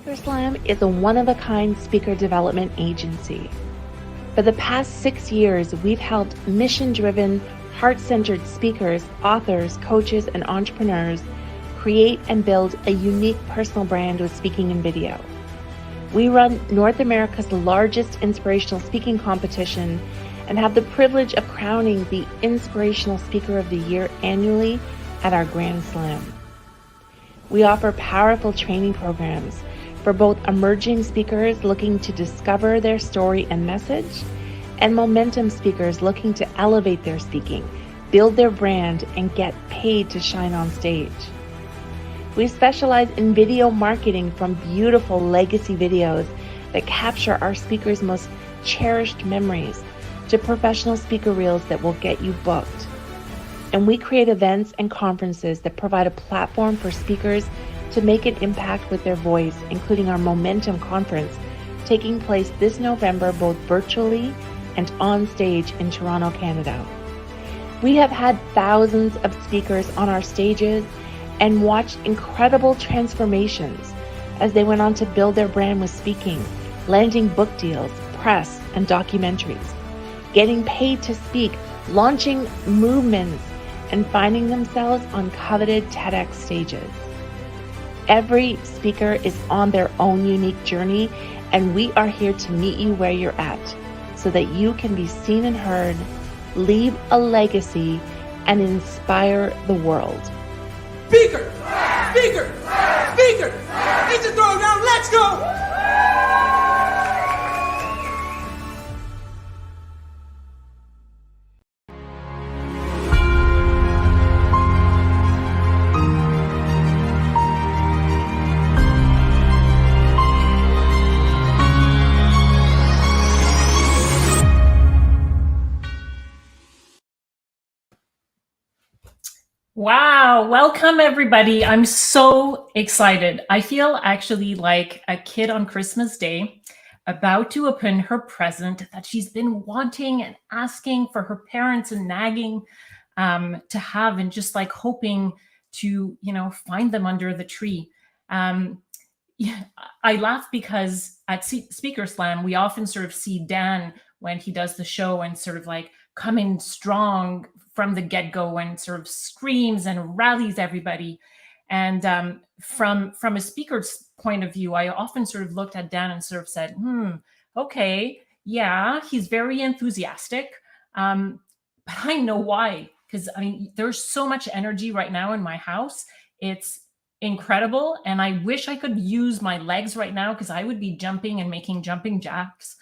Speaker Slam is a one-of-a-kind speaker development agency. For the past 6 years, we've helped mission-driven, heart-centered speakers, authors, coaches, and entrepreneurs create and build a unique personal brand with speaking and video. We run North America's largest inspirational speaking competition and have the privilege of crowning the Inspirational Speaker of the Year annually at our Grand Slam. We offer powerful training programs for both emerging speakers looking to discover their story and message, and momentum speakers looking to elevate their speaking, build their brand, and get paid to shine on stage. We specialize in video marketing, from beautiful legacy videos that capture our speakers' most cherished memories to professional speaker reels that will get you booked. And we create events and conferences that provide a platform for speakers to make an impact with their voice, including our Momentum Conference, taking place this November both virtually and on stage in Toronto, Canada. We have had thousands of speakers on our stages and watched incredible transformations as they went on to build their brand with speaking, landing book deals, press, and documentaries, getting paid to speak, launching movements, and finding themselves on coveted TEDx stages. Every speaker is on their own unique journey, and we are here to meet you where you're at so that you can be seen and heard, leave a legacy, and inspire the world. Speaker! Speaker! Speaker! It's a throwdown, let's go! Wow, welcome everybody. I'm so excited. I feel actually like a kid on Christmas Day about to open her present that she's been wanting and asking for her parents and nagging to have, and just like hoping to, find them under the tree. Yeah, I laugh because at Speaker Slam, we often sort of see Dan when he does the show and sort of like coming strong from the get-go and sort of screams and rallies everybody. And from a speaker's point of view, I often sort of looked at Dan and sort of said, okay, yeah, he's very enthusiastic. But I know why, because there's so much energy right now in my house. It's incredible. And I wish I could use my legs right now, because I would be jumping and making jumping jacks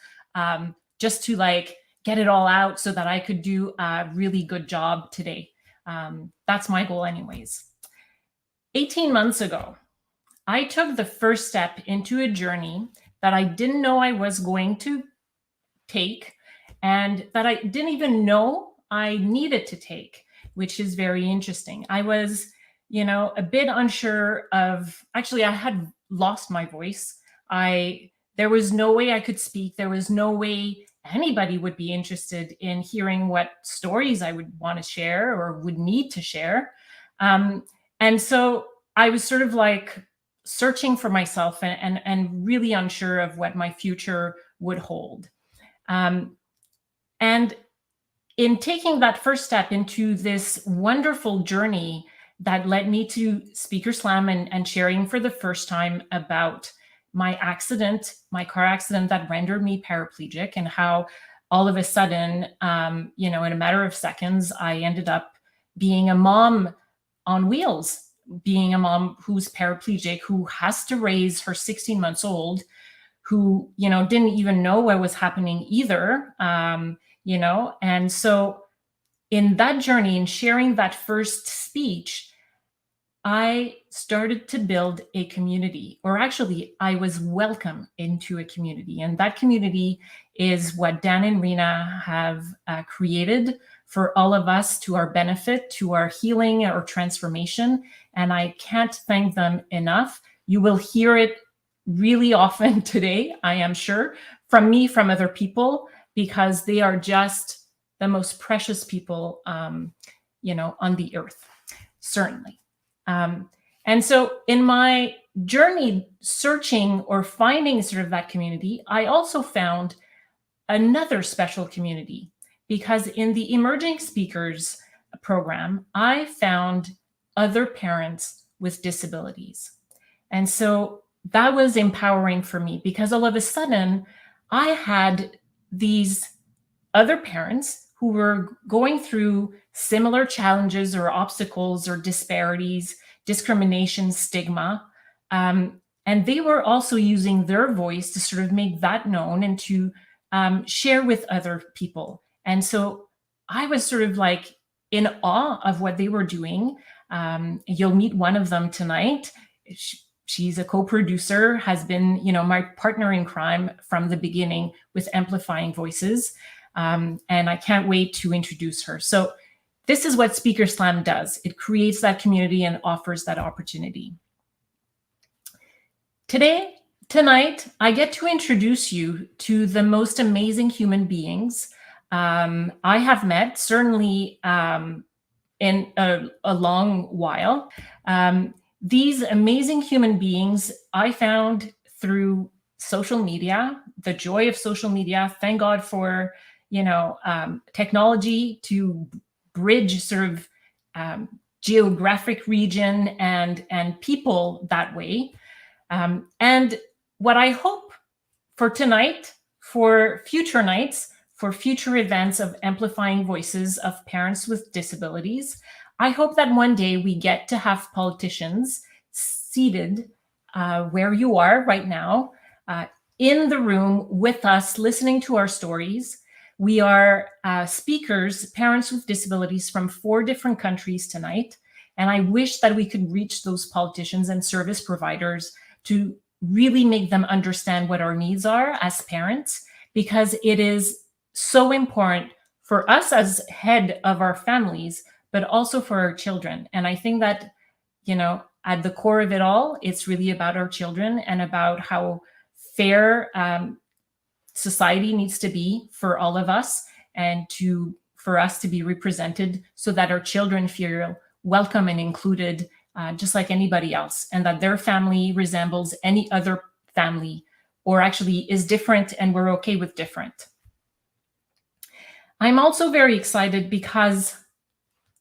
just to like get it all out so that I could do a really good job today. That's my goal anyways. 18 months ago, I took the first step into a journey that I didn't know I was going to take, and that I didn't even know I needed to take, which is very interesting. I was, a bit unsure of, actually, I had lost my voice. There was no way I could speak. There was no way anybody would be interested in hearing what stories I would want to share or would need to share. And so I was sort of like searching for myself and really unsure of what my future would hold. And in taking that first step into this wonderful journey that led me to Speaker Slam and sharing for the first time about my car accident that rendered me paraplegic, and how all of a sudden, in a matter of seconds, I ended up being a mom on wheels, being a mom who's paraplegic, who has to raise her 16 months old, who, didn't even know what was happening either, and so in that journey, in sharing that first speech, I started to build a community, or actually I was welcome into a community. And that community is what Dan and Rena have created for all of us, to our benefit, to our healing or transformation. And I can't thank them enough. You will hear it really often today, I am sure, from me, from other people, because they are just the most precious people, on the earth, certainly. And so in my journey searching or finding sort of that community, I also found another special community, because in the Emerging Speakers program, I found other parents with disabilities. And so that was empowering for me, because all of a sudden I had these other parents who were going through similar challenges or obstacles or disparities, discrimination, stigma. And they were also using their voice to sort of make that known and to share with other people. And so I was sort of like in awe of what they were doing. You'll meet one of them tonight. She's a co-producer, has been, my partner in crime from the beginning with Amplifying Voices. And I can't wait to introduce her. So this is what Speaker Slam does. It creates that community and offers that opportunity. Tonight, I get to introduce you to the most amazing human beings I have met, certainly in a long while. These amazing human beings I found through social media, the joy of social media. Thank God for technology to bridge sort of geographic region and people that way. And what I hope for tonight, for future nights, for future events of Amplifying Voices of Parents with Disabilities, I hope that one day we get to have politicians seated where you are right now, in the room with us, listening to our stories. We are speakers, parents with disabilities from 4 different countries tonight. And I wish that we could reach those politicians and service providers to really make them understand what our needs are as parents, because it is so important for us as head of our families, but also for our children. And I think that, at the core of it all, it's really about our children and about how fair society needs to be for all of us, and for us to be represented so that our children feel welcome and included, just like anybody else, and that their family resembles any other family, or actually is different, and we're okay with different. I'm also very excited because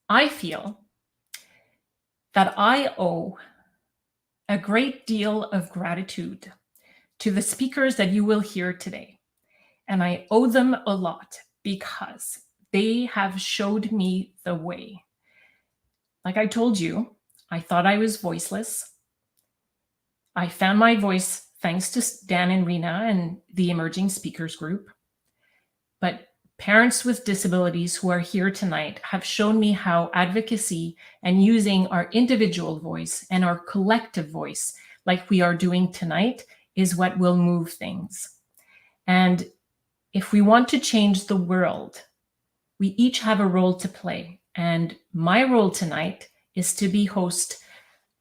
I feel that I owe a great deal of gratitude to the speakers that you will hear today. And I owe them a lot because they have showed me the way. Like I told you, I thought I was voiceless. I found my voice thanks to Dan and Rena and the Emerging Speakers group. But parents with disabilities who are here tonight have shown me how advocacy and using our individual voice and our collective voice, like we are doing tonight, is what will move things. And if we want to change the world, we each have a role to play. And my role tonight is to be host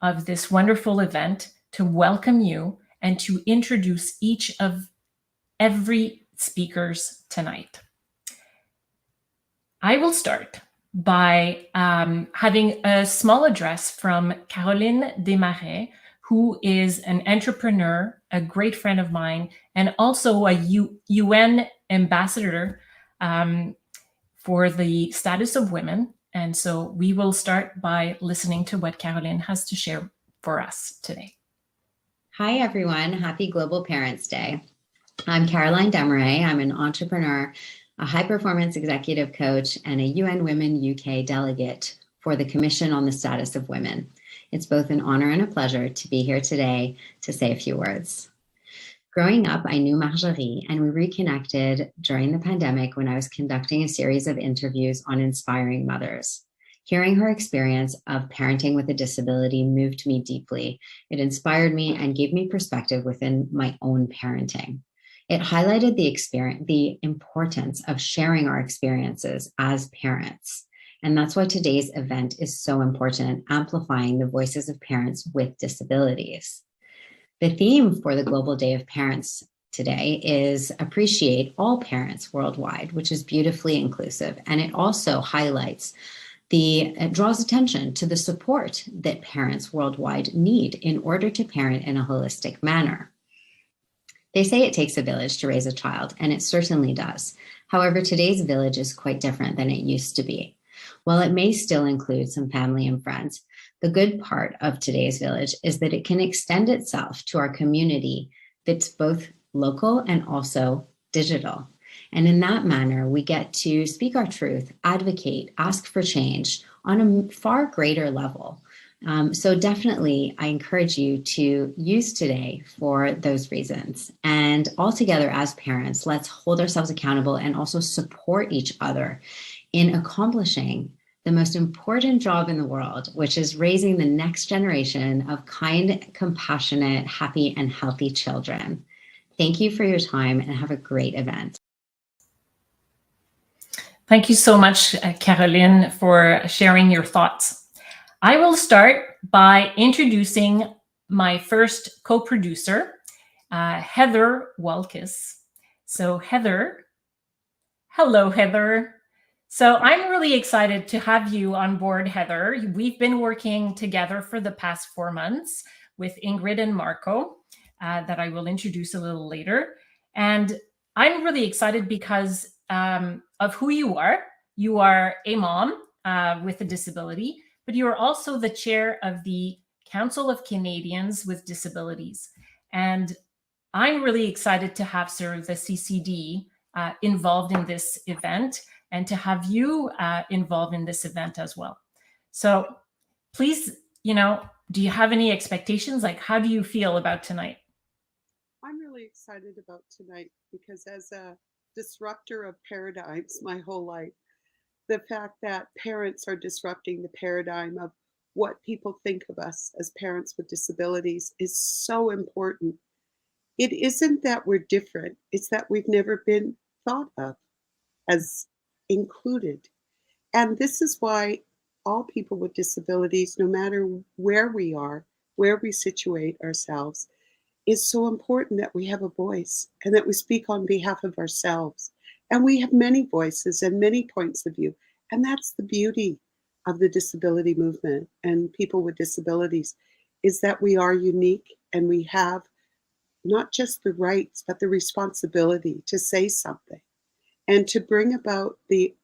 of this wonderful event, to welcome you and to introduce each of every speakers tonight. I will start by having a small address from Caroline Desmarais, who is an entrepreneur, a great friend of mine, and also a UN ambassador for the status of women. And so we will start by listening to what Caroline has to share for us today. Hi, everyone. Happy Global Parents Day. I'm Caroline Desmarais. I'm an entrepreneur, a high-performance executive coach, and a UN Women UK delegate for the Commission on the Status of Women. It's both an honor and a pleasure to be here today to say a few words. Growing up, I knew Marjorie, and we reconnected during the pandemic when I was conducting a series of interviews on inspiring mothers. Hearing her experience of parenting with a disability moved me deeply. It inspired me and gave me perspective within my own parenting. It highlighted the importance of sharing our experiences as parents. And that's why today's event is so important, amplifying the voices of parents with disabilities. The theme for the Global Day of Parents today is appreciate all parents worldwide, which is beautifully inclusive. And it also highlights It draws attention to the support that parents worldwide need in order to parent in a holistic manner. They say it takes a village to raise a child, and it certainly does. However, today's village is quite different than it used to be. While it may still include some family and friends, the good part of today's village is that it can extend itself to our community that's both local and also digital. And in that manner, we get to speak our truth, advocate, ask for change on a far greater level. So definitely, I encourage you to use today for those reasons. And altogether as parents, let's hold ourselves accountable and also support each other in accomplishing the most important job in the world, which is raising the next generation of kind, compassionate, happy, and healthy children. Thank you for your time and have a great event. Thank you so much, Caroline, for sharing your thoughts. I will start by introducing my first co-producer, Heather Walkis. So Heather, hello, Heather. So I'm really excited to have you on board, Heather. We've been working together for the past 4 months with Ingrid and Marco, that I will introduce a little later. And I'm really excited because of who you are. You are a mom with a disability, but you are also the chair of the Council of Canadians with Disabilities. And I'm really excited to have Sir the CCD involved in this event and to have you involved in this event as well. So please, do you have any expectations? Like, how do you feel about tonight? I'm really excited about tonight because as a disruptor of paradigms my whole life, the fact that parents are disrupting the paradigm of what people think of us as parents with disabilities is so important. It isn't that we're different, it's that we've never been thought of as included. And this is why all people with disabilities, no matter where we are, where we situate ourselves, is so important that we have a voice and that we speak on behalf of ourselves. And we have many voices and many points of view. And that's the beauty of the disability movement and people with disabilities, is that we are unique and we have not just the rights, but the responsibility to say something and to bring about the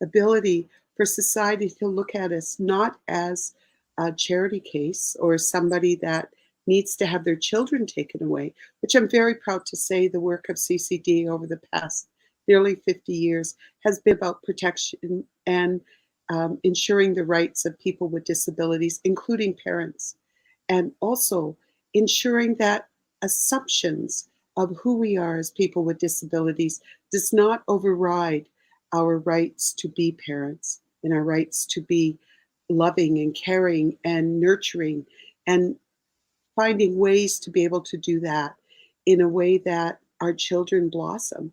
ability for society to look at us not as a charity case or somebody that needs to have their children taken away, which I'm very proud to say the work of CCD over the past nearly 50 years has been about protection and ensuring the rights of people with disabilities, including parents, and also ensuring that assumptions of who we are as people with disabilities does not override our rights to be parents and our rights to be loving and caring and nurturing and finding ways to be able to do that in a way that our children blossom.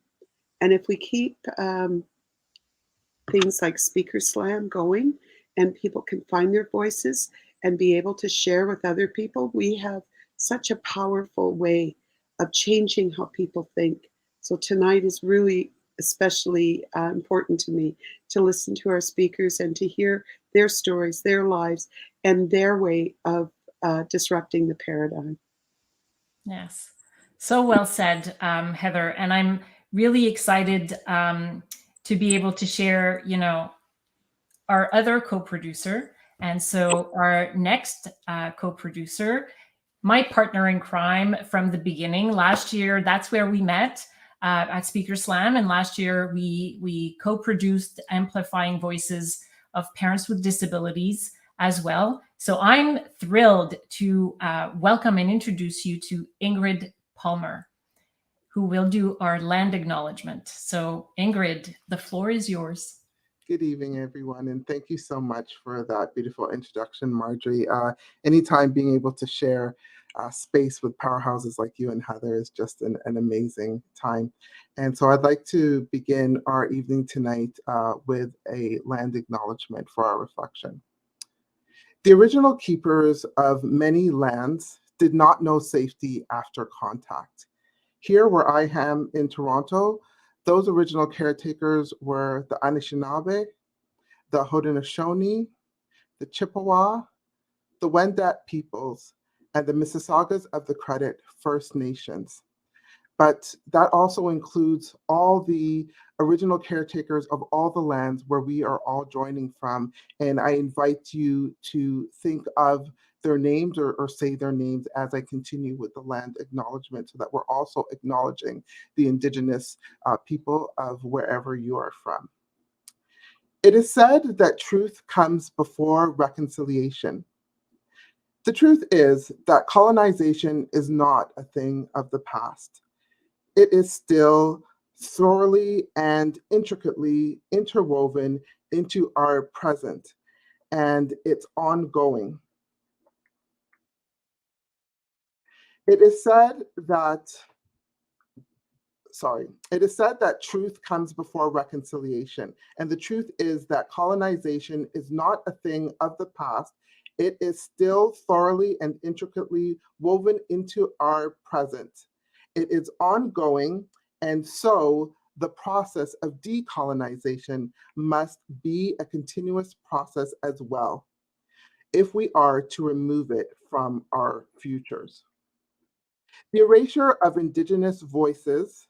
And if we keep things like Speaker Slam going and people can find their voices and be able to share with other people, we have such a powerful way of changing how people think. So tonight is really especially important to me to listen to our speakers and to hear their stories, their lives, and their way of disrupting the paradigm. Yes, so well said, Heather. And I'm really excited to be able to share, our other co-producer. And so our next co-producer, my partner in crime from the beginning. Last year, that's where we met at Speaker Slam. And last year, we co-produced Amplifying Voices of Parents with Disabilities as well. So I'm thrilled to welcome and introduce you to Ingrid Palmer, who will do our land acknowledgement. So Ingrid, the floor is yours. Good evening, everyone, and thank you so much for that beautiful introduction, Marjorie. Anytime being able to share space with powerhouses like you and Heather is just an amazing time. And so I'd like to begin our evening tonight with a land acknowledgement for our reflection. The original keepers of many lands did not know safety after contact. Here where I am in Toronto, those original caretakers were the Anishinaabe, the Haudenosaunee, the Chippewa, the Wendat peoples, and the Mississaugas of the Credit First Nations. But that also includes all the original caretakers of all the lands where we are all joining from. And I invite you to think of their names or say their names as I continue with the land acknowledgement, so that we're also acknowledging the Indigenous people of wherever you are from. It is said that truth comes before reconciliation. The truth is that colonization is not a thing of the past. It is still thoroughly and intricately interwoven into our present, and it's ongoing. It is said that truth comes before reconciliation. And the truth is that colonization is not a thing of the past. It is still thoroughly and intricately woven into our present. It is ongoing, and so the process of decolonization must be a continuous process as well, if we are to remove it from our futures. The erasure of Indigenous voices,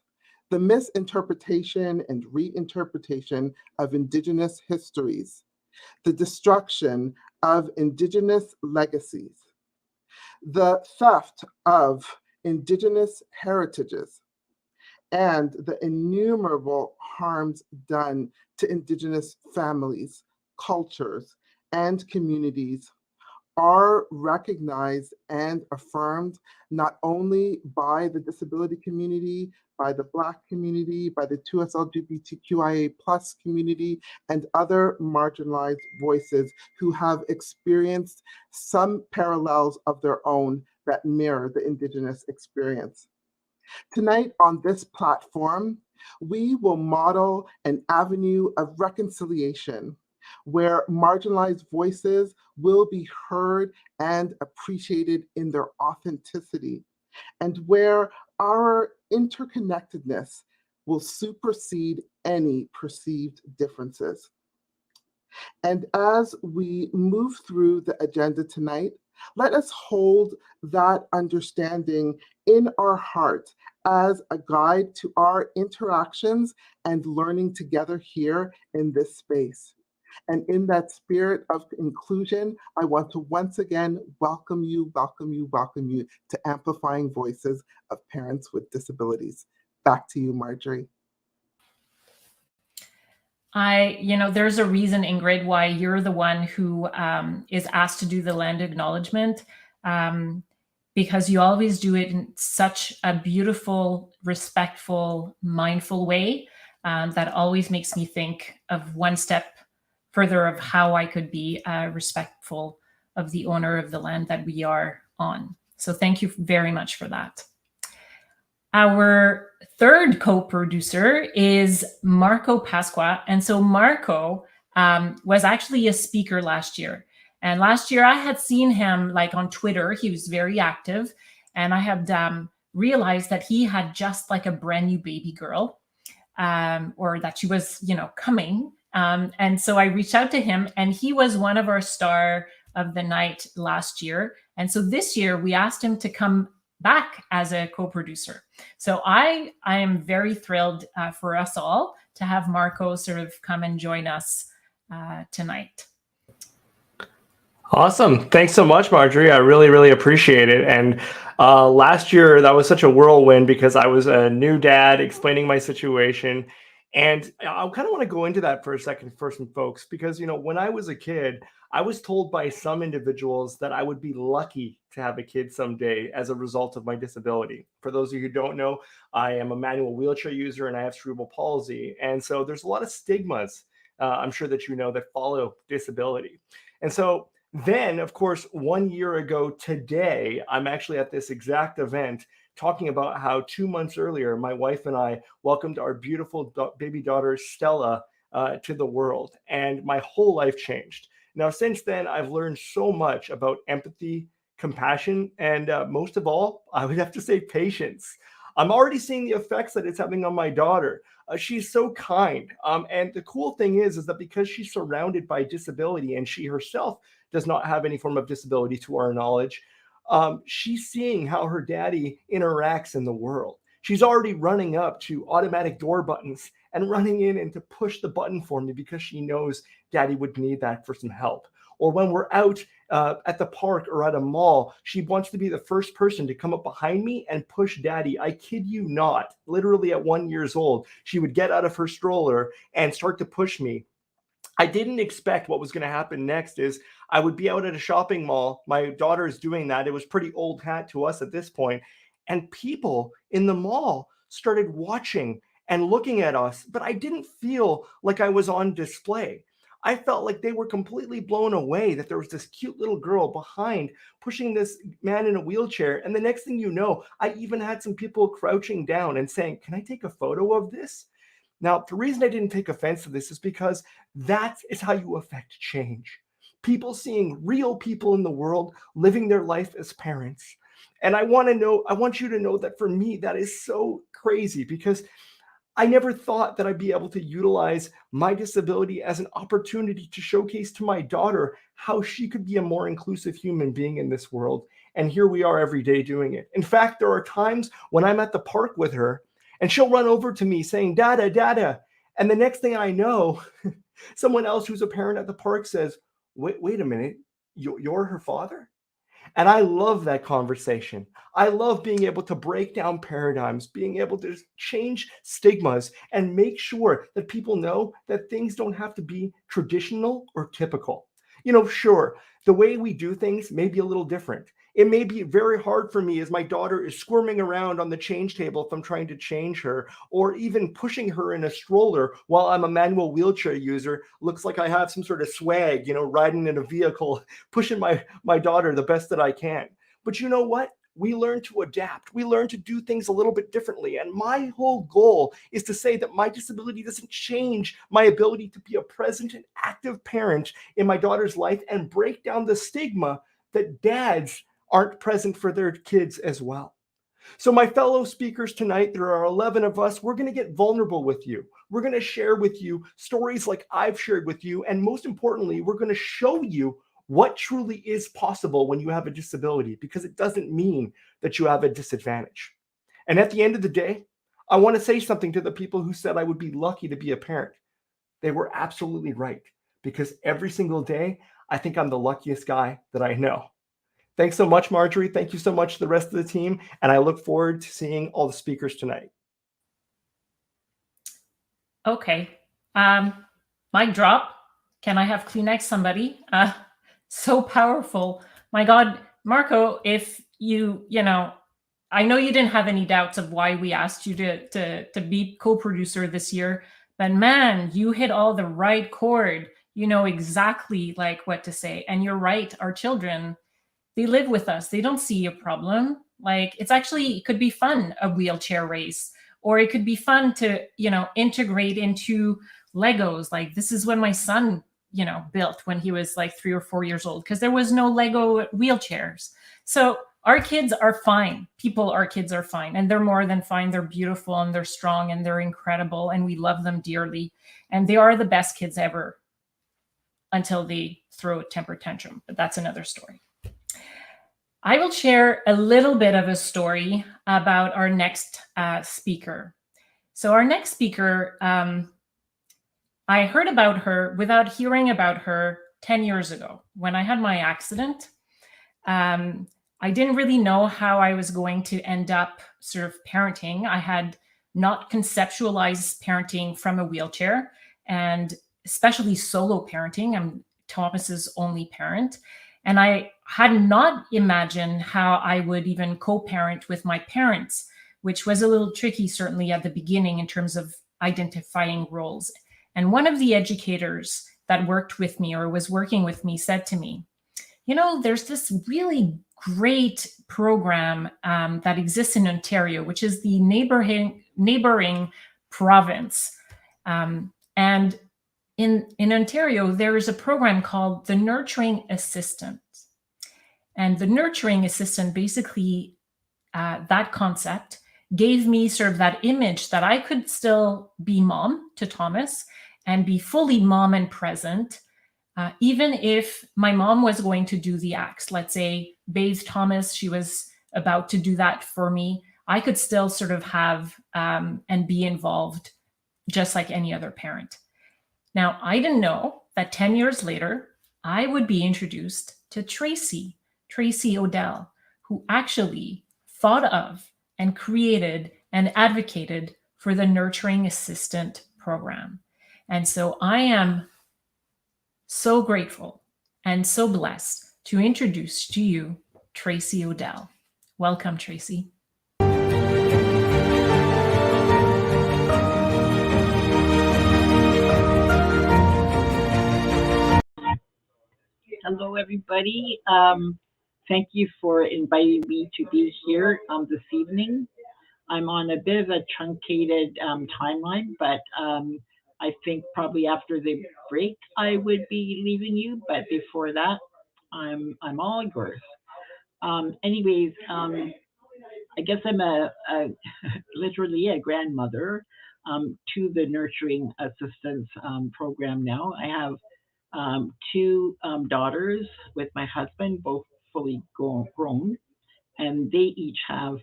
the misinterpretation and reinterpretation of Indigenous histories, the destruction of Indigenous legacies, the theft of Indigenous heritages, and the innumerable harms done to Indigenous families, cultures, and communities are recognized and affirmed not only by the disability community, by the Black community, by the 2SLGBTQIA+ community, and other marginalized voices who have experienced some parallels of their own that mirror the Indigenous experience. Tonight on this platform, we will model an avenue of reconciliation where marginalized voices will be heard and appreciated in their authenticity, and where our interconnectedness will supersede any perceived differences. And as we move through the agenda tonight, let us hold that understanding in our heart as a guide to our interactions and learning together here in this space. And in that spirit of inclusion, I want to once again welcome you to Amplifying Voices of Parents with Disabilities. Back to you, Marjorie. There's a reason, Ingrid, why you're the one who is asked to do the land acknowledgement, because you always do it in such a beautiful, respectful, mindful way that always makes me think of one step further of how I could be respectful of the owner of the land that we are on. So thank you very much for that. Our third co-producer is Marco Pasqua. And so Marco was actually a speaker last year. And last year I had seen him like on Twitter. He was very active. And I had realized that he had just like a brand new baby girl, or that she was, coming. And so I reached out to him, and he was one of our star of the night last year. And so this year we asked him to come back as a co-producer. So I am very thrilled for us all to have Marco sort of come and join us tonight. Awesome. Thanks so much, Marjorie. I really, really appreciate it. And last year, that was such a whirlwind because I was a new dad explaining my situation. And I kind of want to go into that for a second, first, folks, because, when I was a kid, I was told by some individuals that I would be lucky to have a kid someday as a result of my disability. For those of you who don't know, I am a manual wheelchair user and I have cerebral palsy. And so there's a lot of stigmas, I'm sure that that follow disability. And so then, of course, 1 year ago today, I'm actually at this exact event talking about how 2 months earlier, my wife and I welcomed our beautiful baby daughter, Stella, to the world. And my whole life changed. Now, since then, I've learned so much about empathy, compassion, and most of all, I would have to say patience. I'm already seeing the effects that it's having on my daughter. She's so kind. And the cool thing is that because she's surrounded by disability and she herself does not have any form of disability to our knowledge, she's seeing how her daddy interacts in the world. She's already running up to automatic door buttons and running in and to push the button for me because she knows daddy would need that for some help. Or when we're out at the park or at a mall, she wants to be the first person to come up behind me and push daddy. I kid you not, literally at 1 year old, she would get out of her stroller and start to push me. I didn't expect what was going to happen next is I would be out at a shopping mall. My daughter is doing that. It was pretty old hat to us at this point. And people in the mall started watching and looking at us, but I didn't feel like I was on display. I felt like they were completely blown away that there was this cute little girl behind pushing this man in a wheelchair. And the next thing you know, I even had some people crouching down and saying, "Can I take a photo of this?" Now, the reason I didn't take offense to this is because that is how you affect change. People seeing real people in the world living their life as parents. And I want you to know that for me, that is so crazy because I never thought that I'd be able to utilize my disability as an opportunity to showcase to my daughter how she could be a more inclusive human being in this world. And here we are every day doing it. In fact, there are times when I'm at the park with her and she'll run over to me saying, "Dada, Dada." And the next thing I know, someone else who's a parent at the park says, wait a minute, you're her father? And I love that conversation. I love being able to break down paradigms, being able to change stigmas and make sure that people know that things don't have to be traditional or typical. Sure, the way we do things may be a little different. It may be very hard for me as my daughter is squirming around on the change table if I'm trying to change her, or even pushing her in a stroller while I'm a manual wheelchair user. Looks like I have some sort of swag, riding in a vehicle, pushing my daughter the best that I can. But you know what? We learn to adapt. We learn to do things a little bit differently. And my whole goal is to say that my disability doesn't change my ability to be a present and active parent in my daughter's life and break down the stigma that dads aren't present for their kids as well. So my fellow speakers tonight, there are 11 of us. We're going to get vulnerable with you. We're going to share with you stories like I've shared with you. And most importantly, we're going to show you what truly is possible when you have a disability, because it doesn't mean that you have a disadvantage. And at the end of the day, I want to say something to the people who said I would be lucky to be a parent. They were absolutely right, because every single day, I think I'm the luckiest guy that I know. Thanks so much, Marjorie. Thank you so much to the rest of the team. And I look forward to seeing all the speakers tonight. Okay. Mic drop. Can I have Kleenex, somebody? So powerful. My God, Marco, if I know you didn't have any doubts of why we asked you to be co-producer this year, but man, you hit all the right chord. You know exactly what to say. And you're right, our children, they live with us. They don't see a problem. It could be fun, a wheelchair race, or it could be fun to, integrate into Legos. This is when my son, built when he was 3 or 4 years old, because there was no Lego wheelchairs. So our kids are fine. Our kids are fine, and they're more than fine. They're beautiful and they're strong and they're incredible, and we love them dearly. And they are the best kids ever until they throw a temper tantrum, but that's another story. I will share a little bit of a story about our next speaker. So our next speaker, I heard about her without hearing about her 10 years ago when I had my accident. I didn't really know how I was going to end up sort of parenting. I had not conceptualized parenting from a wheelchair, and especially solo parenting. I'm Thomas's only parent. And I had not imagined how I would even co-parent with my parents, which was a little tricky, certainly at the beginning, in terms of identifying roles. And one of the educators that worked with me or was working with me said to me, there's this really great program that exists in Ontario, which is the neighboring province. And in Ontario, there is a program called the Nurturing Assistant. And the Nurturing Assistant, basically, that concept gave me sort of that image that I could still be mom to Thomas and be fully mom and present, even if my mom was going to do the acts. Let's say bathe Thomas, she was about to do that for me. I could still sort of have and be involved just like any other parent. Now, I didn't know that 10 years later, I would be introduced to Tracy Odell, who actually thought of and created and advocated for the Nurturing Assistant program. And so I am so grateful and so blessed to introduce to you Tracy Odell. Welcome, Tracy. Hello, everybody. Thank you for inviting me to be here this evening. I'm on a bit of a truncated timeline, but I think probably after the break I would be leaving you. But before that, I'm all yours. Anyways, I guess I'm a literally a grandmother to the Nurturing Assistance program now. I have two daughters with my husband, both fully grown, and they each have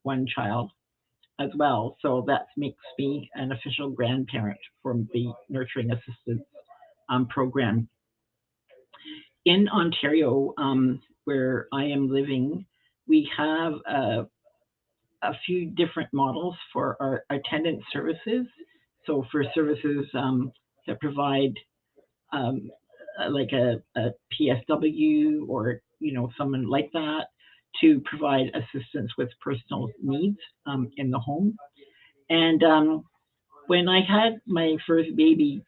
one child as well. So that makes me an official grandparent from the Nurturing Assistance program. In Ontario, where I am living, we have a few different models for our attendance services. So for services that provide like a PSW or someone like that to provide assistance with personal needs in the home. And when I had my first baby,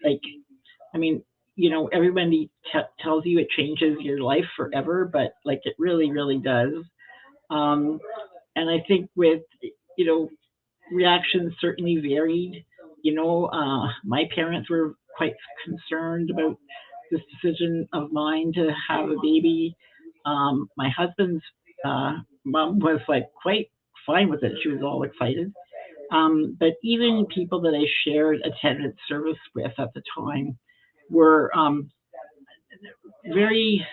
everybody tells you it changes your life forever, but it really, really does. And I think with reactions certainly varied. My parents were quite concerned about this decision of mine to have a baby. My husband's mom was quite fine with it. She was all excited. But even people that I shared attendance service with at the time were very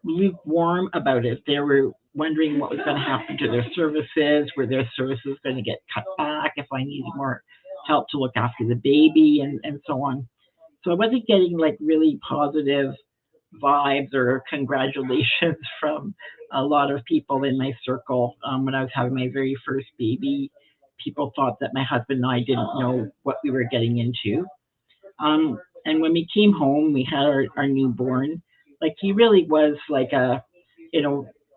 lukewarm about it. They were wondering what was going to happen to their services. Were their services going to get cut back if I needed more help to look after the baby and so on? So I wasn't getting really positive vibes or congratulations from a lot of people in my circle. When I was having my very first baby, people thought that my husband and I didn't know what we were getting into. And when we came home, we had our newborn. He really was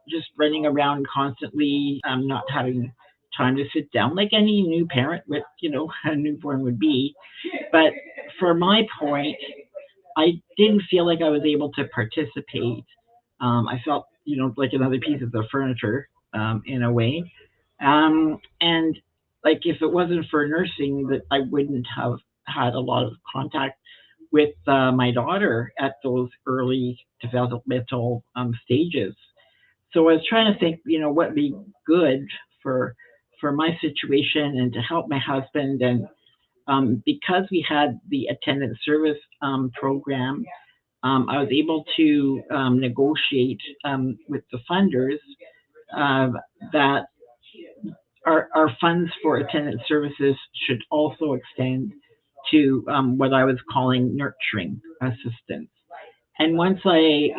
just running around constantly, not having time to sit down like any new parent with, a newborn would be. But for my point, I didn't feel like I was able to participate. I felt, like another piece of the furniture in a way. And if it wasn't for nursing, that I wouldn't have had a lot of contact with my daughter at those early developmental stages. So I was trying to think, what would be good for my situation and to help my husband. And because we had the attendance service program, I was able to negotiate with the funders that our funds for attendance services should also extend to what I was calling nurturing assistance. And once I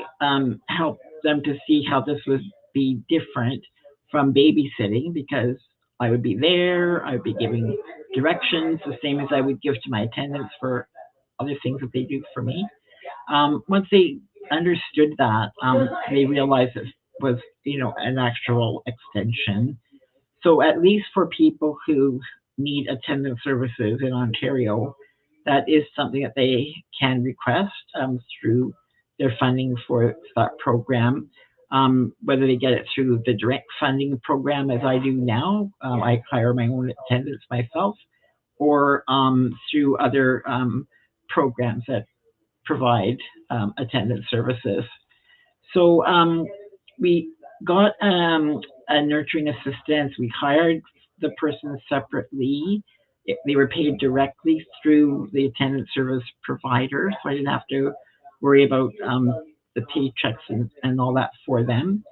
helped them to see how this would be different from babysitting, because I would be there, I would be giving directions the same as I would give to my attendants for other things that they do for me. Once they understood that, they realized it was, an actual extension. So at least for people who need attendance services in Ontario, that is something that they can request through their funding for that program. Whether they get it through the direct funding program as I do now, I hire my own attendants myself, or through other programs that provide attendance services. So we got a nurturing assistant. We hired the person separately. They were paid directly through the attendance service provider, so I didn't have to worry about the paychecks and all that for them.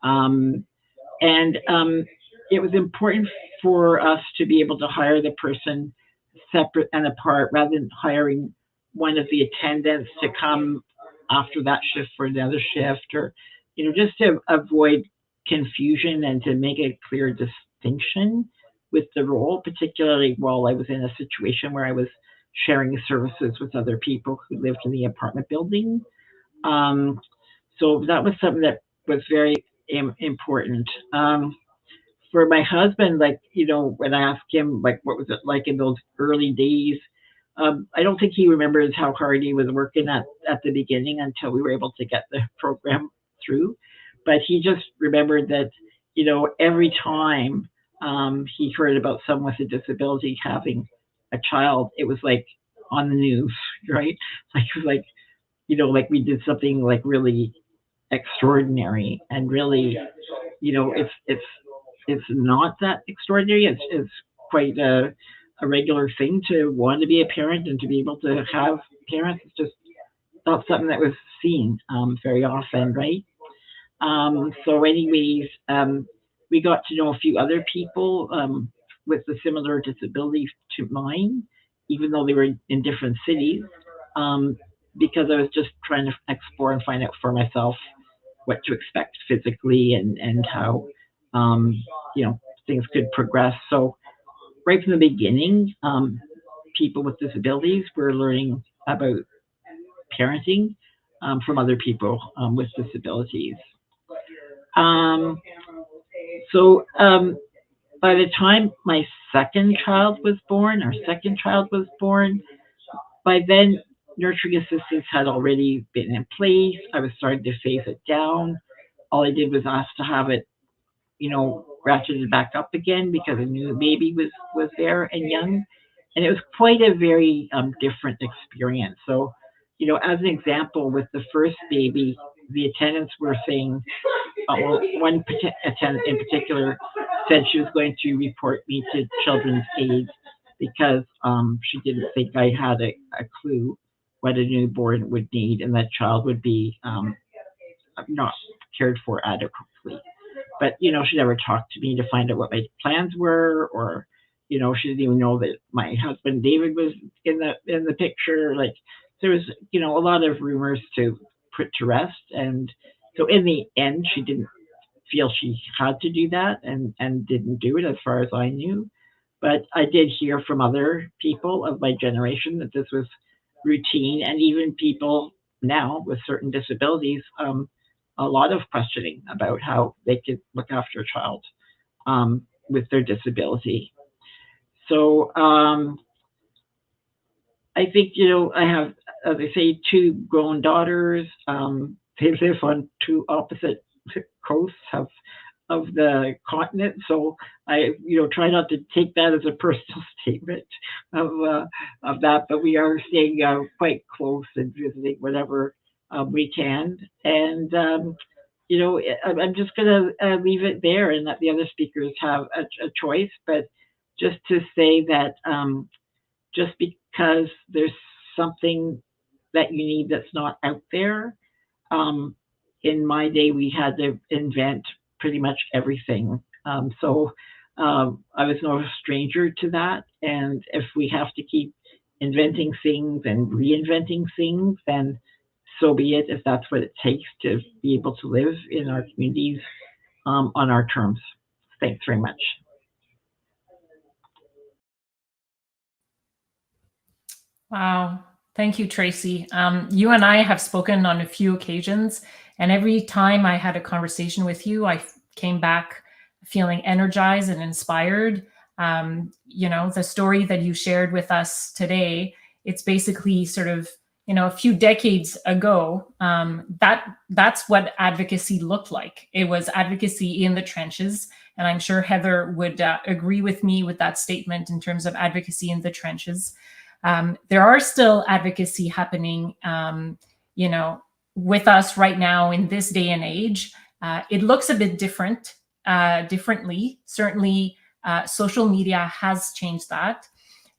And it was important for us to be able to hire the person separate and apart rather than hiring one of the attendants to come after that shift for another shift, or, you know, just to avoid confusion and to make a clear distinction with the role, particularly while I was in a situation where I was sharing services with other people who lived in the apartment building. So that was something that was very important. For my husband, like, you know, when I asked him, like, what was it like in those early days, I don't think he remembers how hard he was working at the beginning until we were able to get the program through. But he just remembered that, you know, every time he heard about someone with a disability having a child, it was like on the news, right? Like, it was like, you know, like we did something like really extraordinary, and really, you know, it's not that extraordinary. It's quite a regular thing to want to be a parent and to be able to have parents. It's just not something that was seen very often, right? So anyways, we got to know a few other people with a similar disability to mine, even though they were in different cities, because I was just trying to explore and find out for myself what to expect physically and how, you know, things could progress. So right from the beginning, people with disabilities were learning about parenting from other people with disabilities. So by the time my second child was born, by then nurturing assistance had already been in place. I was starting to phase it down. All I did was ask to have it, you know, ratcheted back up again because I knew the baby was there and young. And it was quite a very different experience. So, you know, as an example, with the first baby, the attendants were saying, well, one attendant in particular said she was going to report me to Children's Aid because she didn't think I had a clue what a newborn would need, and that child would be not cared for adequately. But, you know, she never talked to me to find out what my plans were, or, you know, she didn't even know that my husband David was in the picture. Like, there was, you know, a lot of rumors to put to rest. And so in the end, she didn't feel she had to do that, and didn't do it as far as I knew. But I did hear from other people of my generation that this was routine, and even people now with certain disabilities, a lot of questioning about how they could look after a child with their disability. So I think, you know, I have, as I say, two grown daughters. They live on two opposite coasts of the continent, so I, you know, try not to take that as a personal statement of that, but we are staying quite close and visiting whenever we can. And you know, I'm just going to leave it there and let the other speakers have a choice. But just to say that just because there's something that you need that's not out there, in my day, we had to invent pretty much everything. So I was no stranger to that. And if we have to keep inventing things and reinventing things, then so be it, if that's what it takes to be able to live in our communities on our terms. Thanks very much. Wow. Thank you, Tracy. You and I have spoken on a few occasions, and every time I had a conversation with you, I came back feeling energized and inspired. You know, the story that you shared with us today, it's basically sort of, you know, a few decades ago, that's what advocacy looked like. It was advocacy in the trenches. And I'm sure Heather would agree with me with that statement in terms of advocacy in the trenches. There are still advocacy happening, you know, with us right now in this day and age. It looks a bit differently. Certainly, Social media has changed that.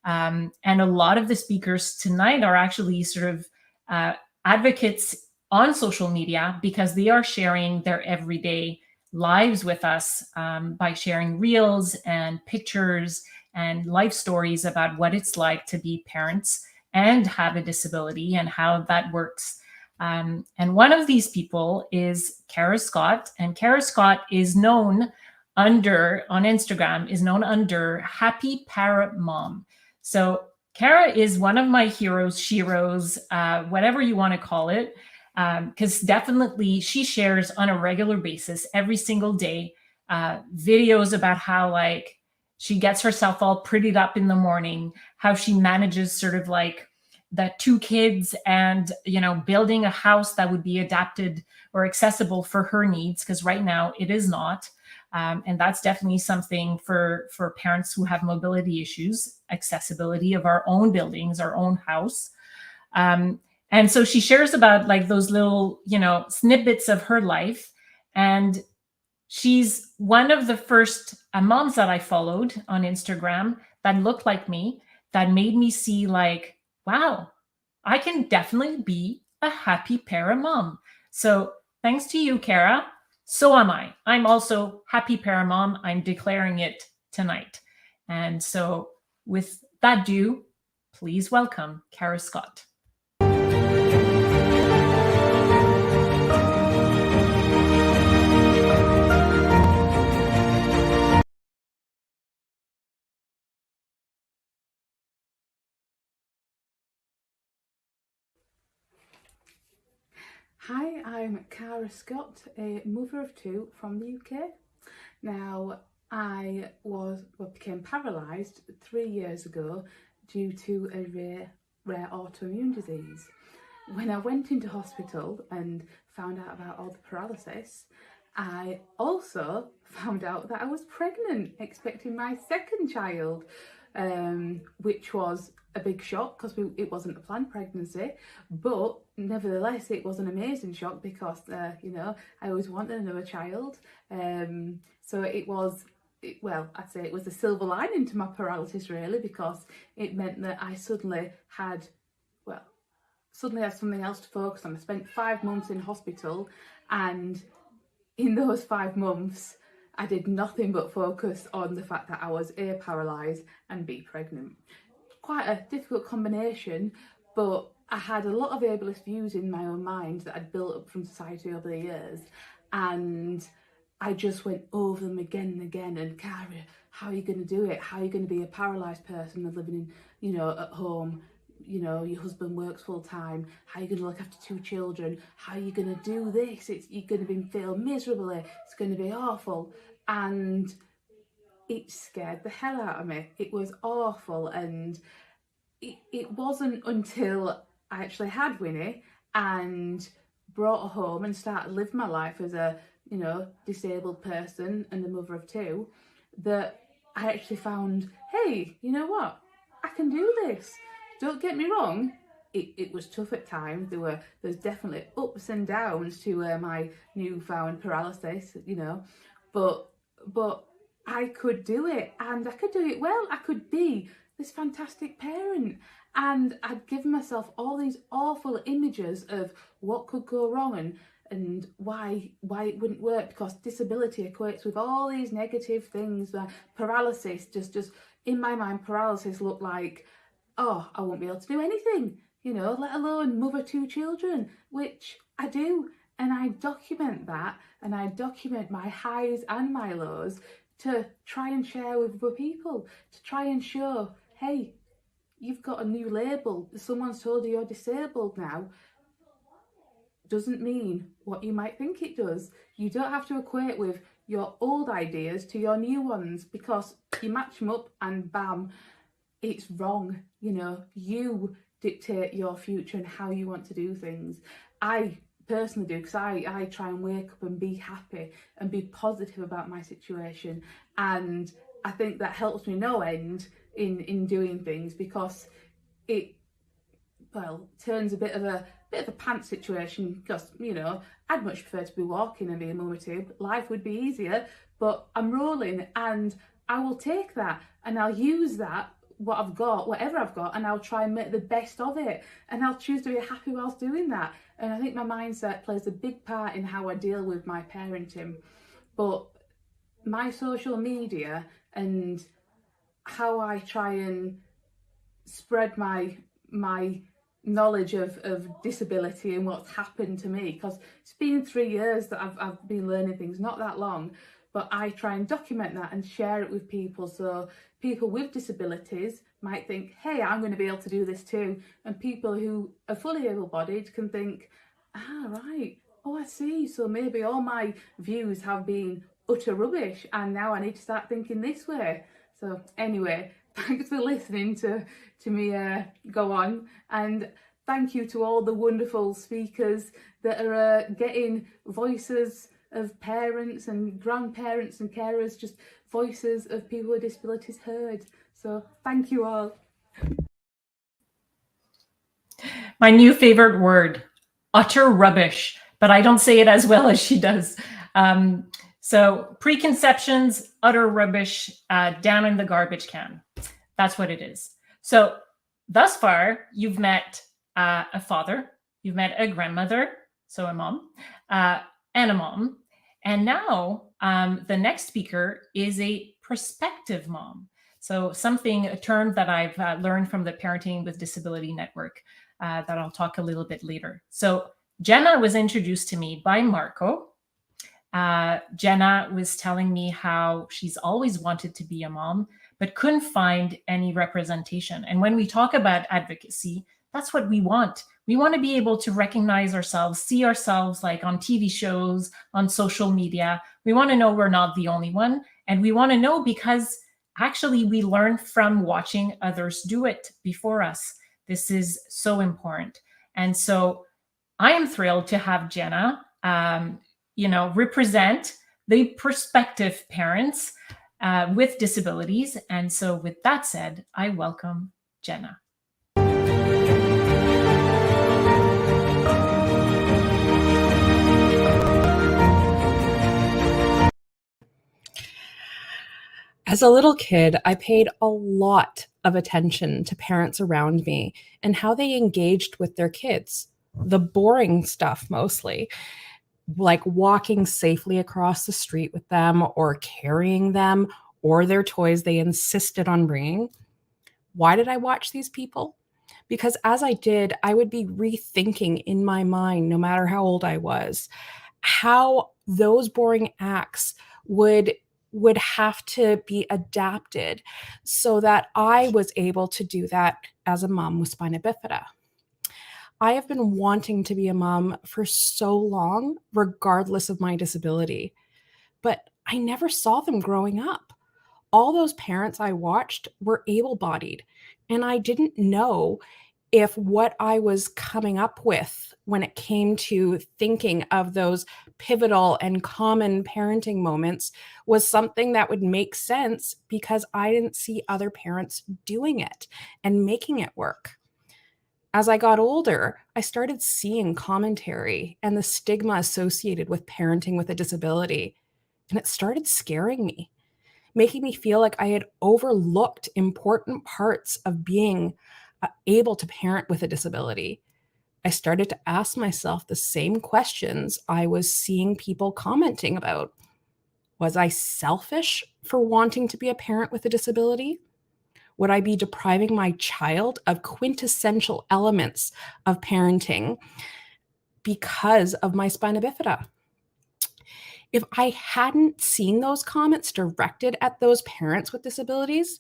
And a lot of the speakers tonight are actually sort of advocates on social media because they are sharing their everyday lives with us by sharing reels and pictures and life stories about what it's like to be parents and have a disability and how that works. And one of these people is Kara Scott, and Kara Scott is known on Instagram, is known under Happy Para Mom. So Kara is one of my heroes, sheroes, whatever you want to call it, because definitely she shares on a regular basis every single day videos about how like she gets herself all prettied up in the morning, how she manages sort of like the 2 kids and, you know, building a house that would be adapted or accessible for her needs, because right now it is not. And that's definitely something for parents who have mobility issues, accessibility of our own buildings, our own house. And so she shares about like those little, you know, snippets of her life. And she's one of the first moms that I followed on Instagram that looked like me, that made me see like, wow, I can definitely be a happy para mom. So thanks to you, Kara. So am I. I'm also happy para mom. I'm declaring it tonight. And so with that due, please welcome Kara Scott. Hi, I'm Kara Scott, a mother of 2 from the UK. Now, I became paralysed 3 years ago due to a rare autoimmune disease. When I went into hospital and found out about all the paralysis, I also found out that I was pregnant, expecting my 2nd child, which was a big shock because it wasn't a planned pregnancy, but nevertheless it was an amazing shock because you know, I always wanted another child. So I'd say it was a silver lining to my paralysis really, because it meant that I suddenly had something else to focus on. I spent 5 months in hospital, and in those 5 months I did nothing but focus on the fact that I was A, paralysed, and B, pregnant. Quite a difficult combination, but I had a lot of ableist views in my own mind that I'd built up from society over the years, and I just went over them again and again. And Cara, how are you going to do it? How are you going to be a paralysed person and living in, you know, at home? You know, your husband works full time. How are you going to look after 2 children? How are you going to do this? You're going to feel miserably. It's going to be awful. And it scared the hell out of me. It was awful. And it wasn't until I actually had Winnie and brought her home and started living my life as a, you know, disabled person and a mother of 2 that I actually found, hey, you know what? I can do this. Don't get me wrong, it was tough at times. There's definitely ups and downs to my newfound paralysis, you know, but I could do it, and I could do it well. I could be this fantastic parent, and I'd given myself all these awful images of what could go wrong and why it wouldn't work, because disability equates with all these negative things. Paralysis, just in my mind, paralysis looked like, oh, I won't be able to do anything, you know, let alone mother 2 children, which I do. And I document that, and I document my highs and my lows to try and share with other people, to try and show, hey, you've got a new label. Someone's told you you're disabled now. Doesn't mean what you might think it does. You don't have to equate with your old ideas to your new ones, because you match them up and bam, it's wrong. You know, you dictate your future and how you want to do things. I personally do, because I try and wake up and be happy and be positive about my situation, and I think that helps me no end in doing things, because it turns a bit of a pants situation, because, you know, I'd much prefer to be walking and be a mum of 2. Life would be easier, but I'm rolling, and I will take that and I'll use that, what I've got, whatever I've got, and I'll try and make the best of it. And I'll choose to be happy whilst doing that. And I think my mindset plays a big part in how I deal with my parenting. But my social media and how I try and spread my knowledge of disability and what's happened to me, because it's been 3 years that I've been learning things, not that long, but I try and document that and share it with people, so people with disabilities might think, hey, I'm going to be able to do this too, and people who are fully able-bodied can think, right, oh, I see, so maybe all my views have been utter rubbish and now I need to start thinking this way. So anyway, thanks for listening to me go on, and thank you to all the wonderful speakers that are getting voices of parents and grandparents and carers, just voices of people with disabilities heard. So thank you all. My new favorite word, utter rubbish, but I don't say it as well as she does. So preconceptions, utter rubbish, down in the garbage can. That's what it is. So thus far, you've met a father, you've met a grandmother, so a mom, and a mom. And now the next speaker is a prospective mom. So a term that I've learned from the Parenting with Disability Network that I'll talk a little bit later. So Jenna was introduced to me by Marco. Jenna was telling me how she's always wanted to be a mom, but couldn't find any representation. And when we talk about advocacy, that's what we want. We want to be able to recognize ourselves, see ourselves like on TV shows, on social media. We want to know we're not the only one. And we want to know because actually we learn from watching others do it before us. This is so important. And so I am thrilled to have Jenna, represent the prospective parents with disabilities. And so with that said, I welcome Jenna. As a little kid, I paid a lot of attention to parents around me and how they engaged with their kids. The boring stuff mostly, like walking safely across the street with them or carrying them or their toys they insisted on bringing. Why did I watch these people? Because as I did, I would be rethinking in my mind, no matter how old I was, how those boring acts would have to be adapted so that I was able to do that as a mom with spina bifida. I have been wanting to be a mom for so long, regardless of my disability, but I never saw them growing up. All those parents I watched were able-bodied, and I didn't know if what I was coming up with when it came to thinking of those pivotal and common parenting moments was something that would make sense because I didn't see other parents doing it and making it work. As I got older, I started seeing commentary and the stigma associated with parenting with a disability, and it started scaring me, making me feel like I had overlooked important parts of being able to parent with a disability. I started to ask myself the same questions I was seeing people commenting about. Was I selfish for wanting to be a parent with a disability? Would I be depriving my child of quintessential elements of parenting because of my spina bifida? If I hadn't seen those comments directed at those parents with disabilities,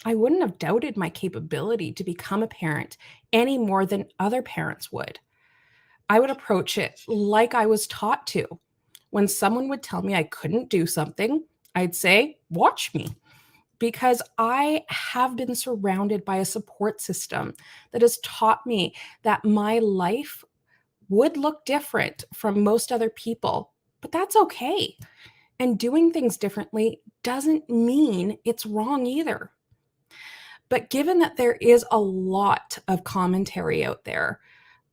I wouldn't have doubted my capability to become a parent any more than other parents would. I would approach it like I was taught to. When someone would tell me I couldn't do something, I'd say, watch me. Because I have been surrounded by a support system that has taught me that my life would look different from most other people, but that's okay. And doing things differently doesn't mean it's wrong either. But given that there is a lot of commentary out there,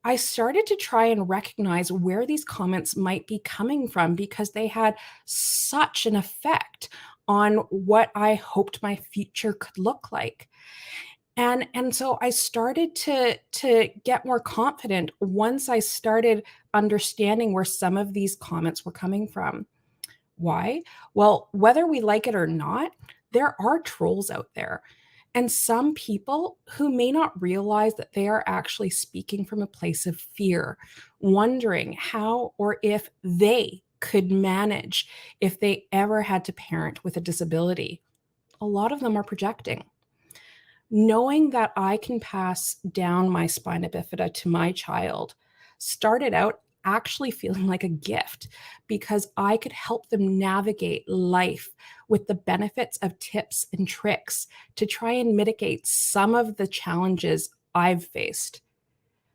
I started to try and recognize where these comments might be coming from because they had such an effect on what I hoped my future could look like. And so I started to get more confident once I started understanding where some of these comments were coming from. Why? Well, whether we like it or not, there are trolls out there. And some people who may not realize that they are actually speaking from a place of fear, wondering how or if they could manage if they ever had to parent with a disability. A lot of them are projecting. Knowing that I can pass down my spina bifida to my child started out actually feeling like a gift because I could help them navigate life with the benefits of tips and tricks to try and mitigate some of the challenges I've faced.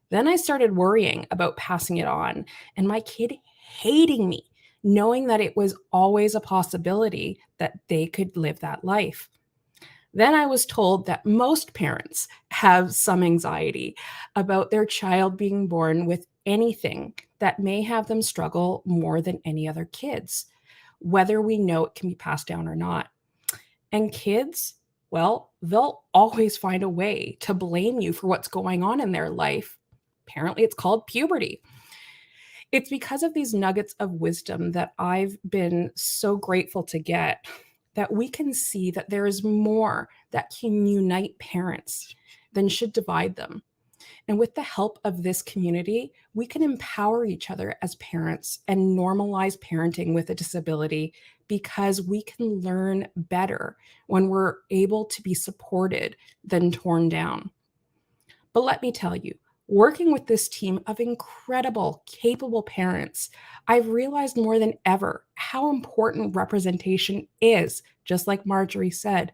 Then I started worrying about passing it on and my kid hating me, knowing that it was always a possibility that they could live that life. Then I was told that most parents have some anxiety about their child being born with anything that may have them struggle more than any other kids, whether we know it can be passed down or not. And kids, well, they'll always find a way to blame you for what's going on in their life. Apparently, it's called puberty. It's because of these nuggets of wisdom that I've been so grateful to get that we can see that there is more that can unite parents than should divide them. And with the help of this community, we can empower each other as parents and normalize parenting with a disability because we can learn better when we're able to be supported than torn down. But let me tell you, working with this team of incredible, capable parents, I've realized more than ever how important representation is, just like Marjorie said,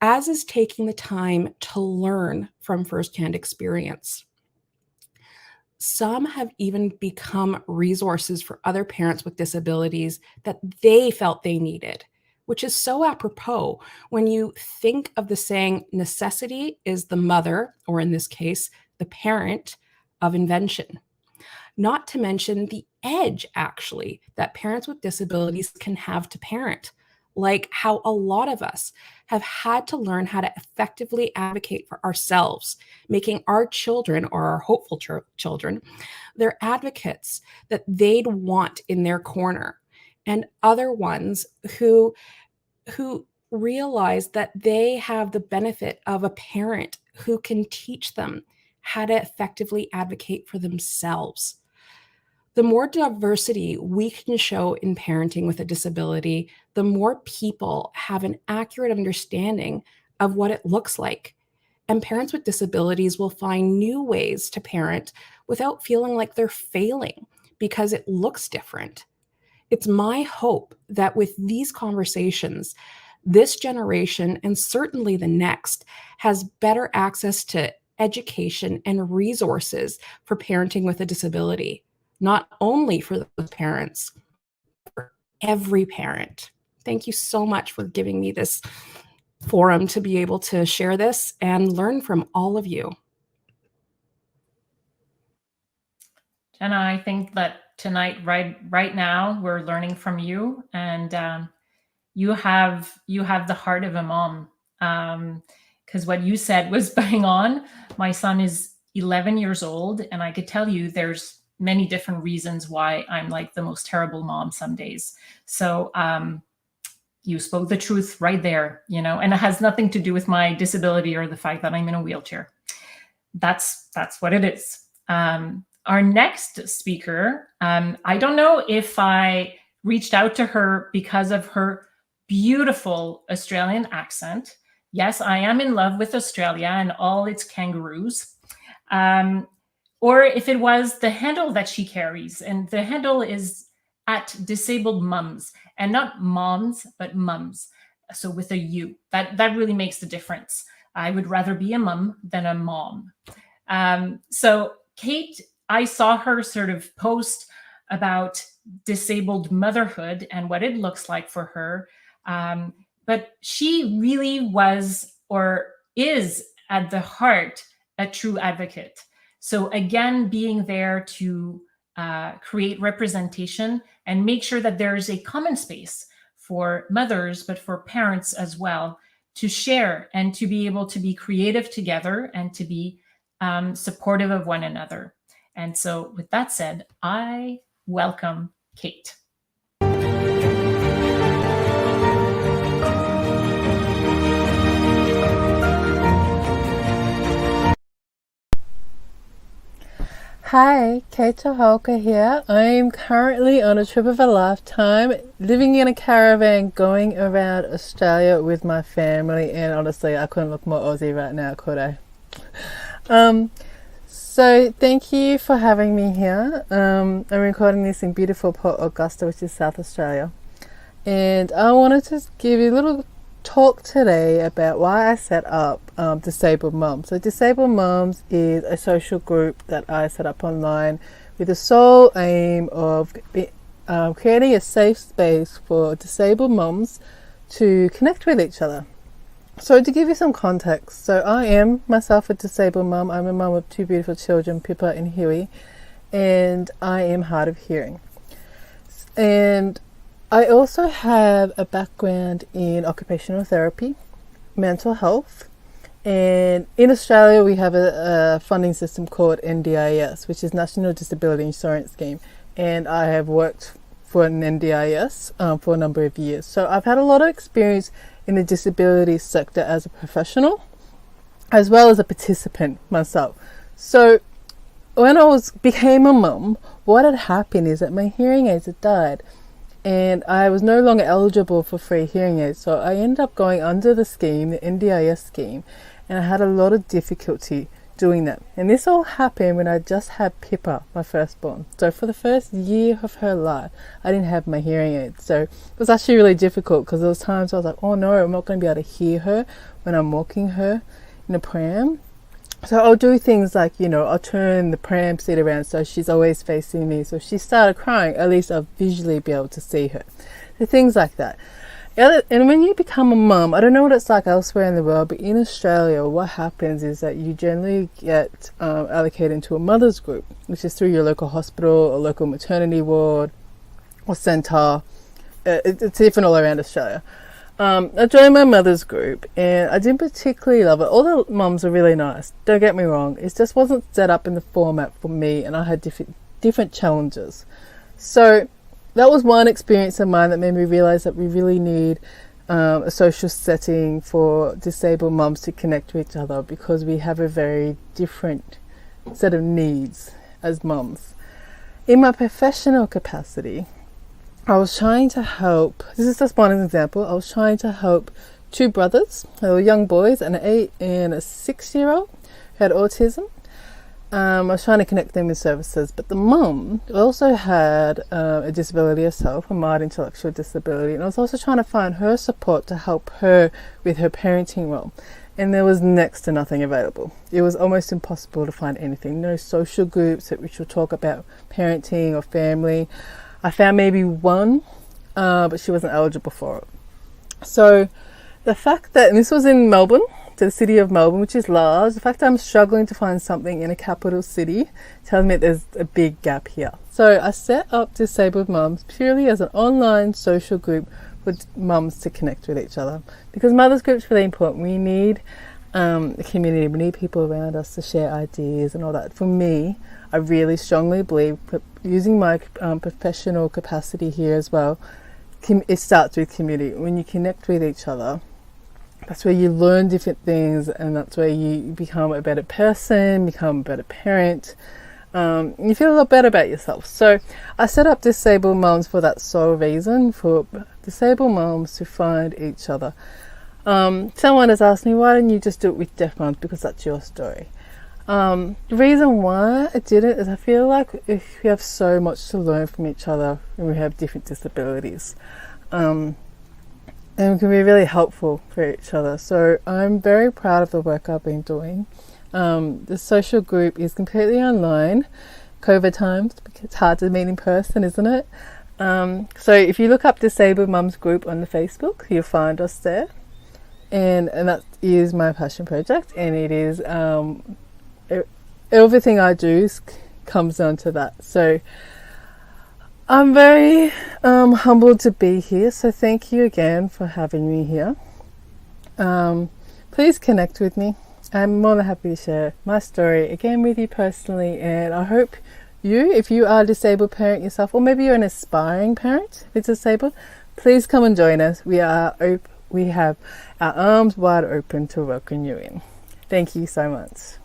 as is taking the time to learn from firsthand experience. Some have even become resources for other parents with disabilities that they felt they needed, which is so apropos when you think of the saying, necessity is the mother, or in this case, the parent of invention. Not to mention the edge, actually, that parents with disabilities can have to parent, like how a lot of us have had to learn how to effectively advocate for ourselves, making our children or our hopeful children their advocates that they'd want in their corner, and other ones who realize that they have the benefit of a parent who can teach them how to effectively advocate for themselves. The more diversity we can show in parenting with a disability, the more people have an accurate understanding of what it looks like. And parents with disabilities will find new ways to parent without feeling like they're failing because it looks different. It's my hope that with these conversations, this generation, and certainly the next, has better access to education and resources for parenting with a disability, not only for those parents, for every parent. Thank you so much for giving me this forum to be able to share this and learn from all of you. Jenna, I think that tonight, right now, we're learning from you, and you have the heart of a mom. Because what you said was bang on. My son is 11 years old, and I could tell you there's many different reasons why I'm like the most terrible mom some days. So you spoke the truth right there, and it has nothing to do with my disability or the fact that I'm in a wheelchair. That's what it is. Our next speaker, I don't know if I reached out to her because of her beautiful Australian accent. Yes, I am in love with Australia and all its kangaroos. Or if it was the handle that she carries, and the handle is @disabled mums, and not moms, but mums. So with a U, that really makes the difference. I would rather be a mum than a mom. So Kate, I saw her sort of post about disabled motherhood and what it looks like for her. But she really was, or is at the heart, a true advocate. So again, being there to create representation and make sure that there is a common space for mothers, but for parents as well, to share and to be able to be creative together and to be supportive of one another. And so with that said, I welcome Kate. Hi, Kate Taholka here. I'm currently on a trip of a lifetime, living in a caravan, going around Australia with my family, and honestly, I couldn't look more Aussie right now, could I? So thank you for having me here. I'm recording this in beautiful Port Augusta, which is South Australia. And I wanted to give you a little talk today about why I set up Disabled Mums. So Disabled Mums is a social group that I set up online with the sole aim of creating a safe space for disabled mums to connect with each other. So to give you some context, so I am myself a disabled mum. I'm a mum of two beautiful children, Pippa and Huey, and I am hard of hearing. And I also have a background in occupational therapy, mental health, and in Australia we have a funding system called NDIS, which is National Disability Insurance Scheme, and I have worked for an NDIS for a number of years. So I've had a lot of experience in the disability sector as a professional, as well as a participant myself. So when I became a mum, what had happened is that my hearing aids had died, and I was no longer eligible for free hearing aids. So I ended up going under the scheme, the NDIS scheme, and I had a lot of difficulty doing that. And this all happened when I just had Pippa, my firstborn. So for the first year of her life, I didn't have my hearing aids. So it was actually really difficult because there was times I was like, oh no, I'm not going to be able to hear her when I'm walking her in a pram. So I'll do things like, I'll turn the pram seat around so she's always facing me. So if she started crying, at least I'll visually be able to see her. So things like that. And when you become a mum, I don't know what it's like elsewhere in the world, but in Australia, what happens is that you generally get allocated into a mother's group, which is through your local hospital or local maternity ward or centre. It's different all around Australia. I joined my mother's group and I didn't particularly love it. All the mums are really nice, don't get me wrong. It just wasn't set up in the format for me, and I had different challenges. So that was one experience of mine that made me realise that we really need a social setting for disabled mums to connect with each other, because we have a very different set of needs as mums. In my professional capacity, I was trying to help, this is just one example, I was trying to help two brothers, they were young boys, an 8 and a 6-year-old who had autism. I was trying to connect them with services, but the mum also had a disability herself, a mild intellectual disability, and I was also trying to find her support to help her with her parenting role. And there was next to nothing available. It was almost impossible to find anything. No social groups which will talk about parenting or family. I found maybe one, but she wasn't eligible for it. So the fact that, and this was in Melbourne, to the city of Melbourne, which is large, the fact that I'm struggling to find something in a capital city tells me there's a big gap here. So I set up Disabled Mums purely as an online social group for mums to connect with each other, because mothers groups are really important. We need a community, we need people around us to share ideas and all that. For me, I really strongly believe, using my professional capacity here as well, it starts with community. When you connect with each other, that's where you learn different things, and that's where you become a better person, become a better parent. You feel a lot better about yourself. So I set up Disabled Mums for that sole reason, for disabled mums to find each other. Someone has asked me, why didn't you just do it with deaf mums, because that's your story. The reason why I did it is I feel like if we have so much to learn from each other when we have different disabilities, and we can be really helpful for each other. So I'm very proud of the work I've been doing. The social group is completely online, COVID times, because it's hard to meet in person, isn't it? So if you look up Disabled Mums Group on the Facebook, you'll find us there. And that is my passion project, and it is everything I do comes down to that. So I'm very humbled to be here, so thank you again for having me here. Please connect with me. I'm more than happy to share my story again with you personally, and I hope you, if you are a disabled parent yourself, or maybe you're an aspiring parent who's disabled, please come and join us. We have our arms wide open to welcome you in. Thank you so much.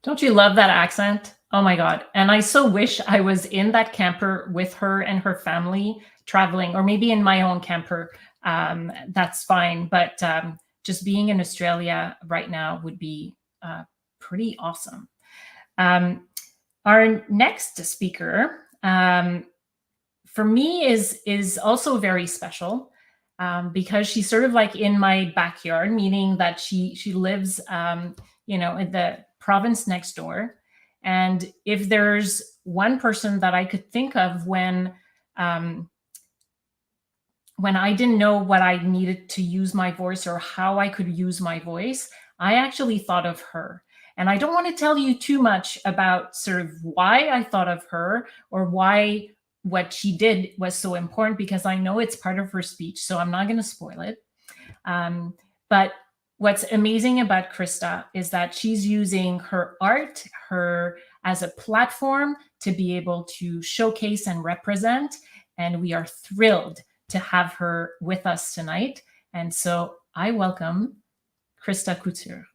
Don't you love that accent? Oh my God. And I so wish I was in that camper with her and her family traveling, or maybe in my own camper. That's fine. But just being in Australia right now would be pretty awesome. Our next speaker, for me, is also very special because she's sort of like in my backyard, meaning that she lives, in the province next door. And if there's one person that I could think of when I didn't know what I needed to use my voice or how I could use my voice, I actually thought of her. And I don't want to tell you too much about sort of why I thought of her or why what she did was so important, because I know it's part of her speech, so I'm not going to spoil it. But what's amazing about Krista is that she's using her art, as a platform to be able to showcase and represent. And we are thrilled to have her with us tonight. And so I welcome Krista Couture.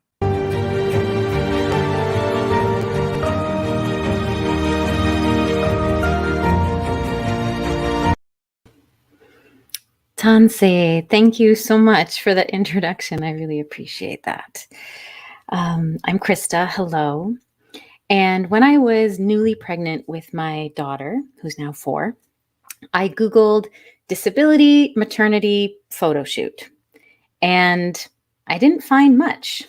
Tanse, thank you so much for that introduction. I really appreciate that. I'm Krista, hello. And when I was newly pregnant with my daughter, who's now 4, I Googled disability maternity photo shoot, and I didn't find much.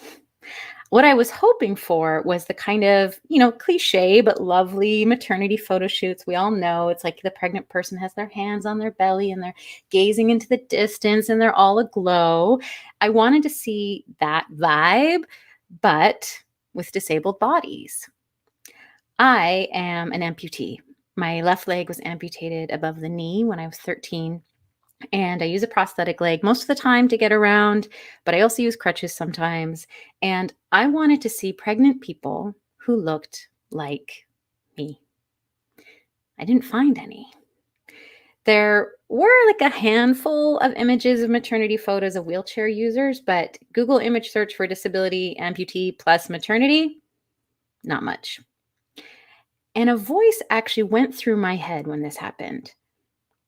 What I was hoping for was the kind of, cliche but lovely maternity photo shoots. We all know it's like the pregnant person has their hands on their belly and they're gazing into the distance and they're all aglow. I wanted to see that vibe, but with disabled bodies. I am an amputee. My left leg was amputated above the knee when I was 13. And I use a prosthetic leg most of the time to get around, but I also use crutches sometimes. And I wanted to see pregnant people who looked like me. I didn't find any. There were like a handful of images of maternity photos of wheelchair users, but Google image search for disability amputee plus maternity, not much. And a voice actually went through my head when this happened.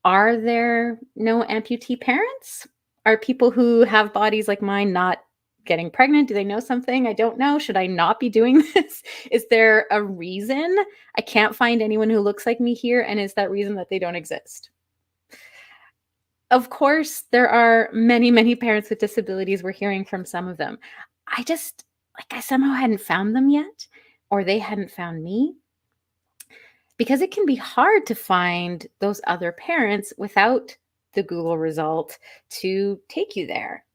Are there no amputee parents? Are people who have bodies like mine not getting pregnant? Do they know something I don't know? Should I not be doing this? Is there a reason I can't find anyone who looks like me here? And is that reason that they don't exist? Of course, there are many, many parents with disabilities. We're hearing from some of them. I somehow hadn't found them yet, or they hadn't found me. Because it can be hard to find those other parents without the Google result to take you there.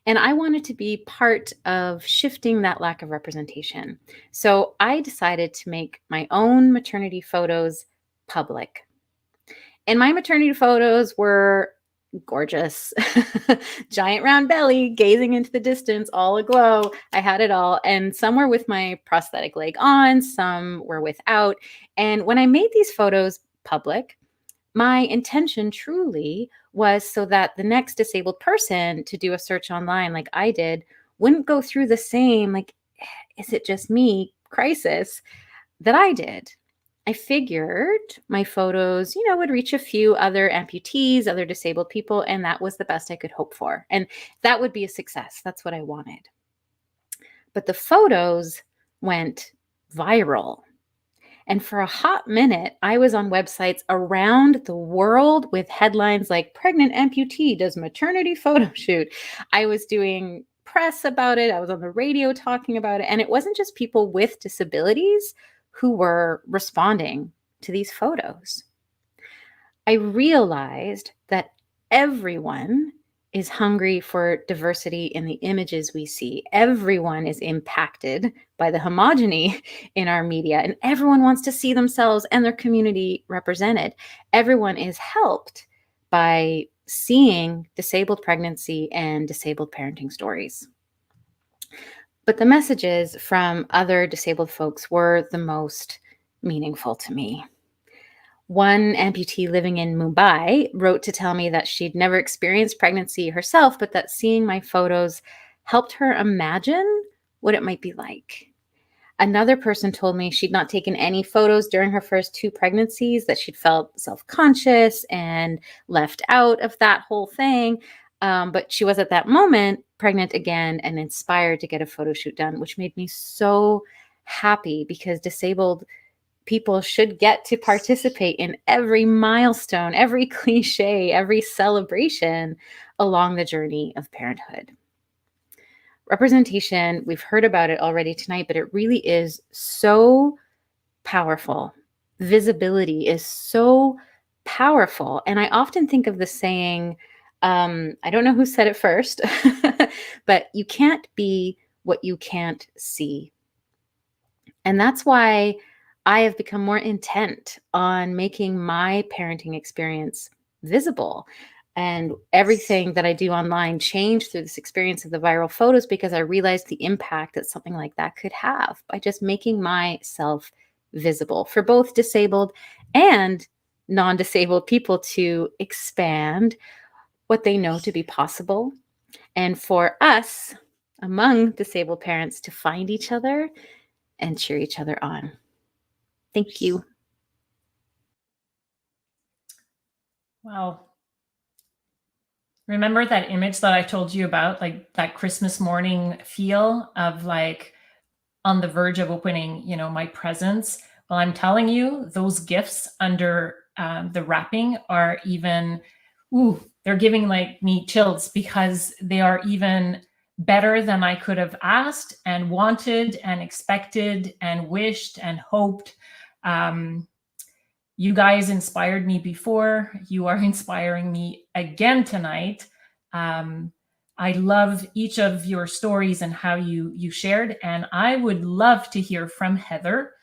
And I wanted to be part of shifting that lack of representation. So I decided to make my own maternity photos public. And my maternity photos were gorgeous. Giant round belly, gazing into the distance, all aglow. I had it all. And some were with my prosthetic leg on, some were without. And when I made these photos public, my intention truly was so that the next disabled person to do a search online like I did wouldn't go through the same, like, is it just me crisis that I did. I figured my photos, would reach a few other amputees, other disabled people, and that was the best I could hope for. And that would be a success. That's what I wanted. But the photos went viral. And for a hot minute, I was on websites around the world with headlines like "Pregnant Amputee Does Maternity Photo Shoot." I was doing press about it. I was on the radio talking about it. And it wasn't just people with disabilities who were responding to these photos. I realized that everyone is hungry for diversity in the images we see. Everyone is impacted by the homogeny in our media, and everyone wants to see themselves and their community represented. Everyone is helped by seeing disabled pregnancy and disabled parenting stories. But the messages from other disabled folks were the most meaningful to me. One amputee living in Mumbai wrote to tell me that she'd never experienced pregnancy herself, but that seeing my photos helped her imagine what it might be like. Another person told me she'd not taken any photos during her first 2 pregnancies, that she'd felt self-conscious and left out of that whole thing. But she was at that moment pregnant again and inspired to get a photo shoot done, which made me so happy, because disabled people should get to participate in every milestone, every cliche, every celebration along the journey of parenthood. Representation, we've heard about it already tonight, but it really is so powerful. Visibility is so powerful. And I often think of the saying, I don't know who said it first, but you can't be what you can't see. And that's why I have become more intent on making my parenting experience visible. And everything that I do online changed through this experience of the viral photos, because I realized the impact that something like that could have by just making myself visible for both disabled and non-disabled people to expand what they know to be possible, and for us among disabled parents to find each other and cheer each other on. Thank you. Wow. Remember that image that I told you about, like that Christmas morning feel of like on the verge of opening, you know, my presents? Well, I'm telling you, those gifts under the wrapping are even, they're giving like me chills, because they are even better than I could have asked and wanted and expected and wished and hoped. You guys inspired me before. You are inspiring me again tonight. I love each of your stories and how you shared. And I would love to hear from Heather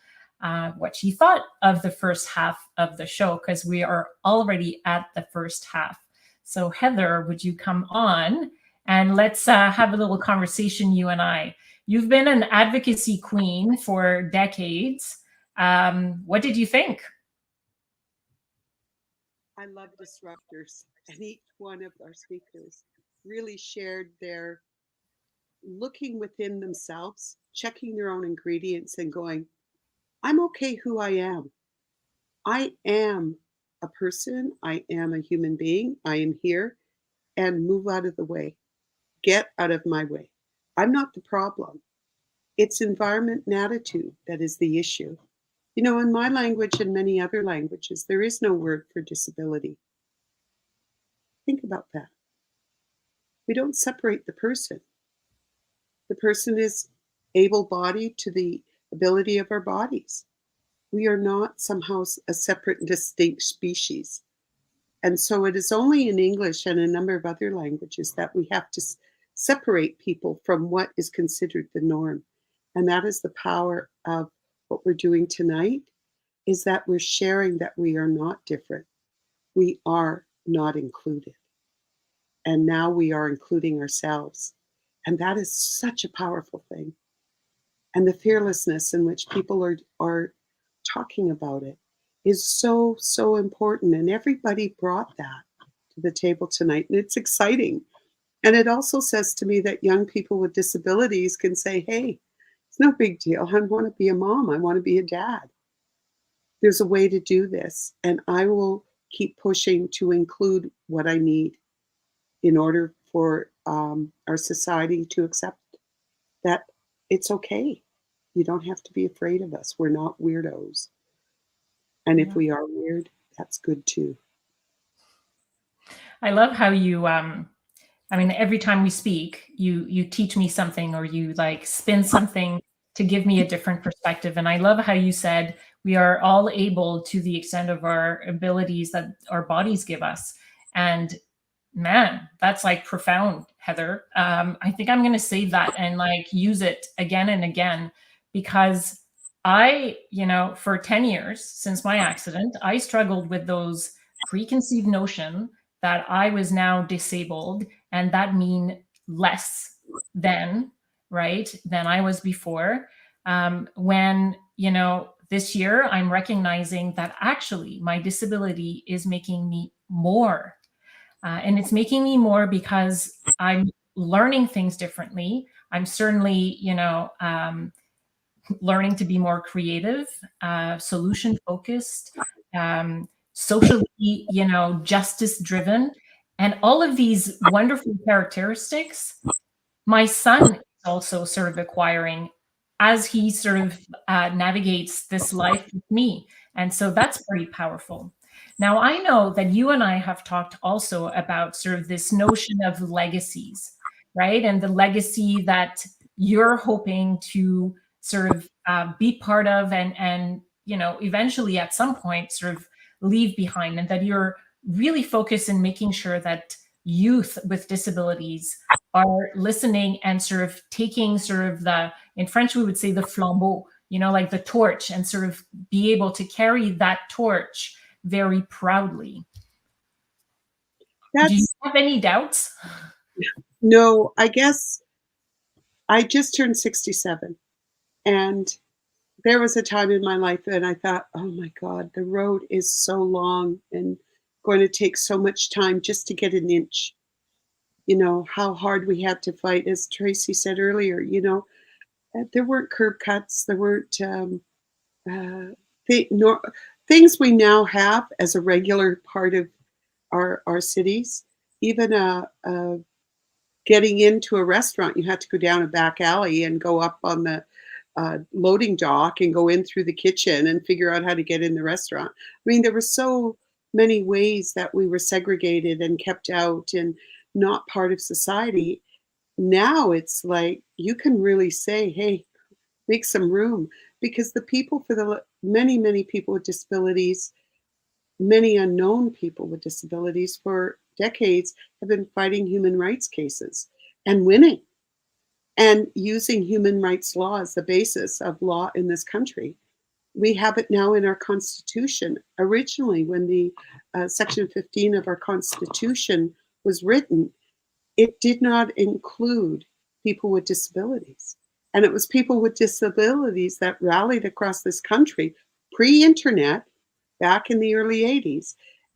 what she thought of the first half of the show, because we are already at the first half. So Heather, would you come on and let's have a little conversation, you and I. You've been an advocacy queen for decades. What did you think? I love disruptors, and each one of our speakers really shared their looking within themselves, checking their own ingredients and going, I'm okay who I am. I am a person. I am a human being. I am here, and move out of the way. Get out of my way. I'm not the problem. It's environment and attitude that is the issue. You know, in my language and many other languages, there is no word for disability. Think about that. We don't separate the person. The person is able-bodied to the ability of our bodies. We are not somehow a separate and distinct species. And so it is only in English and a number of other languages that we have to separate people from what is considered the norm. And that is the power of what we're doing tonight, is that we're sharing that we are not different. We are not included. And now we are including ourselves. And that is such a powerful thing. And the fearlessness in which people are talking about it is so, so important. And everybody brought that to the table tonight. And it's exciting. And it also says to me that young people with disabilities can say, hey, it's no big deal. I want to be a mom. I want to be a dad. There's a way to do this. And I will keep pushing to include what I need in order for our society to accept that it's okay. You don't have to be afraid of us. We're not weirdos. And if we are weird, that's good too. I love how you, I mean, every time we speak, you teach me something, or you like spin something to give me a different perspective. And I love how you said we are all able to the extent of our abilities that our bodies give us. And man, that's like profound, Heather. I think I'm going to save that and like use it again and again, because I, for 10 years since my accident, I struggled with those preconceived notion that I was now disabled and that mean less than, right, than I was before. When, this year I'm recognizing that actually my disability is making me more. And it's making me more because I'm learning things differently. I'm certainly, learning to be more creative, solution focused, socially, justice driven, and all of these wonderful characteristics. My son is also sort of acquiring as he sort of navigates this life with me. And so that's pretty powerful. Now, I know that you and I have talked also about sort of this notion of legacies, right? And the legacy that you're hoping to sort of be part of and eventually at some point sort of leave behind, and that you're really focused in making sure that youth with disabilities are listening and sort of taking sort of in French, we would say the flambeau, like the torch, and sort of be able to carry that torch very proudly. Do you have any doubts? No, I guess I just turned 67, and there was a time in my life that I thought, oh my God, the road is so long and going to take so much time just to get an inch. How hard we had to fight, as Tracy said earlier, there weren't curb cuts, there weren't things we now have as a regular part of our cities. Even getting into a restaurant, you had to go down a back alley and go up on the loading dock and go in through the kitchen and figure out how to get in the restaurant. I mean, there were so many ways that we were segregated and kept out and not part of society. Now it's like you can really say, hey, make some room, because the people, for the many, many people with disabilities, many unknown people with disabilities for decades have been fighting human rights cases and winning, and using human rights law as the basis of law in this country. We have it now in our Constitution. Originally, when the Section 15 of our Constitution was written, it did not include people with disabilities. And it was people with disabilities that rallied across this country pre-internet back in the early 80s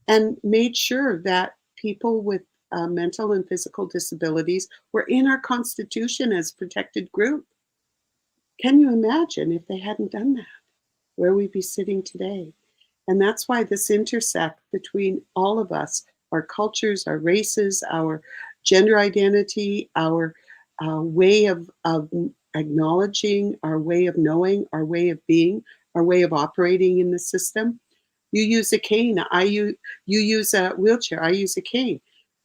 and made sure that people with mental and physical disabilities were in our Constitution as protected group. Can you imagine if they hadn't done that, where we'd be sitting today? And that's why this intersect between all of us, our cultures, our races, our gender identity, our way of acknowledging, our way of knowing, our way of being, our way of operating in the system. You use a cane, you use a wheelchair, I use a cane.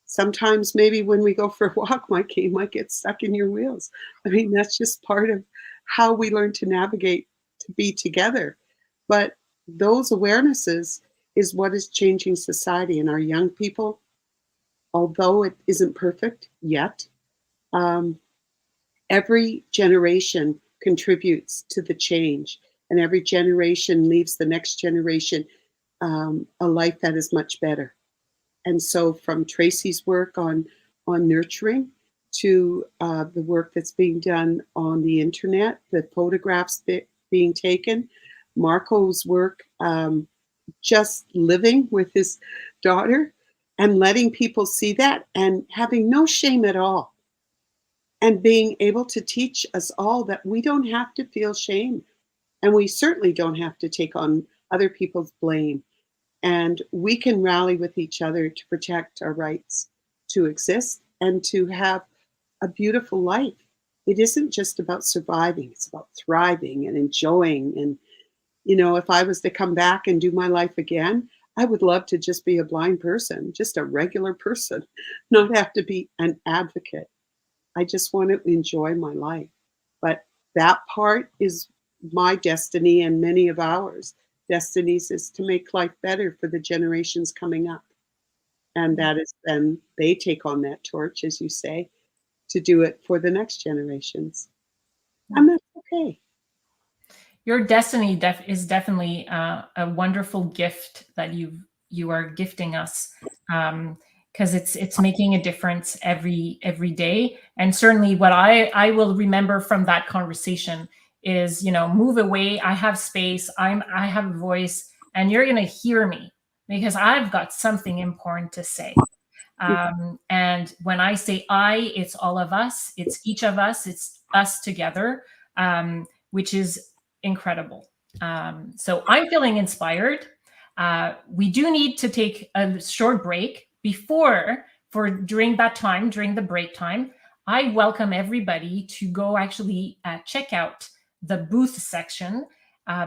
Sometimes maybe when we go for a walk, my cane might get stuck in your wheels. I mean, that's just part of how we learn to navigate, to be together. But those awarenesses is what is changing society. And our young people, although it isn't perfect yet, every generation contributes to the change, and every generation leaves the next generation a life that is much better. And so from Tracy's work on nurturing to the work that's being done on the internet, the photographs being taken, Marco's work just living with his daughter and letting people see that and having no shame at all, and being able to teach us all that we don't have to feel shame, and we certainly don't have to take on other people's blame, and we can rally with each other to protect our rights to exist and to have a beautiful life. It isn't just about surviving, it's about thriving and enjoying. And if I was to come back and do my life again, I would love to just be a blind person, just a regular person, not have to be an advocate. I just want to enjoy my life. But that part is my destiny, and many of ours destinies, is to make life better for the generations coming up. And that is then they take on that torch, as you say, to do it for the next generations. And that's okay. Your destiny is definitely a wonderful gift that you are gifting us, because it's making a difference every day. And certainly, what I will remember from that conversation is, move away. I have space. I have a voice, and you're going to hear me because I've got something important to say. And when I say I, it's all of us. It's each of us. It's us together, which is incredible. So I'm feeling inspired. We do need to take a short break during the break time. I welcome everybody to go actually check out the booth section,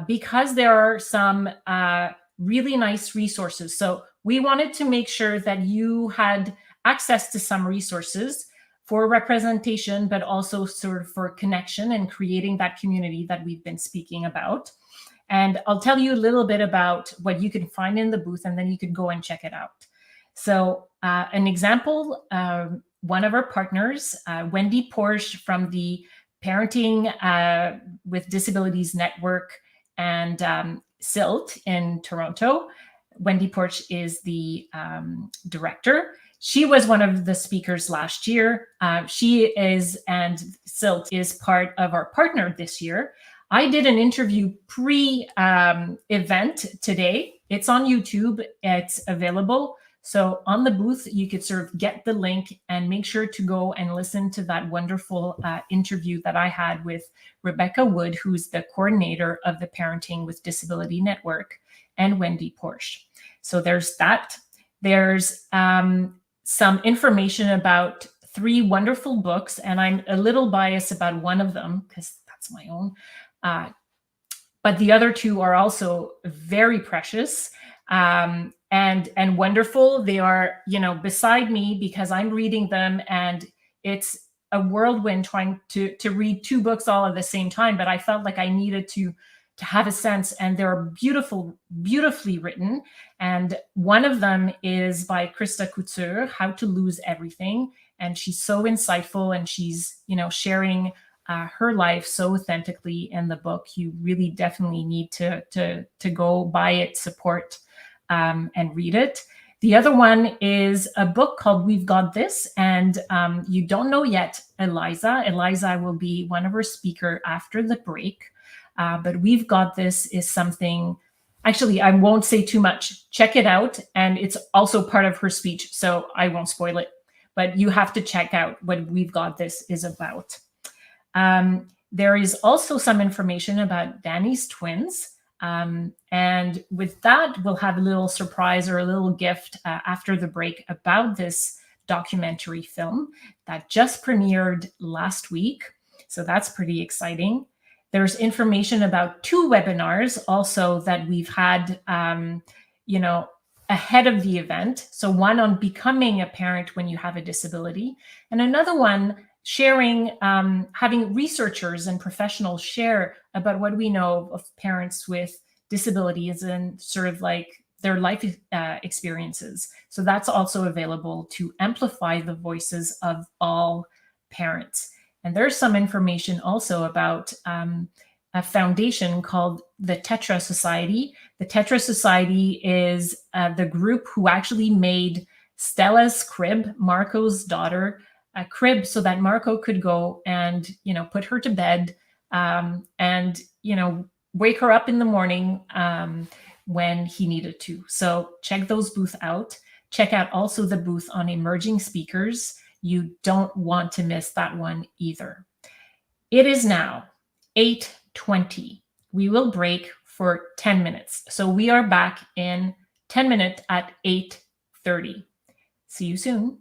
because there are some really nice resources. So we wanted to make sure that you had access to some resources for representation, but also sort of for connection and creating that community that we've been speaking about. And I'll tell you a little bit about what you can find in the booth, and then you could go and check it out. So an example, one of our partners, Wendy Porsche from the Parenting with Disabilities Network and SILT in Toronto. Wendy Porsche is the director. She was one of the speakers last year. She is, and SILT is part of our partner this year. I did an interview pre-event today. It's on YouTube. It's available. So on the booth, you could sort of get the link and make sure to go and listen to that wonderful interview that I had with Rebecca Wood, who's the coordinator of the Parenting with Disability Network, and Wendy Porsche. So there's that. There's some information about 3 wonderful books, and I'm a little biased about one of them because that's my own. But the other 2 are also very precious and wonderful. They are, beside me because I'm reading them, and it's a whirlwind trying to read 2 books all at the same time. But I felt like I needed to have a sense, and they're beautifully written. And one of them is by Krista Couture, How to Lose Everything. And she's so insightful, and she's, sharing her life so authentically in the book. You really definitely need to go buy it, support, and read it. The other one is a book called We've Got This, and you don't know yet Eliza. Eliza will be one of our speakers after the break. But We've Got This is something, actually, I won't say too much. Check it out. And it's also part of her speech, so I won't spoil it. But you have to check out what We've Got This is about. There is also some information about Danny's twins. And with that, we'll have a little surprise or a little gift after the break about this documentary film that just premiered last week. So that's pretty exciting. There's information about 2 webinars also that we've had, ahead of the event. So one on becoming a parent when you have a disability, and another one sharing, having researchers and professionals share about what we know of parents with disabilities and sort of like their life experiences. So that's also available to amplify the voices of all parents. And there's some information also about a foundation called the Tetra Society. The Tetra Society is the group who actually made Stella's crib, Marco's daughter, a crib so that Marco could go and, put her to bed and, wake her up in the morning when he needed to. So check those booths out. Check out also the booth on emerging speakers. You don't want to miss that one either. It is now 8:20. We will break for 10 minutes. So we are back in 10 minutes at 8:30. See you soon.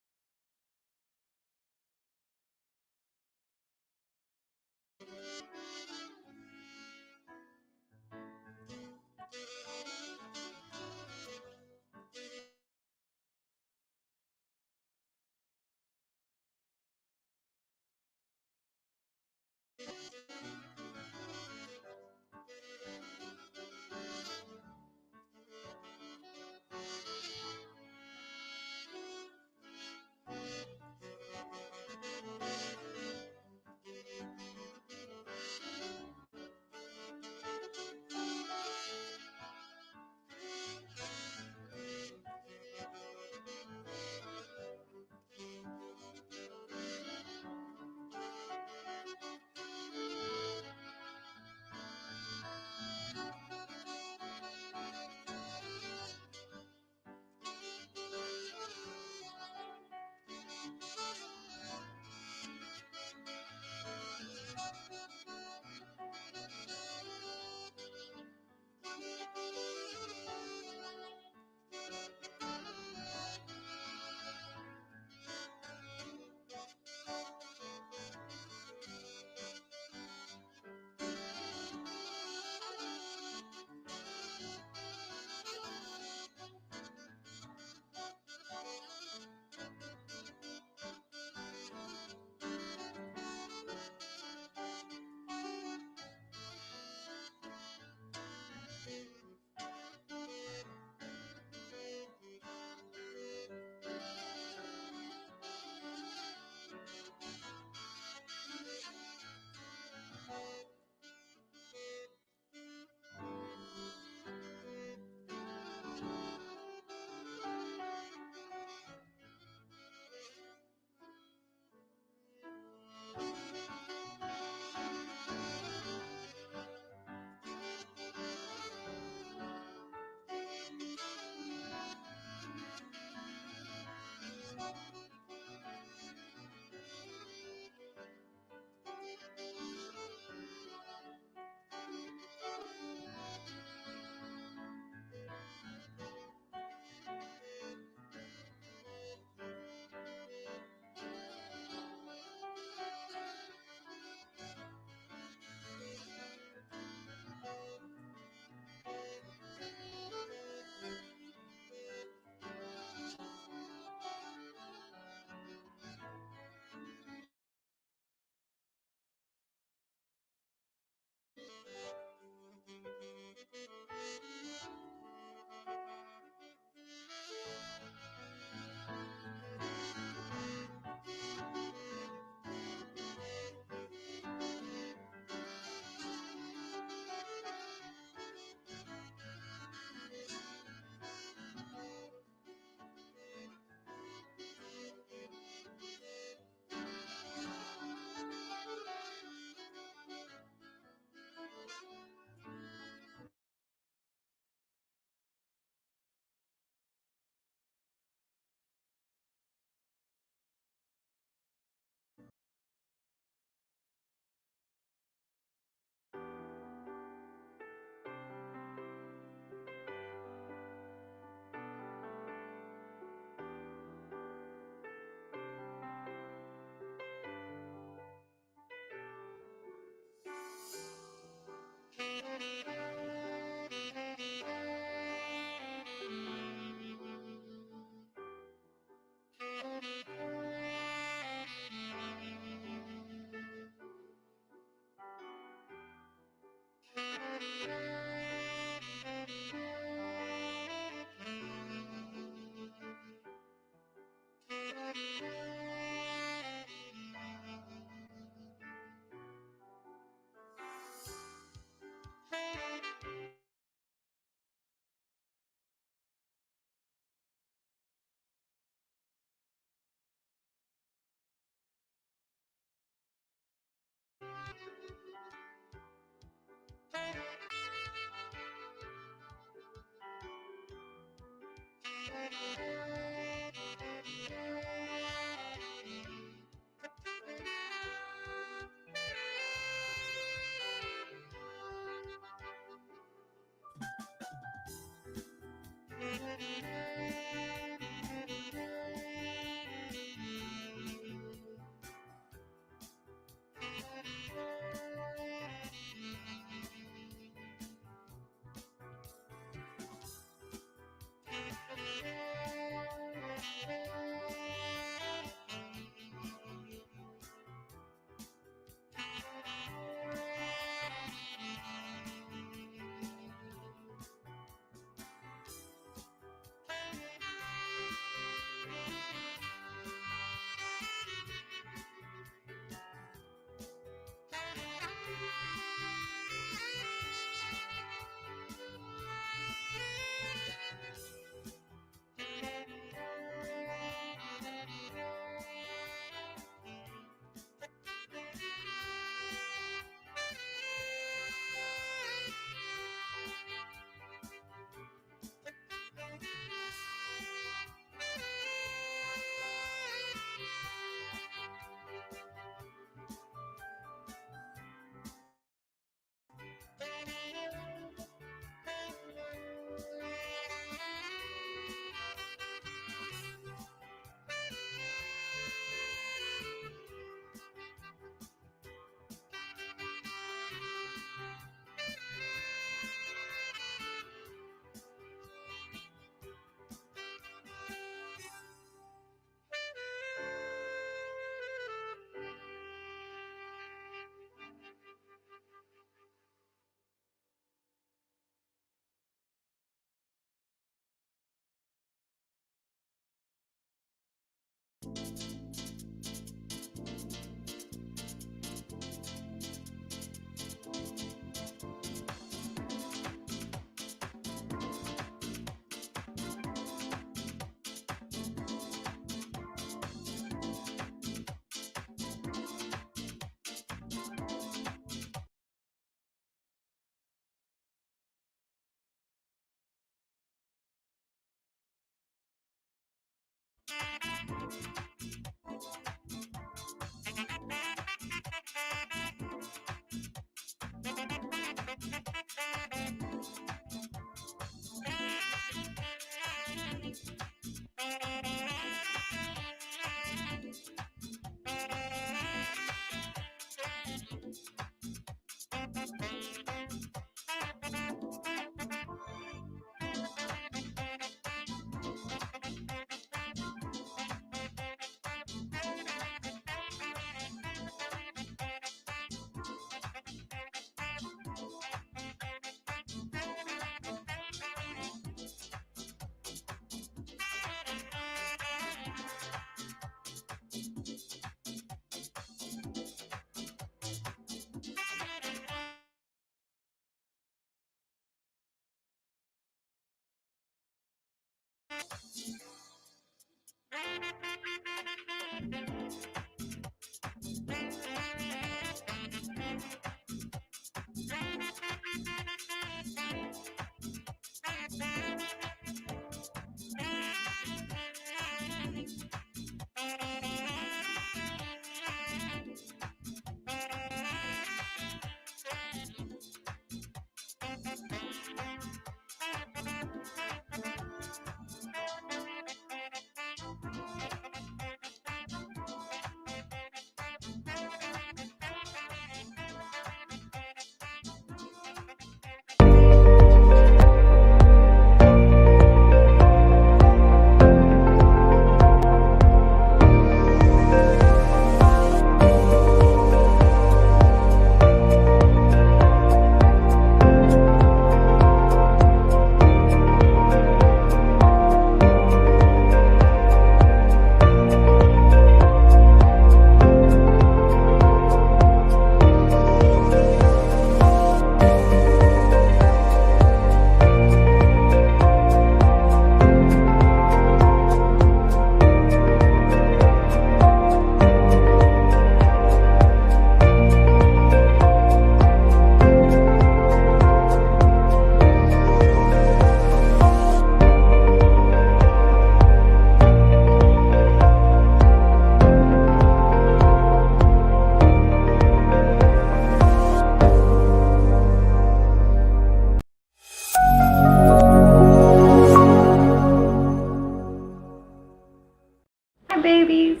babies.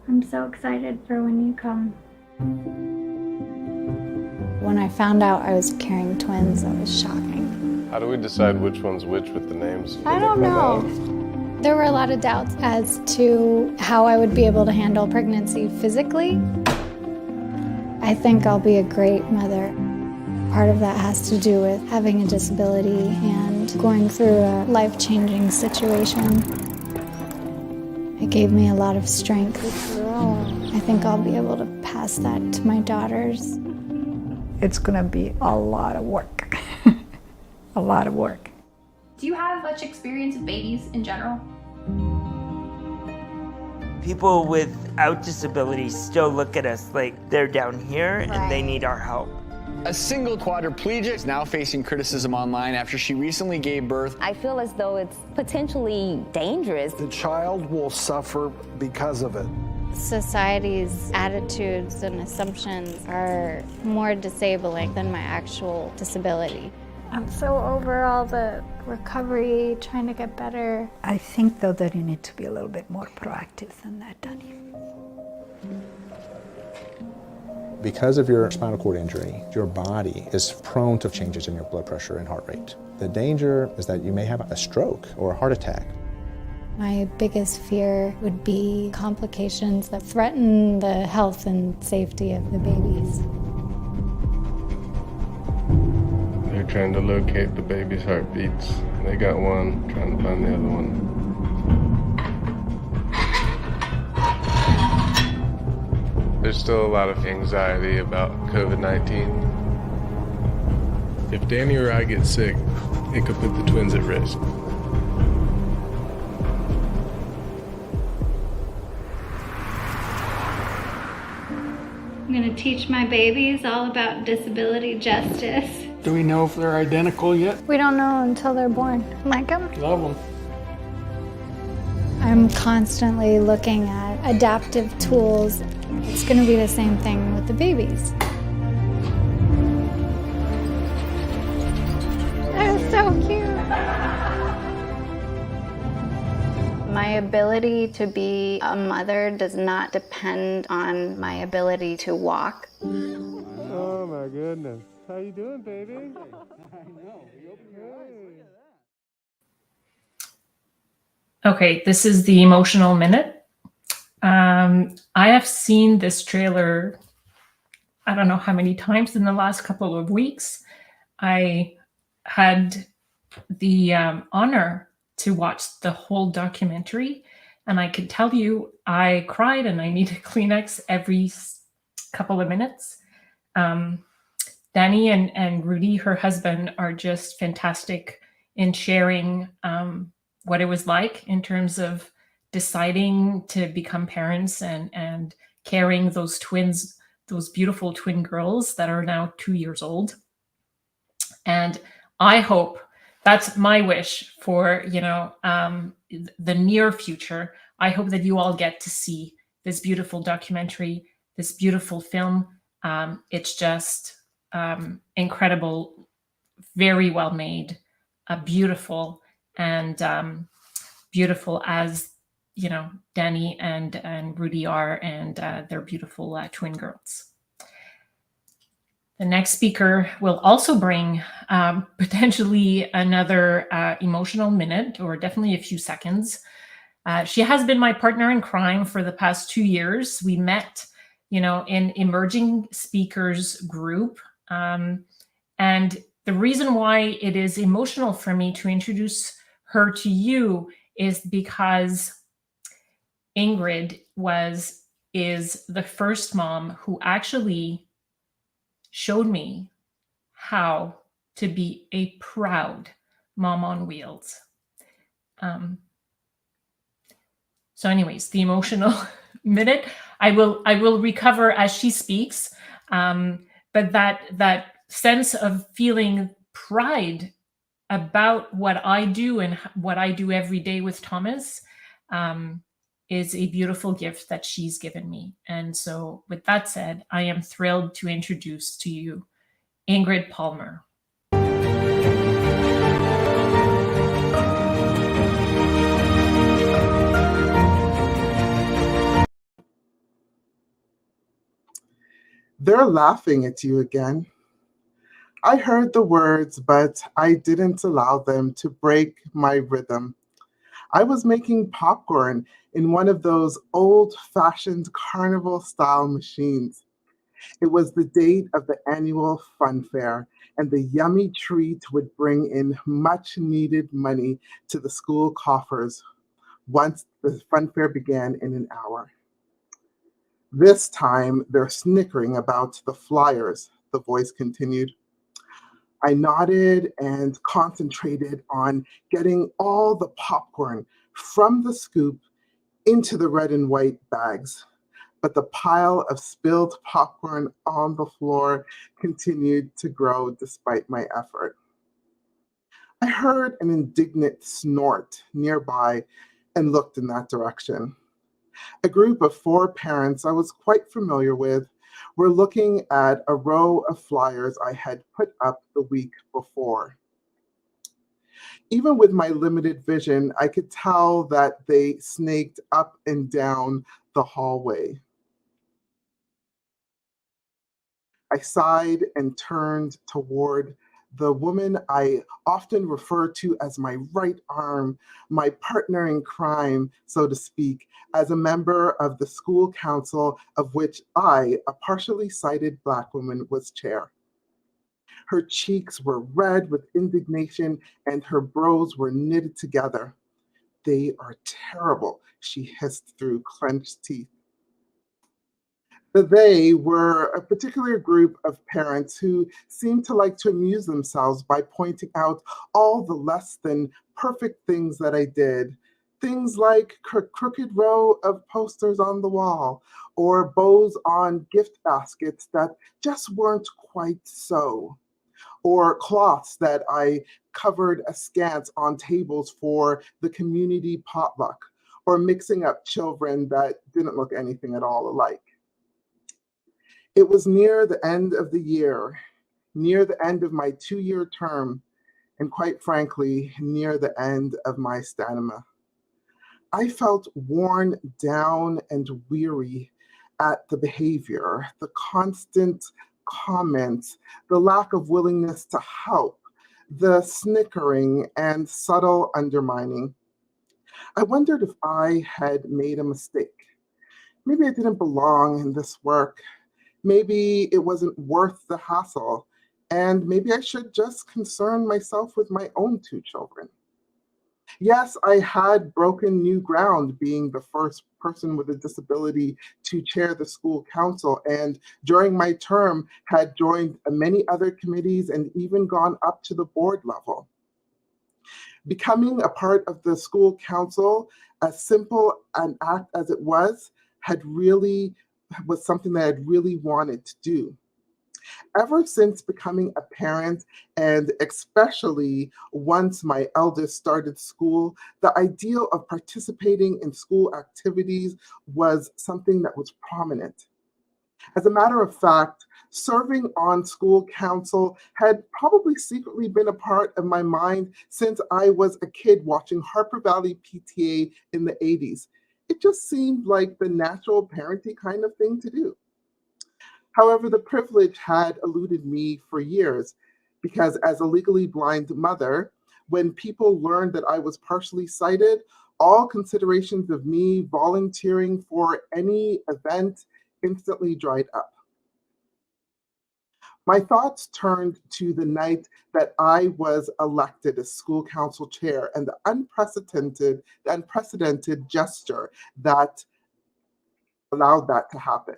I'm so excited for when you come. When I found out I was carrying twins, it was shocking. How do we decide which one's which with the names? I don't know. There were a lot of doubts as to how I would be able to handle pregnancy physically. I think I'll be a great mother. Part of that has to do with having a disability and going through a life-changing situation. It gave me a lot of strength. I think I'll be able to pass that to my daughters. It's gonna be a lot of work. A lot of work. Do you have much experience with babies in general? People without disabilities still look at us like they're down here and they need our help. A single quadriplegic is now facing criticism online after she recently gave birth. I feel as though it's potentially dangerous. The child will suffer because of it. Society's attitudes and assumptions are more disabling than my actual disability. I'm so over all the recovery, trying to get better. I think, though, that you need to be a little bit more proactive than that, Dani. Because of your spinal cord injury, your body is prone to changes in your blood pressure and heart rate. The danger is that you may have a stroke or a heart attack. My biggest fear would be complications that threaten the health and safety of the babies. They're trying to locate the baby's heartbeats. They got one, trying to find the other one. There's still a lot of anxiety about COVID-19. If Danny or I get sick, it could put the twins at risk. I'm going to teach my babies all about disability justice. Do we know if they're identical yet? We don't know until they're born. Like them? Love them. I'm constantly looking at adaptive tools. It's going to be the same thing with the babies. They're so cute. My ability to be a mother does not depend on my ability to walk. Oh my goodness. How you doing, baby? I know. You open your eyes. Okay, this is the emotional minute. I have seen this trailer, I don't know how many times in the last couple of weeks. I had the honor to watch the whole documentary, and I can tell you I cried and I needed Kleenex every couple of minutes. Danny and Rudy, her husband, are just fantastic in sharing what it was like in terms of deciding to become parents and carrying those twins, those beautiful twin girls that are now 2 years old. And I hope, that's my wish for, the near future. I hope that you all get to see this beautiful documentary, this beautiful film. It's just incredible, very well made, beautiful, and beautiful as Danny and Rudy are, and their beautiful twin girls. The next speaker will also bring potentially another emotional minute, or definitely a few seconds. She has been my partner in crime for the past 2 years. We met, in emerging speakers group. And the reason why it is emotional for me to introduce her to you is because Ingrid is the first mom who actually showed me how to be a proud mom on wheels. So anyways, the emotional minute, I will recover as she speaks. But that sense of feeling pride about what I do and what I do every day with Thomas is a beautiful gift that she's given me. And so with that said, I am thrilled to introduce to you Ingrid Palmer. They're laughing at you again. I heard the words, but I didn't allow them to break my rhythm. I was making popcorn in one of those old-fashioned carnival-style machines. It was the date of the annual fun fair, and the yummy treat would bring in much-needed money to the school coffers once the fun fair began in an hour. This time, they're snickering about the flyers, the voice continued. I nodded and concentrated on getting all the popcorn from the scoop into the red and white bags. But the pile of spilled popcorn on the floor continued to grow despite my effort. I heard an indignant snort nearby and looked in that direction. A group of 4 parents I was quite familiar with were looking at a row of flyers I had put up the week before. Even with my limited vision, I could tell that they snaked up and down the hallway. I sighed and turned toward the woman I often refer to as my right arm, my partner in crime, so to speak, as a member of the school council of which I, a partially sighted Black woman, was chair. Her cheeks were red with indignation and her brows were knitted together. They are terrible, she hissed through clenched teeth. They were a particular group of parents who seemed to like to amuse themselves by pointing out all the less than perfect things that I did. Things like crooked row of posters on the wall, or bows on gift baskets that just weren't quite so, or cloths that I covered askance on tables for the community potluck, or mixing up children that didn't look anything at all alike. It was near the end of the year, near the end of my 2-year term, and quite frankly, near the end of my stamina. I felt worn down and weary at the behavior, the constant comments, the lack of willingness to help, the snickering and subtle undermining. I wondered if I had made a mistake. Maybe I didn't belong in this work. Maybe it wasn't worth the hassle, and maybe I should just concern myself with my own 2 children. Yes, I had broken new ground being the first person with a disability to chair the school council, and during my term had joined many other committees and even gone up to the board level. Becoming a part of the school council, as simple an act as it was something that I'd really wanted to do. Ever since becoming a parent, and especially once my eldest started school, the ideal of participating in school activities was something that was prominent. As a matter of fact, serving on school council had probably secretly been a part of my mind since I was a kid watching Harper Valley PTA in the 80s. It just seemed like the natural parenting kind of thing to do. However, the privilege had eluded me for years because as a legally blind mother, when people learned that I was partially sighted, all considerations of me volunteering for any event instantly dried up. My thoughts turned to the night that I was elected as school council chair and the unprecedented gesture that allowed that to happen.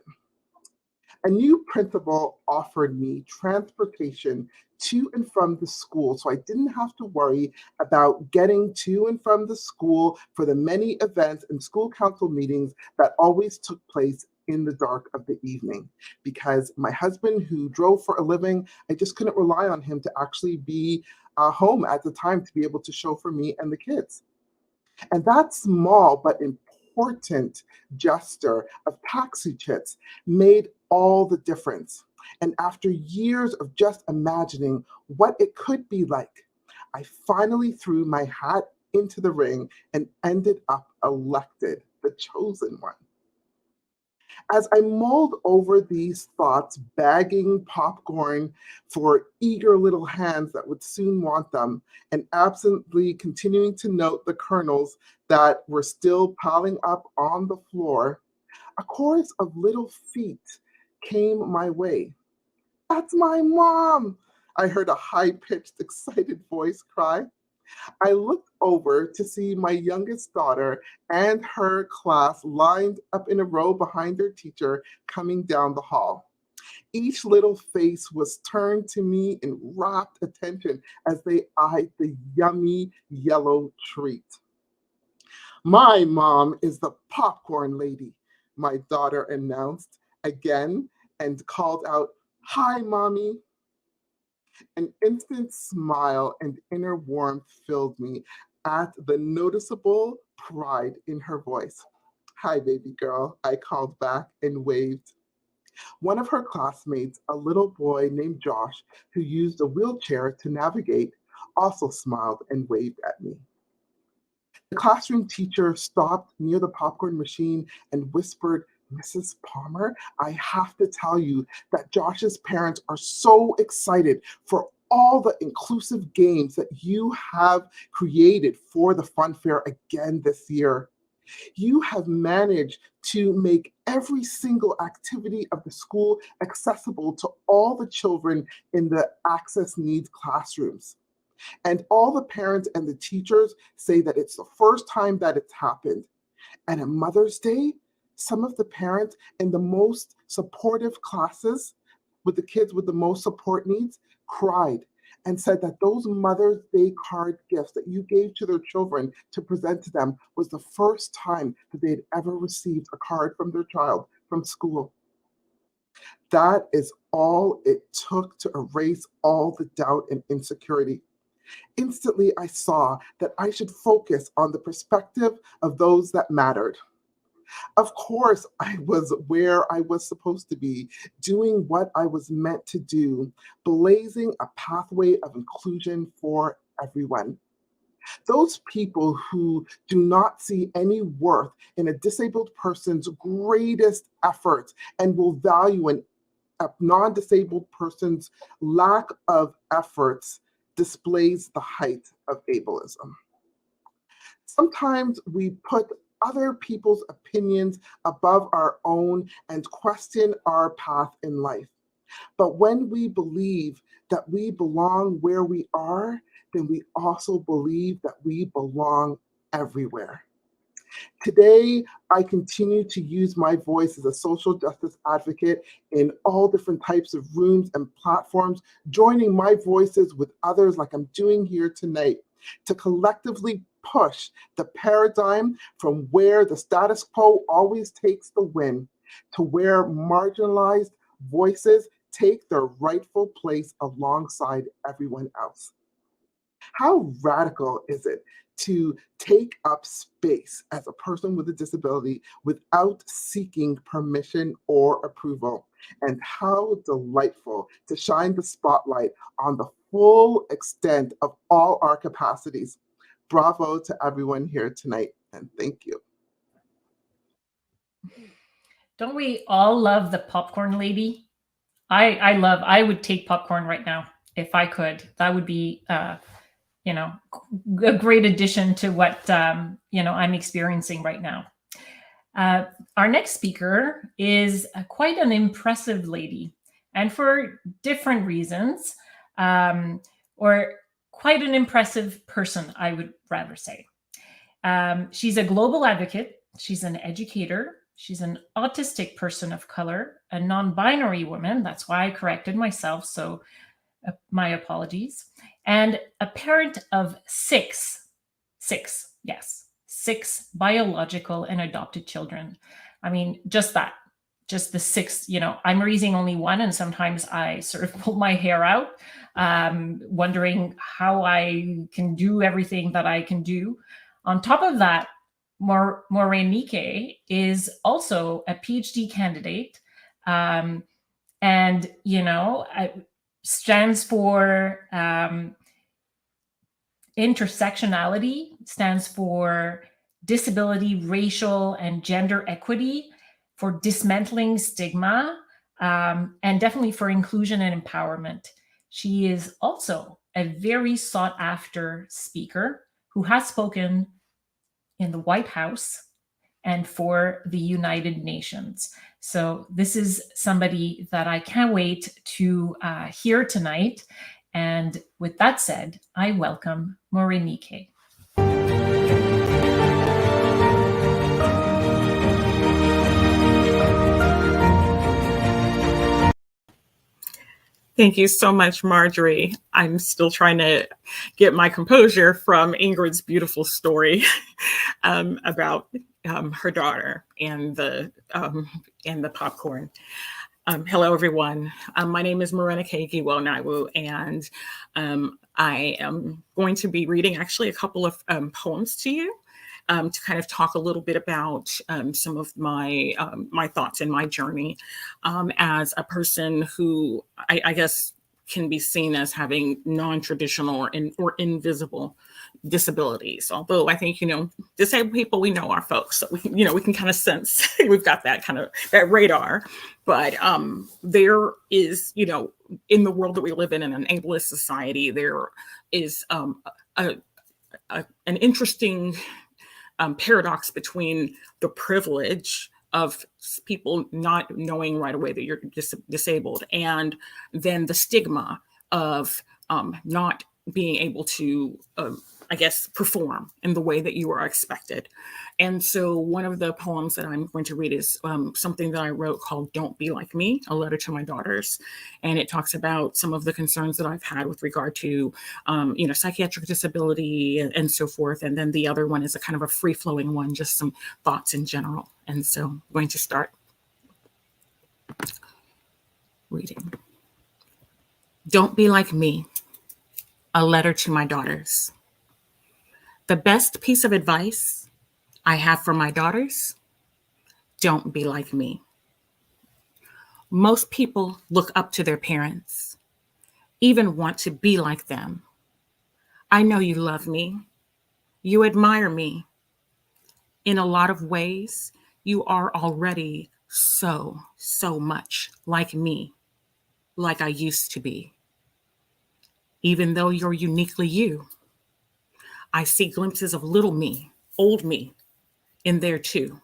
A new principal offered me transportation to and from the school, so I didn't have to worry about getting to and from the school for the many events and school council meetings that always took place in the dark of the evening. Because my husband, who drove for a living, I just couldn't rely on him to actually be home at the time to be able to chauffeur me and the kids. And that small but important gesture of taxi chits made all the difference. And after years of just imagining what it could be like, I finally threw my hat into the ring and ended up elected, the chosen one. As I mulled over these thoughts, bagging popcorn for eager little hands that would soon want them, and absently continuing to note the kernels that were still piling up on the floor, a chorus of little feet came my way. "That's my mom!" I heard a high-pitched, excited voice cry. I looked over to see my youngest daughter and her class lined up in a row behind their teacher coming down the hall. Each little face was turned to me in rapt attention as they eyed the yummy yellow treat. "My mom is the popcorn lady," my daughter announced again and called out, "Hi, Mommy." An instant smile and inner warmth filled me at the noticeable pride in her voice. "Hi, baby girl," I called back and waved. One of her classmates, a little boy named Josh, who used a wheelchair to navigate, also smiled and waved at me. The classroom teacher stopped near the popcorn machine and whispered, "Mrs. Palmer, I have to tell you that Josh's parents are so excited for all the inclusive games that you have created for the fun fair again this year. You have managed to make every single activity of the school accessible to all the children in the access needs classrooms. And all the parents and the teachers say that it's the first time that it's happened. And at Mother's Day, some of the parents in the most supportive classes with the kids with the most support needs cried and said that those Mother's Day card gifts that you gave to their children to present to them was the first time that they had ever received a card from their child from school. That is all it took to erase all the doubt and insecurity. Instantly, I saw that I should focus on the perspective of those that mattered. Of course, I was where I was supposed to be, doing what I was meant to do, blazing a pathway of inclusion for everyone. Those people who do not see any worth in a disabled person's greatest efforts and will value a non-disabled person's lack of efforts displays the height of ableism. Sometimes we put other people's opinions above our own and question our path in life. But when we believe that we belong where we are, then we also believe that we belong everywhere. Today, I continue to use my voice as a social justice advocate in all different types of rooms and platforms, joining my voices with others like I'm doing here tonight to collectively push the paradigm from where the status quo always takes the win to where marginalized voices take their rightful place alongside everyone else. How radical is it to take up space as a person with a disability without seeking permission or approval? And how delightful to shine the spotlight on the full extent of all our capacities. Bravo to everyone here tonight, and thank you. Don't we all love the popcorn lady? I would take popcorn right now if I could. That would be, a great addition to what, I'm experiencing right now. Our next speaker is quite an impressive lady, and for different reasons, or quite an impressive person, I would rather say. She's a global advocate. She's an educator. She's an autistic person of color, a non-binary woman. That's why I corrected myself. So my apologies. And a parent of six biological and adopted children. I mean, just the six, I'm raising only one. And sometimes I sort of pull my hair out, wondering how I can do everything that I can do. On top of that, Morenike is also a PhD candidate, and stands for intersectionality, stands for disability, racial, and gender equity for dismantling stigma, and definitely for inclusion and empowerment. She is also a very sought after speaker who has spoken in the White House and for the United Nations. So this is somebody that I can't wait to hear tonight. And with that said, I welcome Morenike. Thank you so much, Marjorie. I'm still trying to get my composure from Ingrid's beautiful story about her daughter and the popcorn. Hello, everyone. My name is Morenike Giwo-Naiwu, and I am going to be reading actually a couple of poems to you to kind of talk a little bit about some of my thoughts and my journey as a person who I guess can be seen as having non-traditional or invisible disabilities. Although I think, disabled people, we know our folks, so we can kind of sense we've got that kind of that radar. But there is, in the world that we live in an ableist society, there is an interesting paradox between the privilege of people not knowing right away that you're disabled, and then the stigma of not being able to, I guess, perform in the way that you are expected. And so one of the poems that I'm going to read is something that I wrote called Don't Be Like Me, a letter to my daughters. And it talks about some of the concerns that I've had with regard to, psychiatric disability and so forth. And then the other one is a kind of a free-flowing one, just some thoughts in general. And so I'm going to start reading. Don't be like me, a letter to my daughters. The best piece of advice I have for my daughters: don't be like me. Most people look up to their parents, even want to be like them. I know you love me. You admire me. In a lot of ways, you are already so much like me, like I used to be. Even though you're uniquely you, I see glimpses of little me, old me, in there too.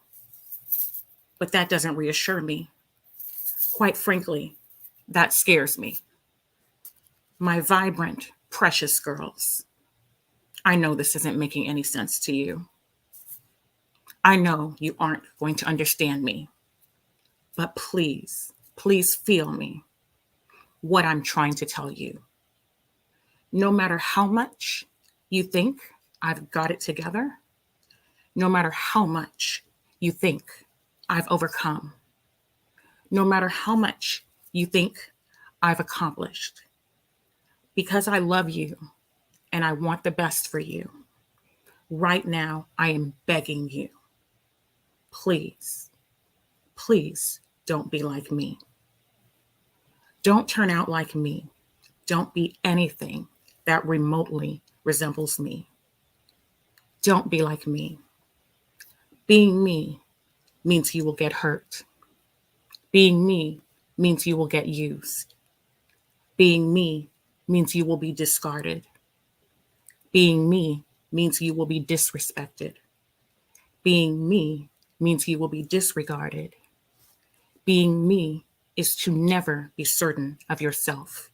But that doesn't reassure me. Quite frankly, that scares me. My vibrant, precious girls. I know this isn't making any sense to you. I know you aren't going to understand me. But please, please feel me, what I'm trying to tell you. No matter how much you think I've got it together, no matter how much you think I've overcome, no matter how much you think I've accomplished, because I love you and I want the best for you, right now I am begging you, please, please don't be like me. Don't turn out like me. Don't be anything that remotely resembles me. Don't be like me. Being me means you will get hurt. Being me means you will get used. Being me means you will be discarded. Being me means you will be disrespected. Being me means you will be disregarded. Being me is to never be certain of yourself,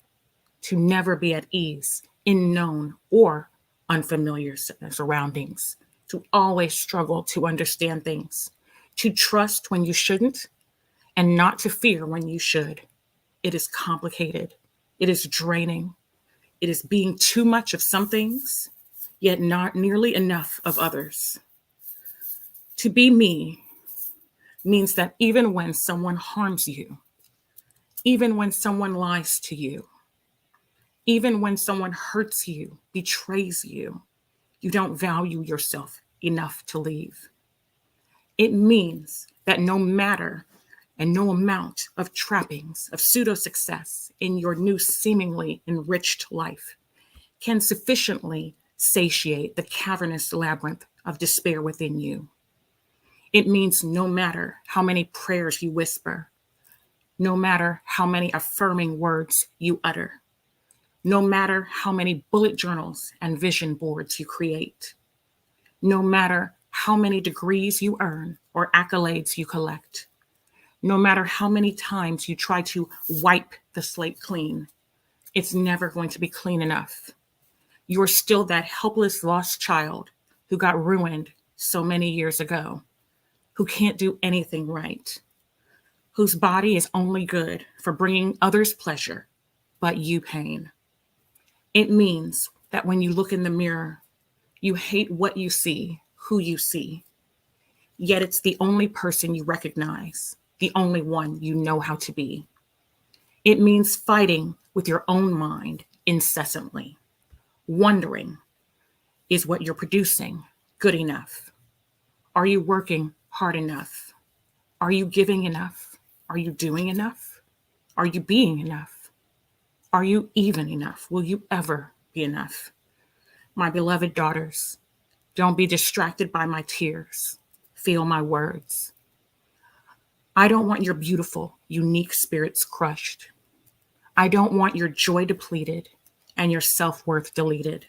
to never be at ease in known or unfamiliar surroundings, to always struggle to understand things, to trust when you shouldn't, and not to fear when you should. It is complicated. It is draining. It is being too much of some things, yet not nearly enough of others. To be me means that even when someone harms you, even when someone lies to you, even when someone hurts you, betrays you, you don't value yourself enough to leave. It means that no matter and no amount of trappings of pseudo-success in your new seemingly enriched life can sufficiently satiate the cavernous labyrinth of despair within you. It means no matter how many prayers you whisper, no matter how many affirming words you utter, no matter how many bullet journals and vision boards you create, no matter how many degrees you earn or accolades you collect, no matter how many times you try to wipe the slate clean, it's never going to be clean enough. You're still that helpless lost child who got ruined so many years ago, who can't do anything right, whose body is only good for bringing others pleasure, but you pain. It means that when you look in the mirror, you hate what you see, who you see, yet it's the only person you recognize, the only one you know how to be. It means fighting with your own mind incessantly, wondering, is what you're producing good enough? Are you working hard enough? Are you giving enough? Are you doing enough? Are you being enough? Are you even enough? Will you ever be enough? My beloved daughters, don't be distracted by my tears. Feel my words. I don't want your beautiful, unique spirits crushed. I don't want your joy depleted and your self-worth deleted.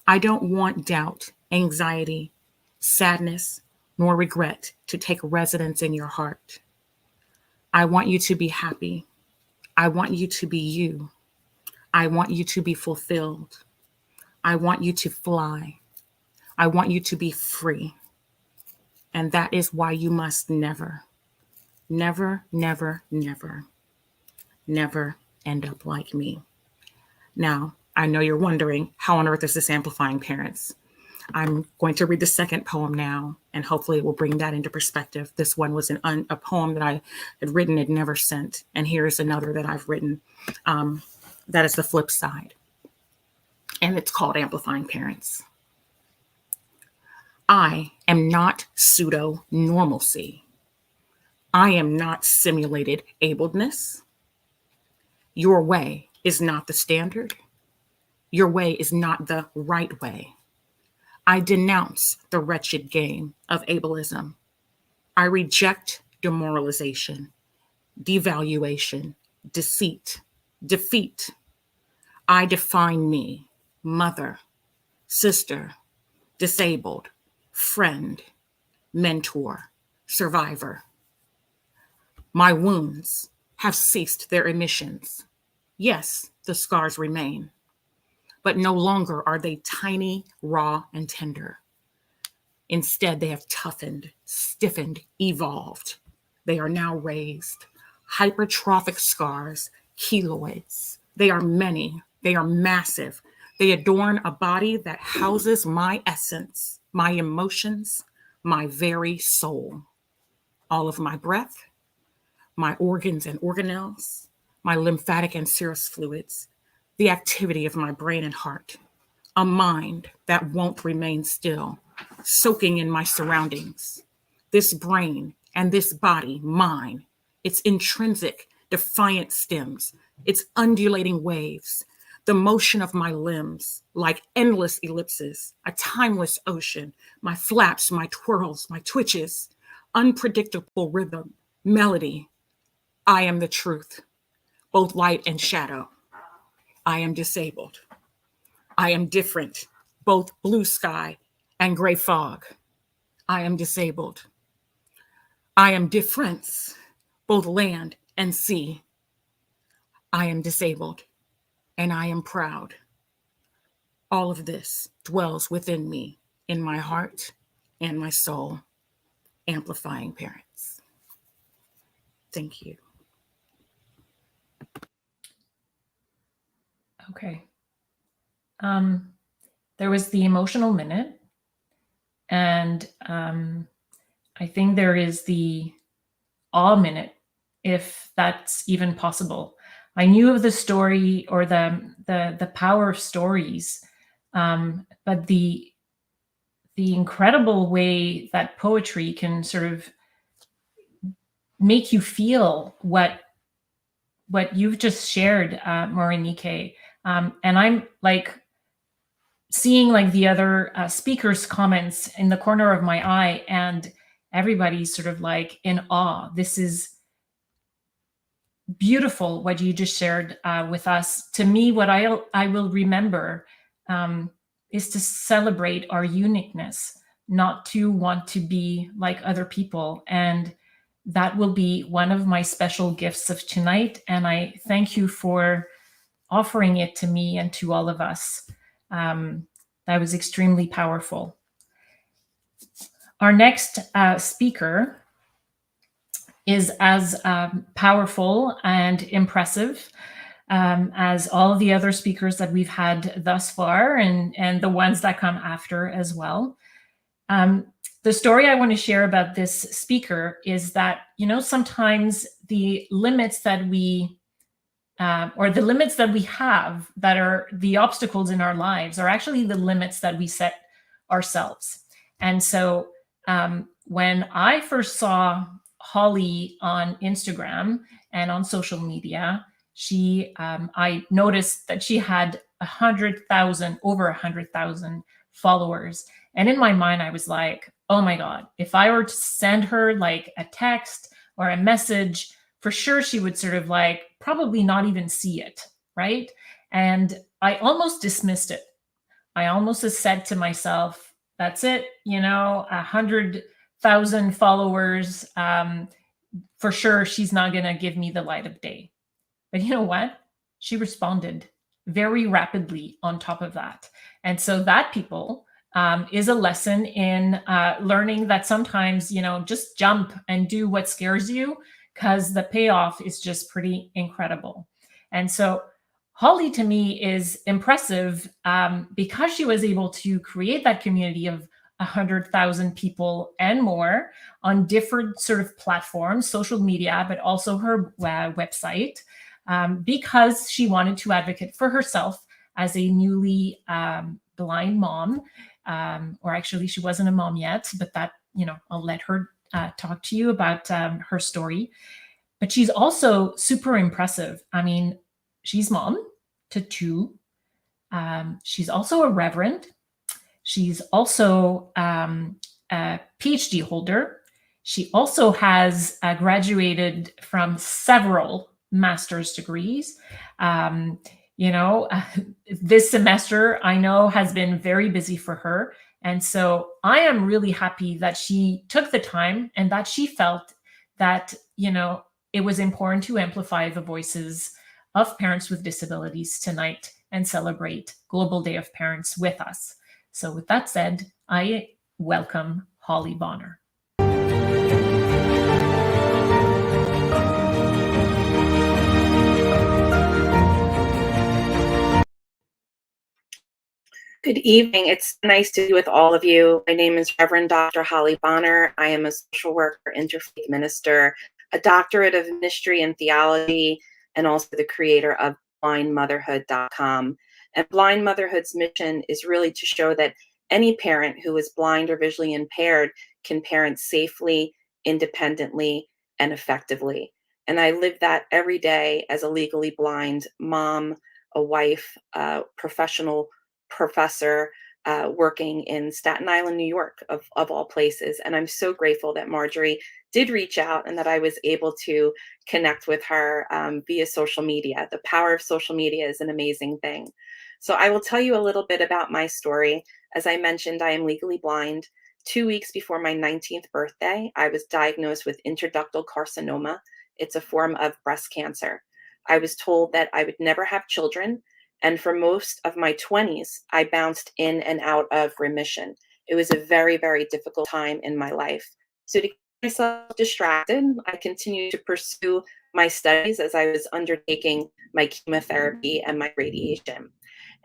I don't want doubt, anxiety, sadness, nor regret to take residence in your heart. I want you to be happy. I want you to be you. I want you to be fulfilled. I want you to fly. I want you to be free. And that is why you must never, never, never, never, never end up like me. Now, I know you're wondering, how on earth is this amplifying parents? I'm going to read the second poem now, and hopefully it will bring that into perspective. This one was a poem that I had written and never sent, and here's another that I've written. That is the flip side, and it's called Amplifying Parents. I am not pseudo-normalcy. I am not simulated ableness. Your way is not the standard. Your way is not the right way. I denounce the wretched game of ableism. I reject demoralization, devaluation, deceit, defeat. I define me, mother, sister, disabled, friend, mentor, survivor. My wounds have ceased their emissions. Yes, the scars remain, but no longer are they tiny, raw, and tender. Instead, they have toughened, stiffened, evolved. They are now raised. Hypertrophic scars, keloids. They are many. They are massive. They adorn a body that houses my essence, my emotions, my very soul. All of my breath, my organs and organelles, my lymphatic and serous fluids, the activity of my brain and heart, a mind that won't remain still, soaking in my surroundings. This brain and this body, mine, its intrinsic, defiant stems, its undulating waves, the motion of my limbs like endless ellipses, a timeless ocean, my flaps, my twirls, my twitches, unpredictable rhythm, melody. I am the truth, both light and shadow. I am disabled. I am different, both blue sky and gray fog. I am disabled. I am difference, both land and sea. I am disabled, and I am proud. All of this dwells within me, in my heart and my soul. Amplifying parents. Thank you. Okay. There was the emotional minute, and I think there is the awe minute, if that's even possible. I knew of the story or the power of stories, but the incredible way that poetry can sort of make you feel what you've just shared, Morinike. And I'm like seeing like the other speakers' comments in the corner of my eye, and everybody's sort of like in awe. This is beautiful what you just shared with us. To me, what I will remember is to celebrate our uniqueness, not to want to be like other people. And that will be one of my special gifts of tonight. And I thank you for offering it to me and to all of us. That was extremely powerful. Our next speaker is as powerful and impressive as all of the other speakers that we've had thus far, and the ones that come after as well. The story I want to share about this speaker is that, you know, sometimes the limits that we or the limits that we have that are the obstacles in our lives are actually the limits that we set ourselves. And so when I first saw Holly on Instagram and on social media, I noticed that she had over 100,000 followers. And in my mind, I was like, oh my God, if I were to send her like a text or a message, for sure she would sort of like probably not even see it, right? And I almost dismissed it. I almost said to myself, that's it, you know, 100,000 followers, for sure she's not going to give me the light of day. But you know what? She responded very rapidly on top of that. And so that, people, is a lesson in learning that sometimes, you know, just jump and do what scares you, because the payoff is just pretty incredible. And so Holly, to me, is impressive because she was able to create that community of 100,000 people and more on different sort of platforms, social media, but also her website, because she wanted to advocate for herself as a newly blind mom. Or actually, she wasn't a mom yet, but that, you know, I'll let her talk to you about her story. But she's also super impressive. I mean, she's mom to two. She's also a reverend. She's also a PhD holder. She also has graduated from several master's degrees. You know, this semester, I know, has been very busy for her. And so I am really happy that she took the time and that she felt that, you know, it was important to amplify the voices of parents with disabilities tonight and celebrate Global Day of Parents with us. So with that said, I welcome Holly Bonner. Good evening. It's nice to be with all of you. My name is Reverend Dr. Holly Bonner. I am a social worker, interfaith minister, a doctorate of ministry and theology, and also the creator of blindmotherhood.com. And Blind Motherhood's mission is really to show that any parent who is blind or visually impaired can parent safely, independently, and effectively. And I live that every day as a legally blind mom, a wife, a professional professor working in Staten Island, New York, of all places. And I'm so grateful that Marjorie did reach out and that I was able to connect with her via social media. The power of social media is an amazing thing. So I will tell you a little bit about my story. As I mentioned, I am legally blind. 2 weeks before my 19th birthday, I was diagnosed with intraductal carcinoma. It's a form of breast cancer. I was told that I would never have children. And for most of my 20s, I bounced in and out of remission. It was a very, very difficult time in my life. So to keep myself distracted, I continued to pursue my studies as I was undertaking my chemotherapy and my radiation.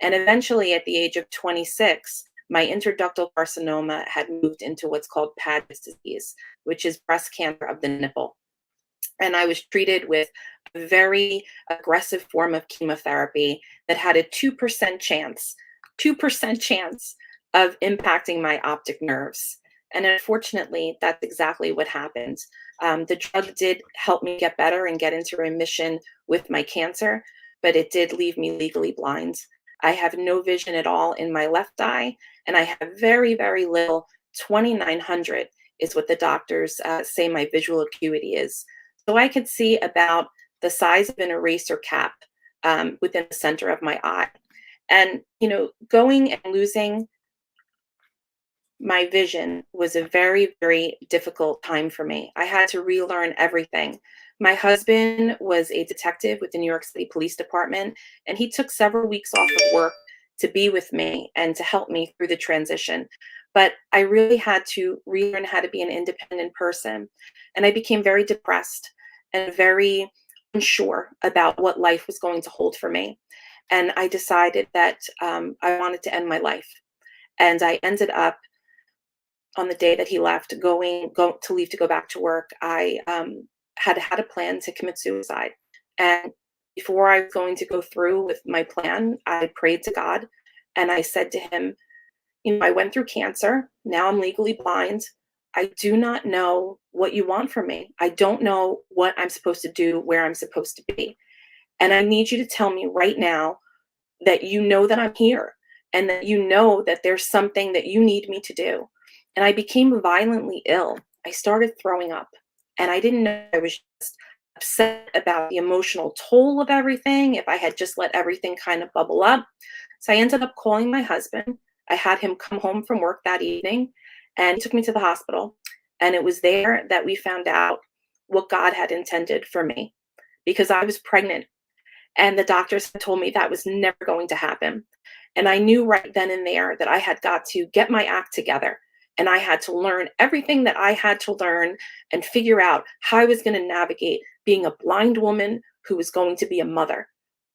And eventually, at the age of 26, my intraductal carcinoma had moved into what's called Paget's disease, which is breast cancer of the nipple. And I was treated with a very aggressive form of chemotherapy that had a 2% chance of impacting my optic nerves. And unfortunately, that's exactly what happened. The drug did help me get better and get into remission with my cancer, but it did leave me legally blind. I have no vision at all in my left eye, and I have very, very little 2900 is what the doctors say my visual acuity is. So I could see about the size of an eraser cap within the center of my eye. And, you know, going and losing my vision was a very, very difficult time for me. I had to relearn everything. My husband was a detective with the New York City Police Department, and he took several weeks off of work to be with me and to help me through the transition. But I really had to relearn how to be an independent person. And I became very depressed and very unsure about what life was going to hold for me. And I decided that I wanted to end my life. And I ended up, on the day that he left, to leave to go back to work, I had a plan to commit suicide. And before I was going to go through with my plan, I prayed to God and I said to him, you know, I went through cancer. Now I'm legally blind. I do not know what you want from me. I don't know what I'm supposed to do, where I'm supposed to be. And I need you to tell me right now that you know that I'm here and that you know that there's something that you need me to do. And I became violently ill. I started throwing up, and I didn't know. I was just upset about the emotional toll of everything, if I had just let everything kind of bubble up. So I ended up calling my husband. I had him come home from work that evening, and he took me to the hospital. And it was there that we found out what God had intended for me, because I was pregnant. And the doctors had told me that was never going to happen. And I knew right then and there that I had got to get my act together. And I had to learn everything that I had to learn and figure out how I was going to navigate being a blind woman who was going to be a mother.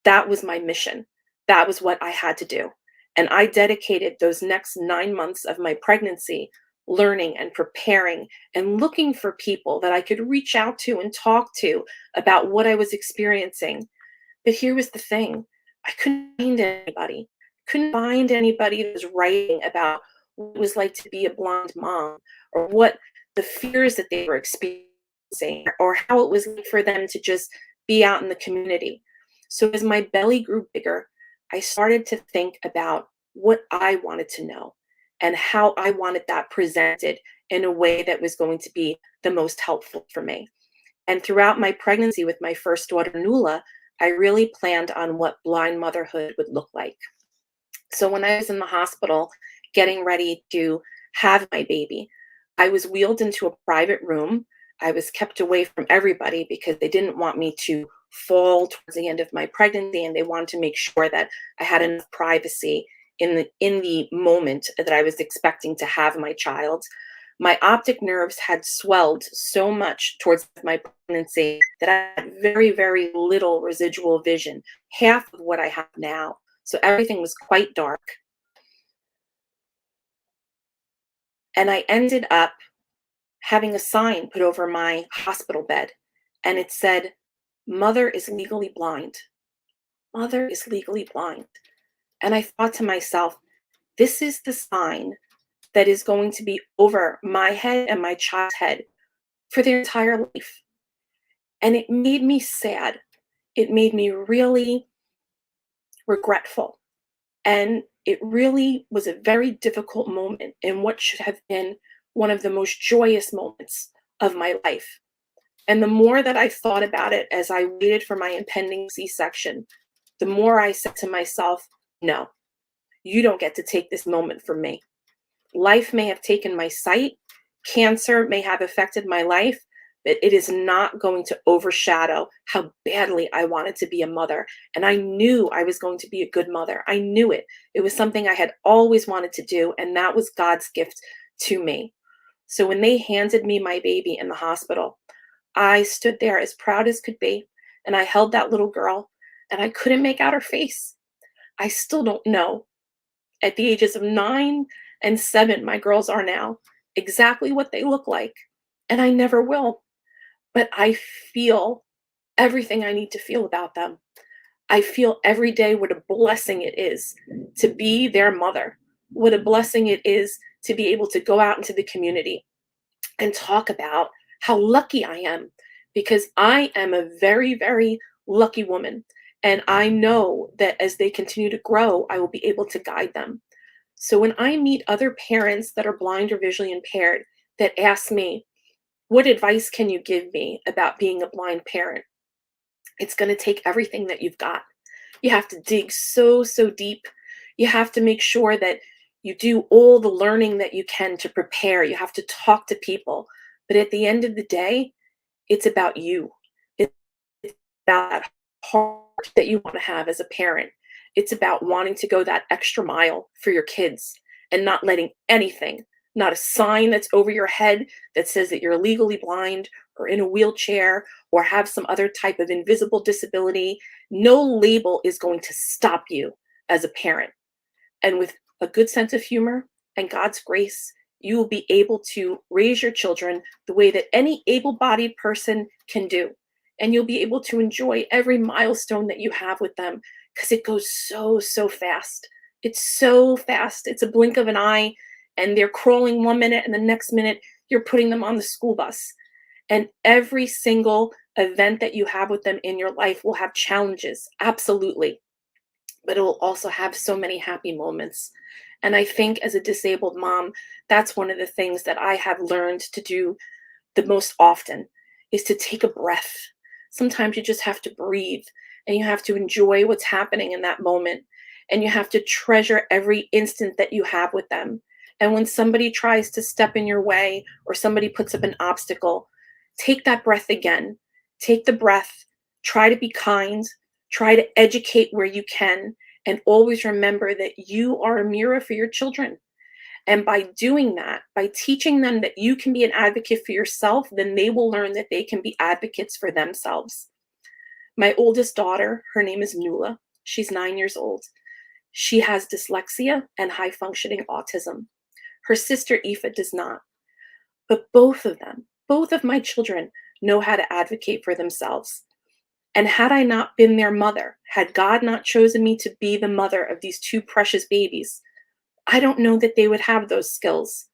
That was my mission. That was what I had to do. And I dedicated those next 9 months of my pregnancy learning and preparing and looking for people that I could reach out to and talk to about what I was experiencing. But here was the thing. I couldn't find anybody. Couldn't find anybody that was writing about what it was like to be a blind mom, or what the fears that they were experiencing, or how it was like for them to just be out in the community. So as my belly grew bigger, I started to think about what I wanted to know and how I wanted that presented in a way that was going to be the most helpful for me. And throughout my pregnancy with my first daughter, Nuala, I really planned on what blind motherhood would look like. So when I was in the hospital getting ready to have my baby, I was wheeled into a private room. I was kept away from everybody because they didn't want me to fall towards the end of my pregnancy, and they wanted to make sure that I had enough privacy in the moment that I was expecting to have my child. My optic nerves had swelled so much towards my pregnancy that I had very, very little residual vision, half of what I have now. So everything was quite dark. And I ended up having a sign put over my hospital bed, and it said, "Mother is legally blind. Mother is legally blind." And I thought to myself, this is the sign that is going to be over my head and my child's head for their entire life. And it made me sad. It made me really regretful. And it really was a very difficult moment in what should have been one of the most joyous moments of my life. And the more that I thought about it as I waited for my impending C-section, the more I said to myself, no, you don't get to take this moment from me. Life may have taken my sight, cancer may have affected my life, but it is not going to overshadow how badly I wanted to be a mother. And I knew I was going to be a good mother. I knew it. It was something I had always wanted to do, and that was God's gift to me. So when they handed me my baby in the hospital, I stood there as proud as could be, and I held that little girl, and I couldn't make out her face. I still don't know, at the ages of 9 and 7, my girls are now, exactly what they look like, and I never will. But I feel everything I need to feel about them. I feel every day what a blessing it is to be their mother, what a blessing it is to be able to go out into the community and talk about how lucky I am, because I am a very, very lucky woman. And I know that as they continue to grow, I will be able to guide them. So when I meet other parents that are blind or visually impaired, that ask me, what advice can you give me about being a blind parent? It's going to take everything that you've got. You have to dig so deep. You have to make sure that you do all the learning that you can to prepare. You have to talk to people. But at the end of the day, it's about you. It's about that heart that you want to have as a parent. It's about wanting to go that extra mile for your kids and not letting anything, not a sign that's over your head that says that you're legally blind or in a wheelchair or have some other type of invisible disability. No label is going to stop you as a parent. And with a good sense of humor and God's grace, you will be able to raise your children the way that any able-bodied person can do. And you'll be able to enjoy every milestone that you have with them, because it goes so fast. It's so fast. It's a blink of an eye, and they're crawling 1 minute, and the next minute you're putting them on the school bus. And every single event that you have with them in your life will have challenges, absolutely. But it will also have so many happy moments. And I think as a disabled mom, that's one of the things that I have learned to do the most often, is to take a breath. Sometimes you just have to breathe, and you have to enjoy what's happening in that moment. And you have to treasure every instant that you have with them. And when somebody tries to step in your way or somebody puts up an obstacle, take that breath again. Take the breath, try to be kind, try to educate where you can, and always remember that you are a mirror for your children. And by doing that, by teaching them that you can be an advocate for yourself, then they will learn that they can be advocates for themselves. My oldest daughter, her name is Nula. She's 9 years old. She has dyslexia and high functioning autism. Her sister Aoife does not. But both of them, both of my children, know how to advocate for themselves. And had I not been their mother, had God not chosen me to be the mother of these two precious babies, I don't know that they would have those skills.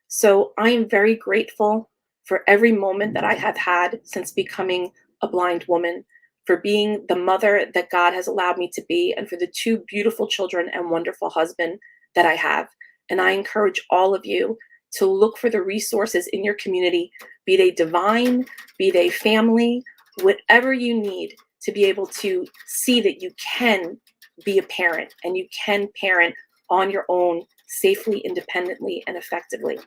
So I am very grateful for every moment that I have had since becoming a blind woman, for being the mother that God has allowed me to be, and for the two beautiful children and wonderful husband that I have. And I encourage all of you to look for the resources in your community, be they divine, be they family, whatever you need to be able to see that you can be a parent and you can parent on your own safely, independently, and effectively.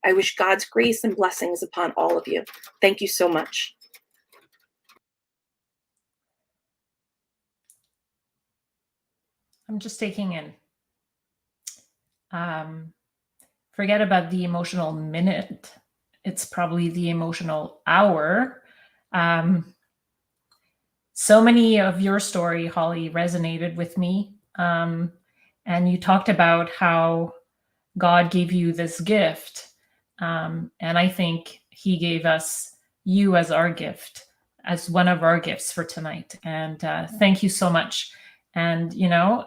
I wish God's grace and blessings upon all of you. Thank you so much. I'm just taking in. Forget about the emotional minute. It's probably the emotional hour. So many of your story, Holly, resonated with me. And you talked about how God gave you this gift. And I think he gave us you as our gift, as one of our gifts for tonight. And thank you so much. And, you know,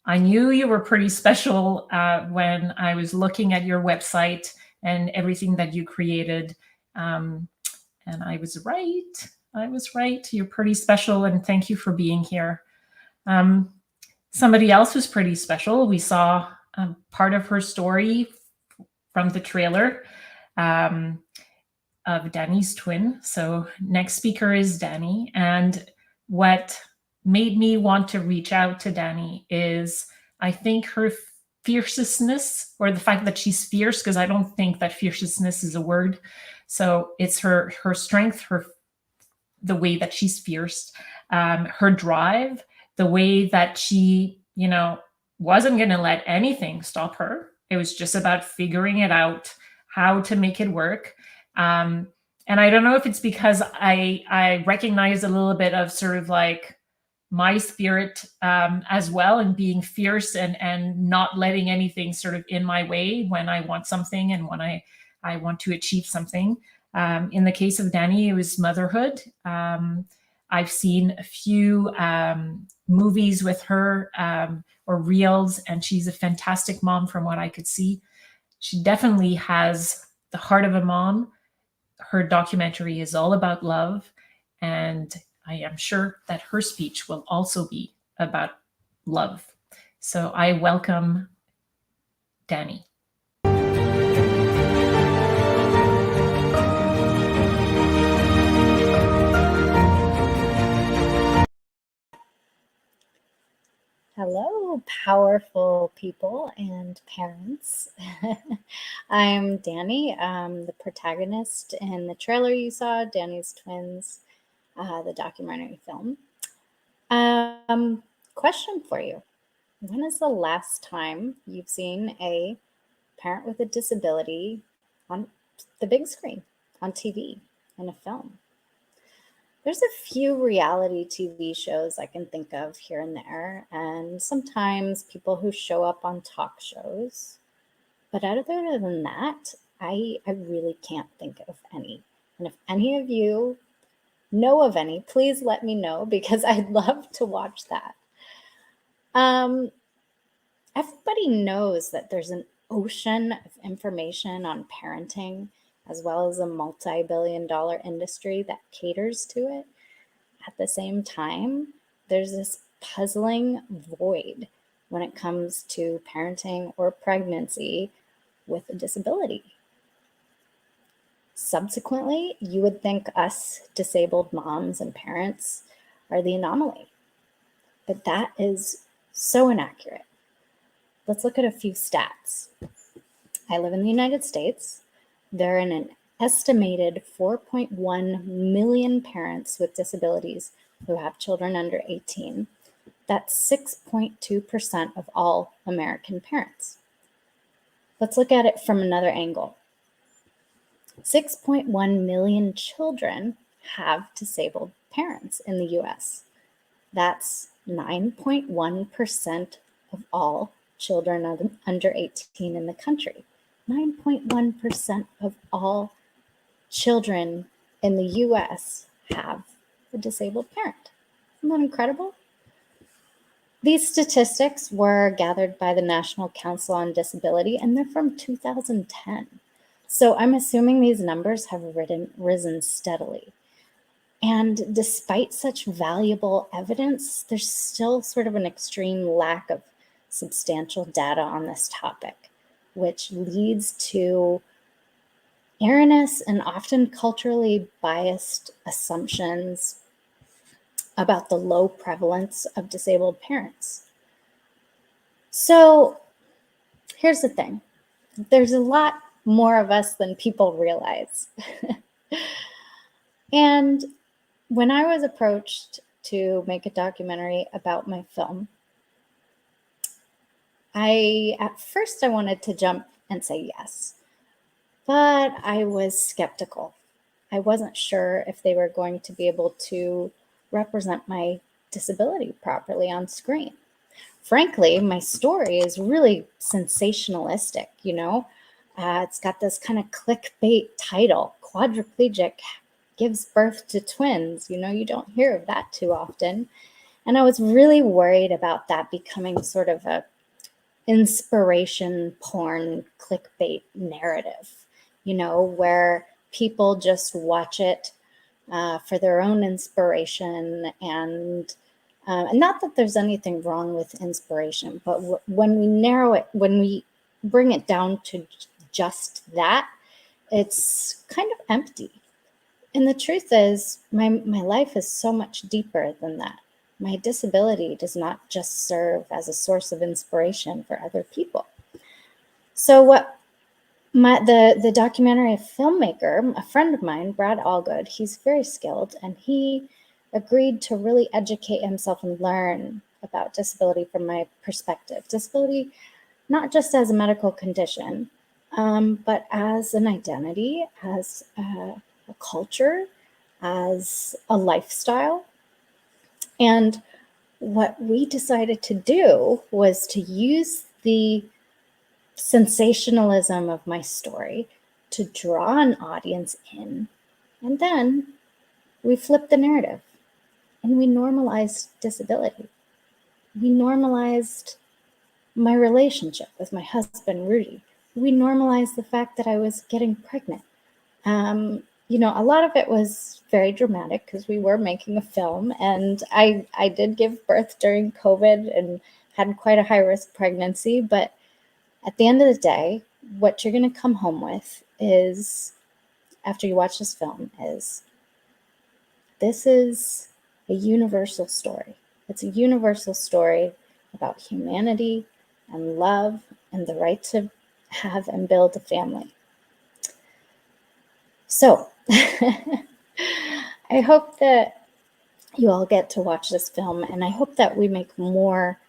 I knew you were pretty special when I was looking at your website and everything that you created. And I was right. I was right. You're pretty special. And thank you for being here. Somebody else who's pretty special. We saw part of her story from the trailer of Danny's twin. So next speaker is Danny. And what made me want to reach out to Danny is, I think, her fierceness, or the fact that she's fierce, because I don't think that fierceness is a word. So it's her strength, the way that she's fierce, her drive, the way that she, you know, wasn't going to let anything stop her. It was just about figuring it out, how to make it work. And I don't know if it's because I recognize a little bit of sort of like my spirit as well, and being fierce and not letting anything sort of in my way when I want something and when I want to achieve something. In the case of Danny, it was motherhood. I've seen a few movies with her or reels, and she's a fantastic mom from what I could see. She definitely has the heart of a mom. Her documentary is all about love, and I am sure that her speech will also be about love. So I welcome Danny. Hello, powerful people and parents. I'm Danny. I'm the protagonist in the trailer you saw, Danny's Twins, the documentary film. Question for you. When is the last time you've seen a parent with a disability on the big screen, on TV, in a film? There's a few reality TV shows I can think of here and there, and sometimes people who show up on talk shows. But other than that, I really can't think of any. And if any of you know of any, please let me know because I'd love to watch that. Everybody knows that there's an ocean of information on parenting, as well as a multi-billion-dollar industry that caters to it. At the same time, there's this puzzling void when it comes to parenting or pregnancy with a disability. Subsequently, you would think us disabled moms and parents are the anomaly, but that is so inaccurate. Let's look at a few stats. I live in the United States. There are an estimated 4.1 million parents with disabilities who have children under 18. That's 6.2% of all American parents. Let's look at it from another angle. 6.1 million children have disabled parents in the US. That's 9.1% of all children under 18 in the country. 9.1% of all children in the US have a disabled parent. Isn't that incredible? These statistics were gathered by the National Council on Disability, and they're from 2010. So I'm assuming these numbers have risen steadily. And despite such valuable evidence, there's still sort of an extreme lack of substantial data on this topic, which leads to erroneous and often culturally biased assumptions about the low prevalence of disabled parents. So here's the thing. There's a lot more of us than people realize. And when I was approached to make a documentary about my film, at first I wanted to jump and say yes, but I was skeptical. I wasn't sure if they were going to be able to represent my disability properly on screen. Frankly, my story is really sensationalistic, you know? It's got this kind of clickbait title, Quadriplegic Gives Birth to Twins. You know, you don't hear of that too often. And I was really worried about that becoming sort of a inspiration porn clickbait narrative, you know, where people just watch it for their own inspiration. And not that there's anything wrong with inspiration, but when we narrow it, when we bring it down to just that, it's kind of empty. And the truth is, my life is so much deeper than that. My disability does not just serve as a source of inspiration for other people. So what the documentary filmmaker, a friend of mine, Brad Allgood, he's very skilled, and he agreed to really educate himself and learn about disability from my perspective. Disability, not just as a medical condition, but as an identity, as a culture, as a lifestyle. And what we decided to do was to use the sensationalism of my story to draw an audience in, and then we flipped the narrative and we normalized disability. We normalized my relationship with my husband, Rudy. We normalized the fact that I was getting pregnant. You know, a lot of it was very dramatic because we were making a film, and I did give birth during COVID and had quite a high risk pregnancy. But at the end of the day, what you're going to come home with is, after you watch this film, is this is a universal story. It's a universal story about humanity and love and the right to have and build a family. So I hope that you all get to watch this film, and I hope that we make more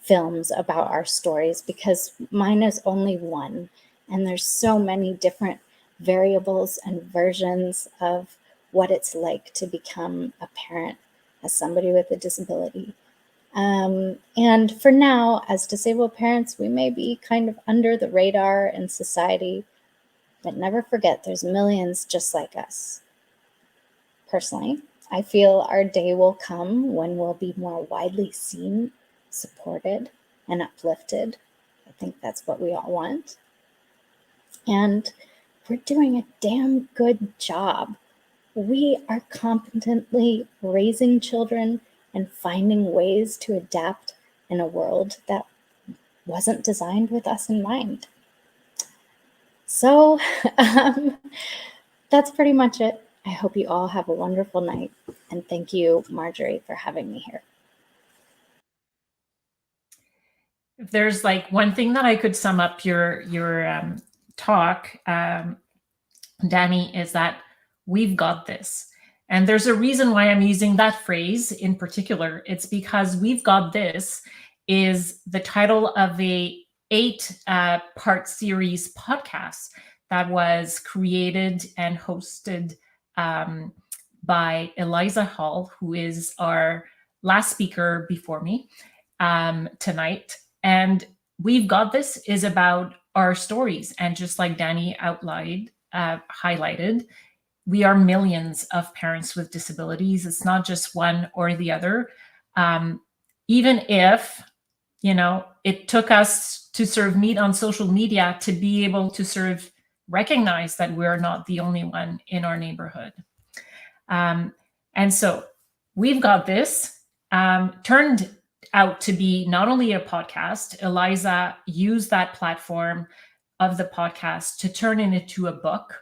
films about our stories, because mine is only one, and there's so many different variables and versions of what it's like to become a parent as somebody with a disability. And for now, as disabled parents, we may be kind of under the radar in society, but never forget there's millions just like us. Personally, I feel our day will come when we'll be more widely seen, supported, and uplifted. I think that's what we all want. And we're doing a damn good job. We are competently raising children and finding ways to adapt in a world that wasn't designed with us in mind. So that's pretty much it. I hope you all have a wonderful night, and thank you, Marjorie, for having me here. If there's like one thing that I could sum up your talk, Danny, is that we've got this. And there's a reason why I'm using that phrase in particular. It's because we've got this is the title of a 8-part series podcast that was created and hosted by Eliza Hall, who is our last speaker before me tonight. And We've Got This is about our stories. And just like Danny outlined, highlighted, we are millions of parents with disabilities. It's not just one or the other. Even if, it took us to serve meat on social media to be able to sort of recognize that we're not the only one in our neighborhood. And so We've Got This turned out to be not only a podcast. Eliza used that platform of the podcast to turn it into a book,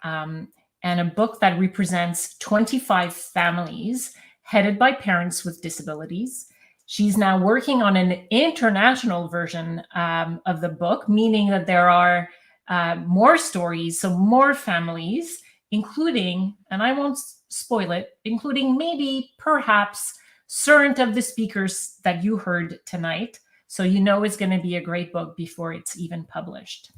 and a book that represents 25 families headed by parents with disabilities. She's now working on an international version of the book, meaning that there are more stories, so more families, including, and I won't spoil it, including maybe perhaps certain of the speakers that you heard tonight. So it's going to be a great book before it's even published.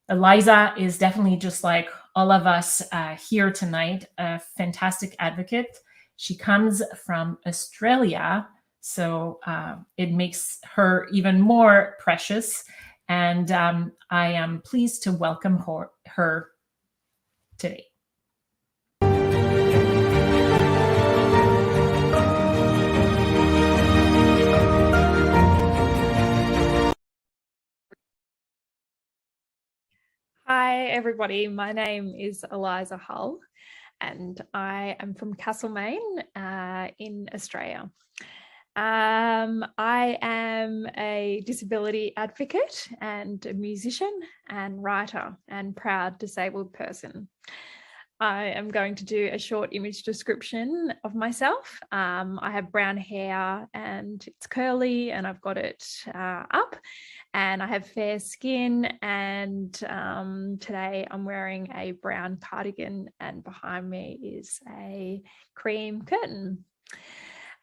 Eliza is definitely, just like all of us here tonight, a fantastic advocate. She comes from Australia, so it makes her even more precious. And I am pleased to welcome her today. Hi, everybody. My name is Eliza Hull, and I am from Castlemaine in Australia. I am a disability advocate and a musician and writer and proud disabled person. I am going to do a short image description of myself. I have brown hair and it's curly and I've got it up, and I have fair skin, and today I'm wearing a brown cardigan and behind me is a cream curtain.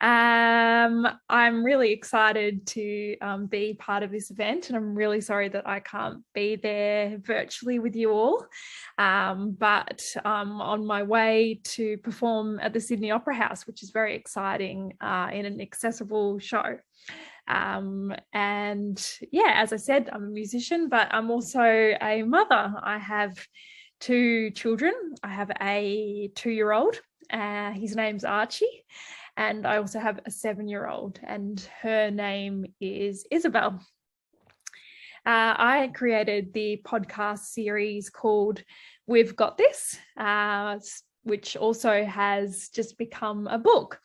I'm really excited to be part of this event, and I'm really sorry that I can't be there virtually with you all, but I'm on my way to perform at the Sydney Opera House, which is very exciting, in an accessible show. And yeah, as I said, I'm a musician, but I'm also a mother. I have 2 children. I have a 2-year-old, his name's Archie, and I also have a 7-year-old, and her name is Isabel. I created the podcast series called We've Got This, which also has just become a book,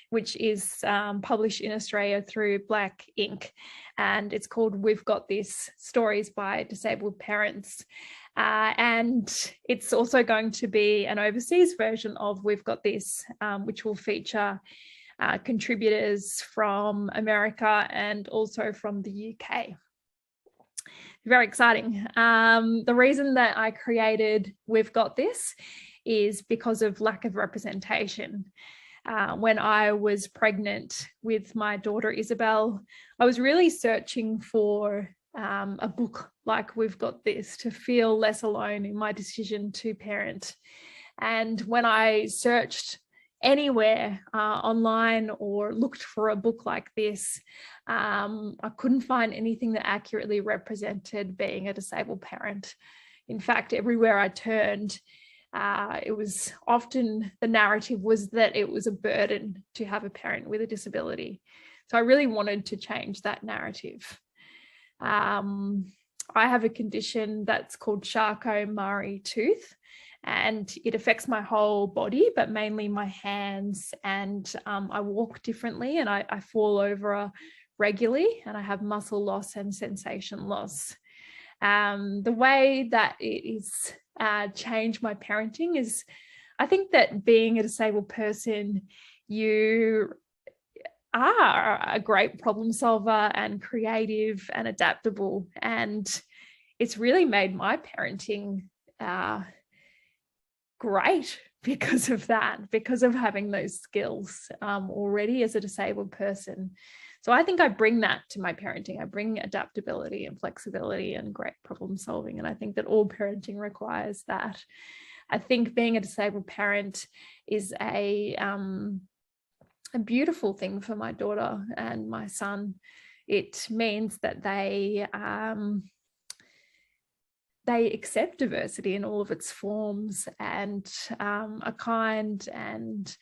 which is published in Australia through Black Ink. And it's called We've Got This, Stories by Disabled Parents. And it's also going to be an overseas version of We've Got This, which will feature contributors from America and also from the UK. Very exciting. The reason that I created We've Got This is because of lack of representation. When I was pregnant with my daughter Isabel, I was really searching for a book like We've Got This to feel less alone in my decision to parent. And when I searched anywhere online or looked for a book like this, I couldn't find anything that accurately represented being a disabled parent. In fact, everywhere I turned, it was often the narrative was that it was a burden to have a parent with a disability. So I really wanted to change that narrative. I have a condition that's called Charcot-Marie-Tooth, and it affects my whole body, but mainly my hands. And I walk differently, and I fall over regularly, and I have muscle loss and sensation loss. The way that it is changed my parenting is, I think that being a disabled person, you are a great problem solver and creative and adaptable. And it's really made my parenting great because of that, because of having those skills already as a disabled person. So I think I bring that to my parenting. I bring adaptability and flexibility and great problem solving. And I think that all parenting requires that. I think being a disabled parent is a beautiful thing for my daughter and my son. It means that they accept diversity in all of its forms and are kind and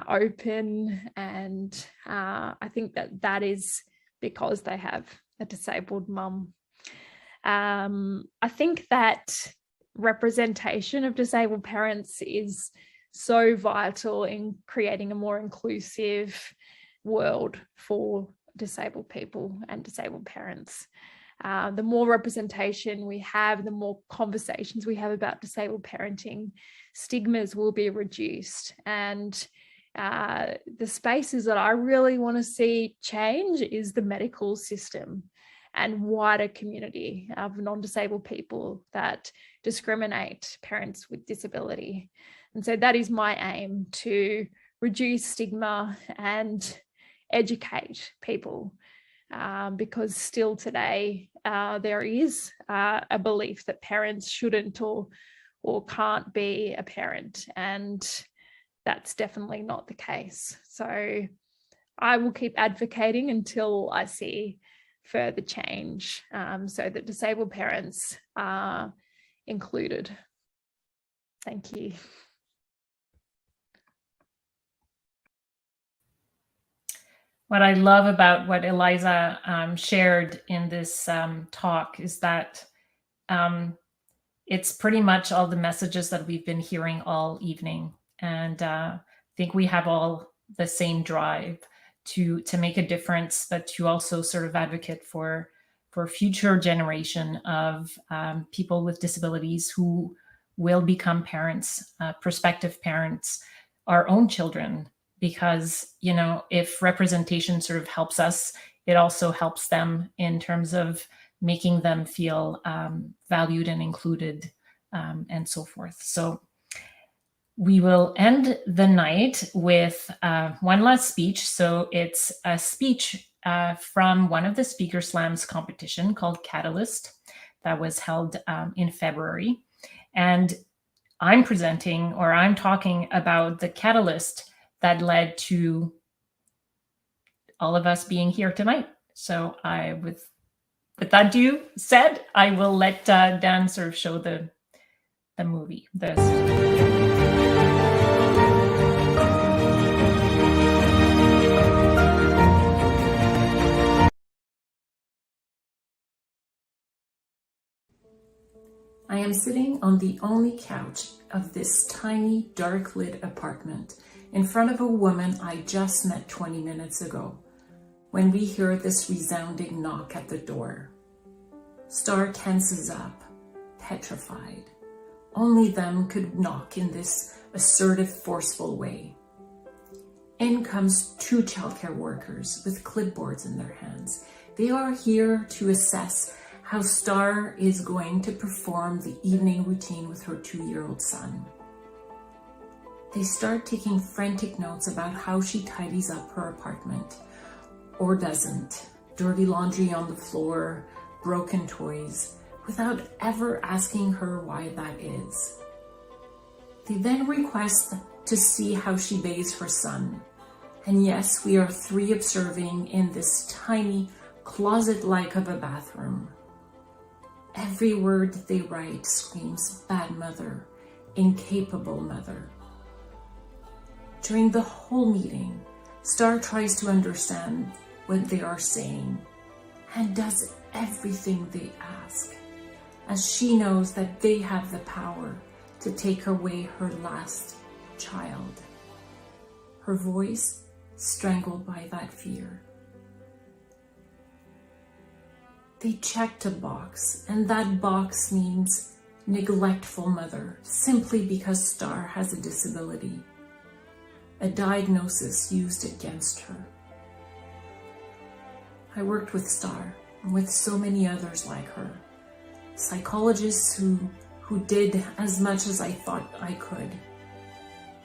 open. And I think that is because they have a disabled mum. I think that representation of disabled parents is so vital in creating a more inclusive world for disabled people and disabled parents. The more representation we have, the more conversations we have about disabled parenting, stigmas will be reduced. And the spaces that I really want to see change is the medical system and wider community of non-disabled people that discriminate parents with disability. And so that is my aim, to reduce stigma and educate people. Because still today there is a belief that parents shouldn't or can't be a parent, and that's definitely not the case. So I will keep advocating until I see further change, so that disabled parents are included. Thank you. What I love about what Eliza shared in this talk is that it's pretty much all the messages that we've been hearing all evening. And I think we have all the same drive to make a difference, but to also sort of advocate for future generation of people with disabilities who will become parents, prospective parents, our own children. Because, you know, if representation sort of helps us, it also helps them in terms of making them feel valued and included, and so forth. So we will end the night with one last speech. So it's a speech from one of the Speaker Slams competition called Catalyst that was held in February. And I'm talking about the catalyst that led to all of us being here tonight. So with that said, I will let Dan sort of show the movie. I am sitting on the only couch of this tiny, dark-lit apartment in front of a woman I just met 20 minutes ago, when we hear this resounding knock at the door. Star tenses up, petrified. Only them could knock in this assertive, forceful way. in comes 2 childcare workers with clipboards in their hands. They are here to assess how Star is going to perform the evening routine with her 2-year-old son. They start taking frantic notes about how she tidies up her apartment or doesn't. Dirty laundry on the floor, broken toys, without ever asking her why that is. They then request to see how she bathes her son. And yes, we are 3 observing in this tiny closet-like of a bathroom. Every word they write screams bad mother, incapable mother. During the whole meeting, Star tries to understand what they are saying and does everything they ask, as she knows that they have the power to take away her last child. Her voice strangled by that fear. They checked a box, and that box means neglectful mother, simply because Star has a disability, a diagnosis used against her. I worked with Star and with so many others like her, psychologists who did as much as I thought I could.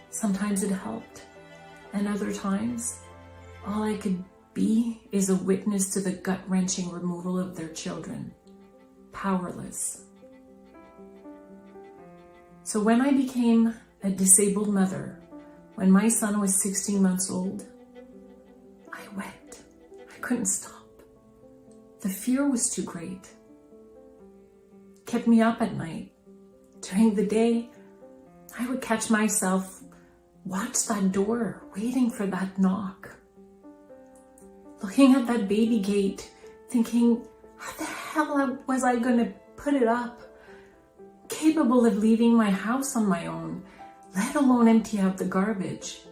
Sometimes it helped, and other times, all I could be is a witness to the gut-wrenching removal of their children, powerless. So when I became a disabled mother, when my son was 16 months old, I wept. I couldn't stop. The fear was too great. It kept me up at night. During the day, I would catch myself watch that door, waiting for that knock. Looking at that baby gate, thinking, how the hell was I going to put it up? Capable of leaving my house on my own, let alone empty out the garbage.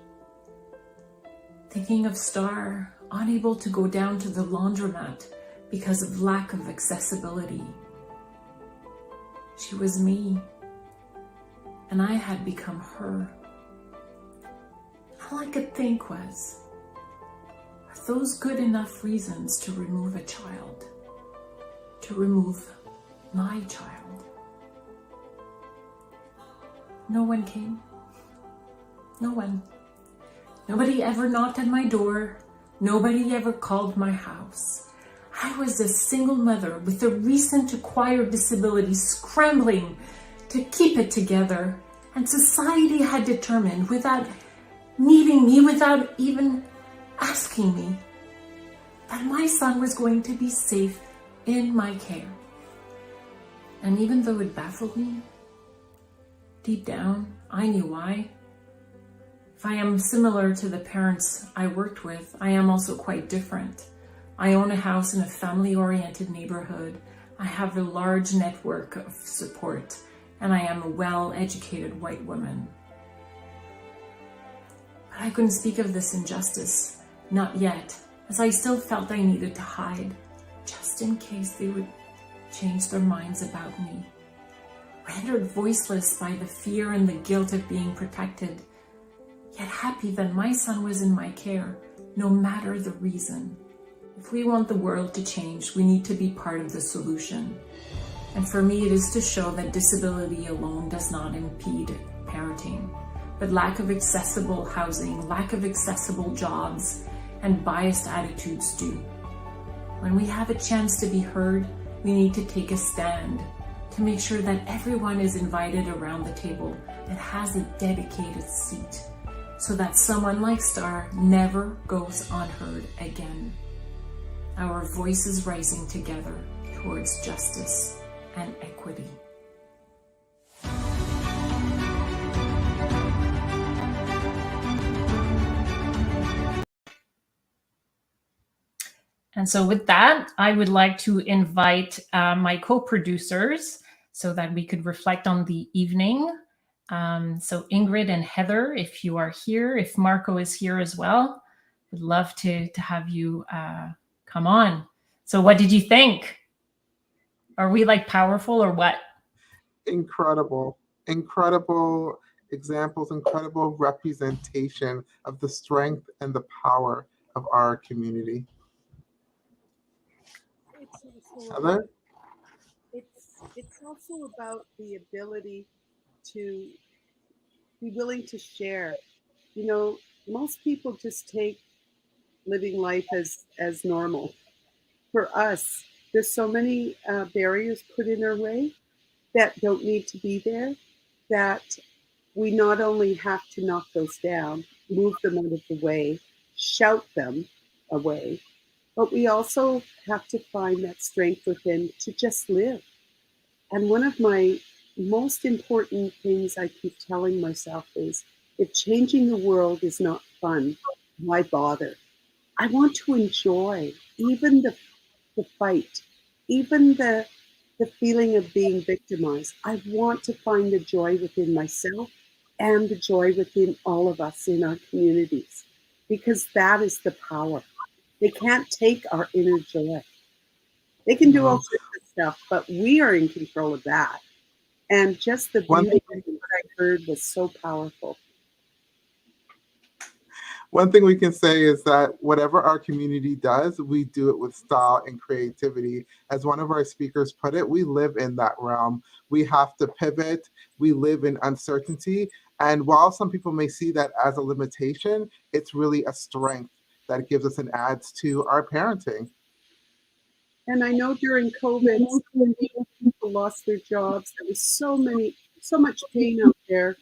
Thinking of Star, unable to go down to the laundromat because of lack of accessibility. She was me, and I had become her. All I could think was, are those good enough reasons to remove a child? To remove my child? No one came. No one. Nobody ever knocked at my door. Nobody ever called my house. I was a single mother with a recent acquired disability scrambling to keep it together, and society had determined, without needing me, without even asking me, that my son was going to be safe in my care. And even though it baffled me, deep down, I knew why. If I am similar to the parents I worked with, I am also quite different. I own a house in a family-oriented neighborhood. I have a large network of support, and I am a well-educated white woman. But I couldn't speak of this injustice, not yet, as I still felt I needed to hide, just in case they would change their minds about me. Rendered voiceless by the fear and the guilt of being protected, yet happy that my son was in my care, no matter the reason. If we want the world to change, we need to be part of the solution. And for me, it is to show that disability alone does not impede parenting, but lack of accessible housing, lack of accessible jobs, and biased attitudes do. When we have a chance to be heard, we need to take a stand to make sure that everyone is invited around the table and has a dedicated seat, so that someone like Star never goes unheard again. Our voices rising together towards justice and equity. And so with that, I would like to invite my co-producers so that we could reflect on the evening. So Ingrid and Heather, if you are here, if Marco is here as well, would love to have you come on. So what did you think? Are we like powerful or what? Incredible. Incredible. examples, incredible representation of the strength and the power of our community. It's also Heather? about, it's also about the ability to be willing to share. You know, most people just take living life as normal. For us, there's so many barriers put in our way that don't need to be there, that we not only have to knock those down, move them out of the way, shout them away, but we also have to find that strength within to just live. And one of my most important things I keep telling myself is, if changing the world is not fun, why bother? I want to enjoy even the fight, even the feeling of being victimized. I want to find the joy within myself and the joy within all of us in our communities, because that is the power. They can't take our inner joy. They can do all sorts of stuff, but we are in control of that. And just the beauty of what I heard was so powerful. One thing we can say is that whatever our community does, we do it with style and creativity. As one of our speakers put it, we live in that realm. We have to pivot. We live in uncertainty. And while some people may see that as a limitation, it's really a strength that gives us and adds to our parenting. And I know during COVID, so many people lost their jobs. There was so much pain out there,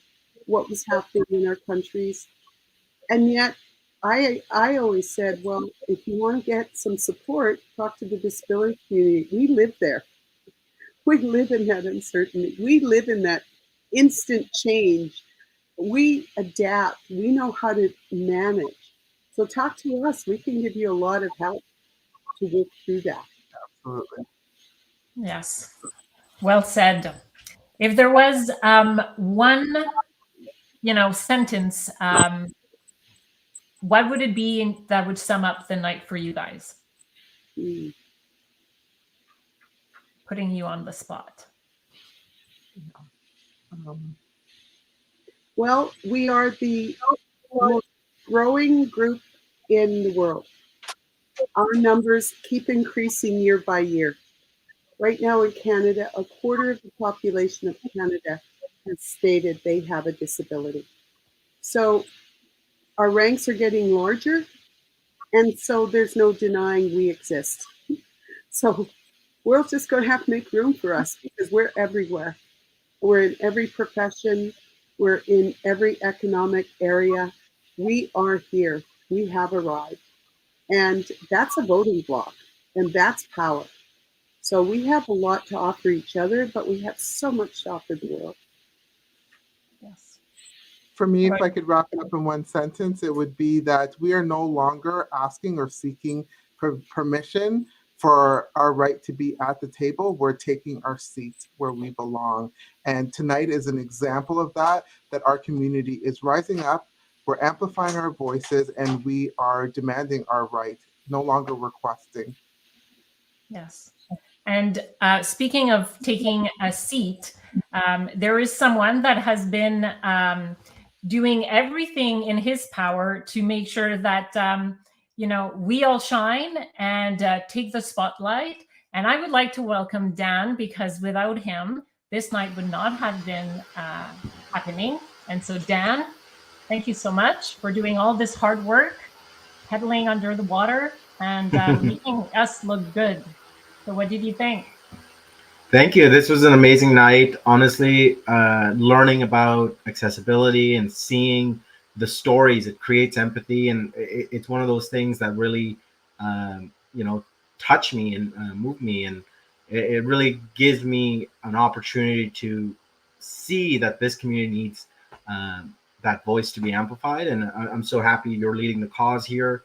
what was happening in our countries. And yet, I always said, well, if you want to get some support, talk to the disability community. We live there. We live in that uncertainty. We live in that instant change. We adapt. We know how to manage. So talk to us. We can give you a lot of help to work through that. Absolutely. Yes. Well said. If there was one, sentence, what would it be that would sum up the night for you guys? Putting you on the spot. Well, we are the most growing group in the world. Our numbers keep increasing year by year. Right now in Canada, a quarter of the population of Canada has stated they have a disability. So our ranks are getting larger, and so there's no denying we exist. So we're just going to have to make room for us, because we're everywhere. We're in every profession. We're in every economic area. We are here. We have arrived. And that's a voting bloc, and that's power. So we have a lot to offer each other, but we have so much to offer the world. Yes. For me, if I could wrap it up in one sentence, it would be that we are no longer asking or seeking permission for our right to be at the table. We're taking our seats where we belong. And tonight is an example of that our community is rising up. We're amplifying our voices, and we are demanding our right, no longer requesting. Yes. And speaking of taking a seat, there is someone that has been doing everything in his power to make sure that, we all shine and take the spotlight. And I would like to welcome Dan, because without him, this night would not have been happening. And so Dan, thank you so much for doing all this hard work, pedaling under the water, and making us look good. So what did you think? Thank you. This was an amazing night. Honestly, learning about accessibility and seeing the stories, it creates empathy. And it's one of those things that really, touch me and move me. And it really gives me an opportunity to see that this community needs that voice to be amplified. And I'm so happy you're leading the cause here.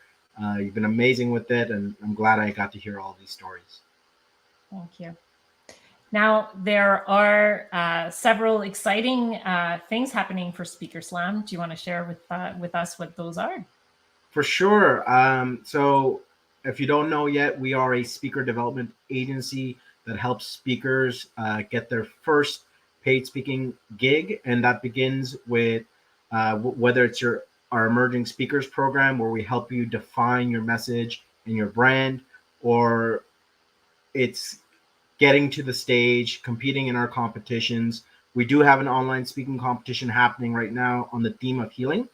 You've been amazing with it. And I'm glad I got to hear all these stories. Thank you. Now, there are several exciting things happening for Speaker Slam. Do you want to share with us what those are? For sure. So if you don't know yet, we are a speaker development agency that helps speakers get their first paid speaking gig, and that begins with whether it's our emerging speakers program, where we help you define your message and your brand, or it's getting to the stage, competing in our competitions. We do have an online speaking competition happening right now on the theme of healing.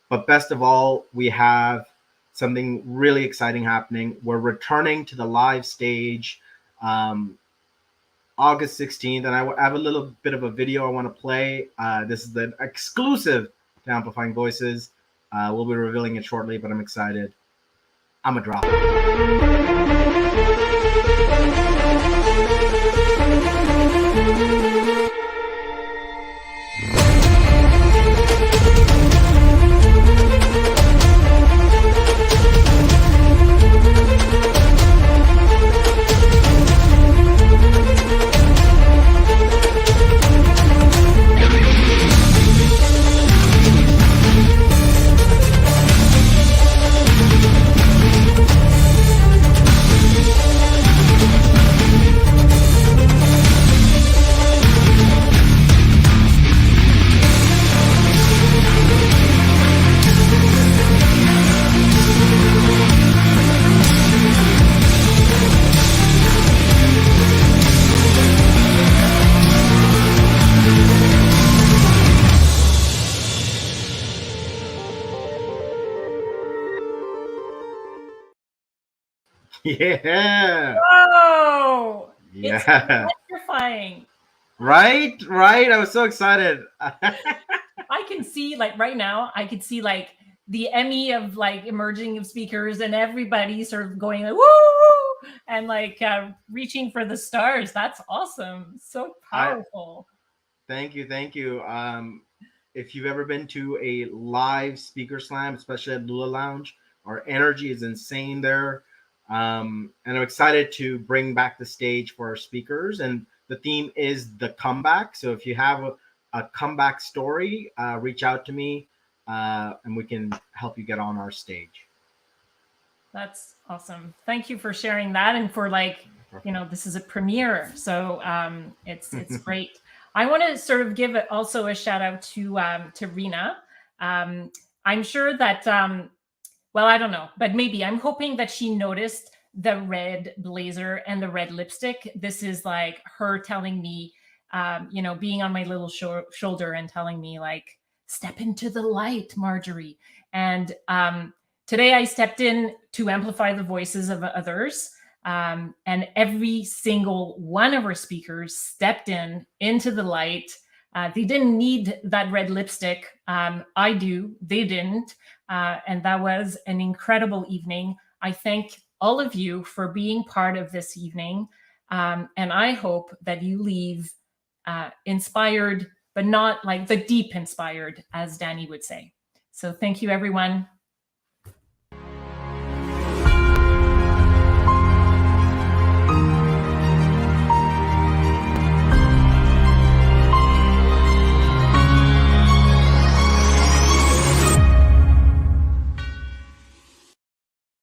But best of all, we have something really exciting happening. We're returning to the live stage August 16th, and I have a little bit of a video I want to play. This is the exclusive to Amplifying Voices. We'll be revealing it shortly, but I'm excited. I'm a drop Yeah. Whoa! It's Yeah. electrifying. Right? I was so excited. I can see, like, right now, I could see like the Emmy of like emerging speakers and everybody sort of going like, woo, and like reaching for the stars. That's awesome. So powerful. Thank you. If you've ever been to a live speaker slam, especially at Lula Lounge, our energy is insane there. And I'm excited to bring back the stage for our speakers. And the theme is the comeback. So if you have a comeback story, reach out to me and we can help you get on our stage. That's awesome. Thank you for sharing that. And for like, this is a premiere. So it's great. I want to sort of give also a shout out to Rena. I'm sure that, well, I don't know, but maybe I'm hoping that she noticed the red blazer and the red lipstick. This is like her telling me, being on my little shoulder and telling me like, step into the light, Marjorie. And today I stepped in to amplify the voices of others. And every single one of our speakers stepped into the light. They didn't need that red lipstick. I do, they didn't. And that was an incredible evening. I thank all of you for being part of this evening. And I hope that you leave inspired, but not like the deep inspired, as Danny would say. So thank you, everyone.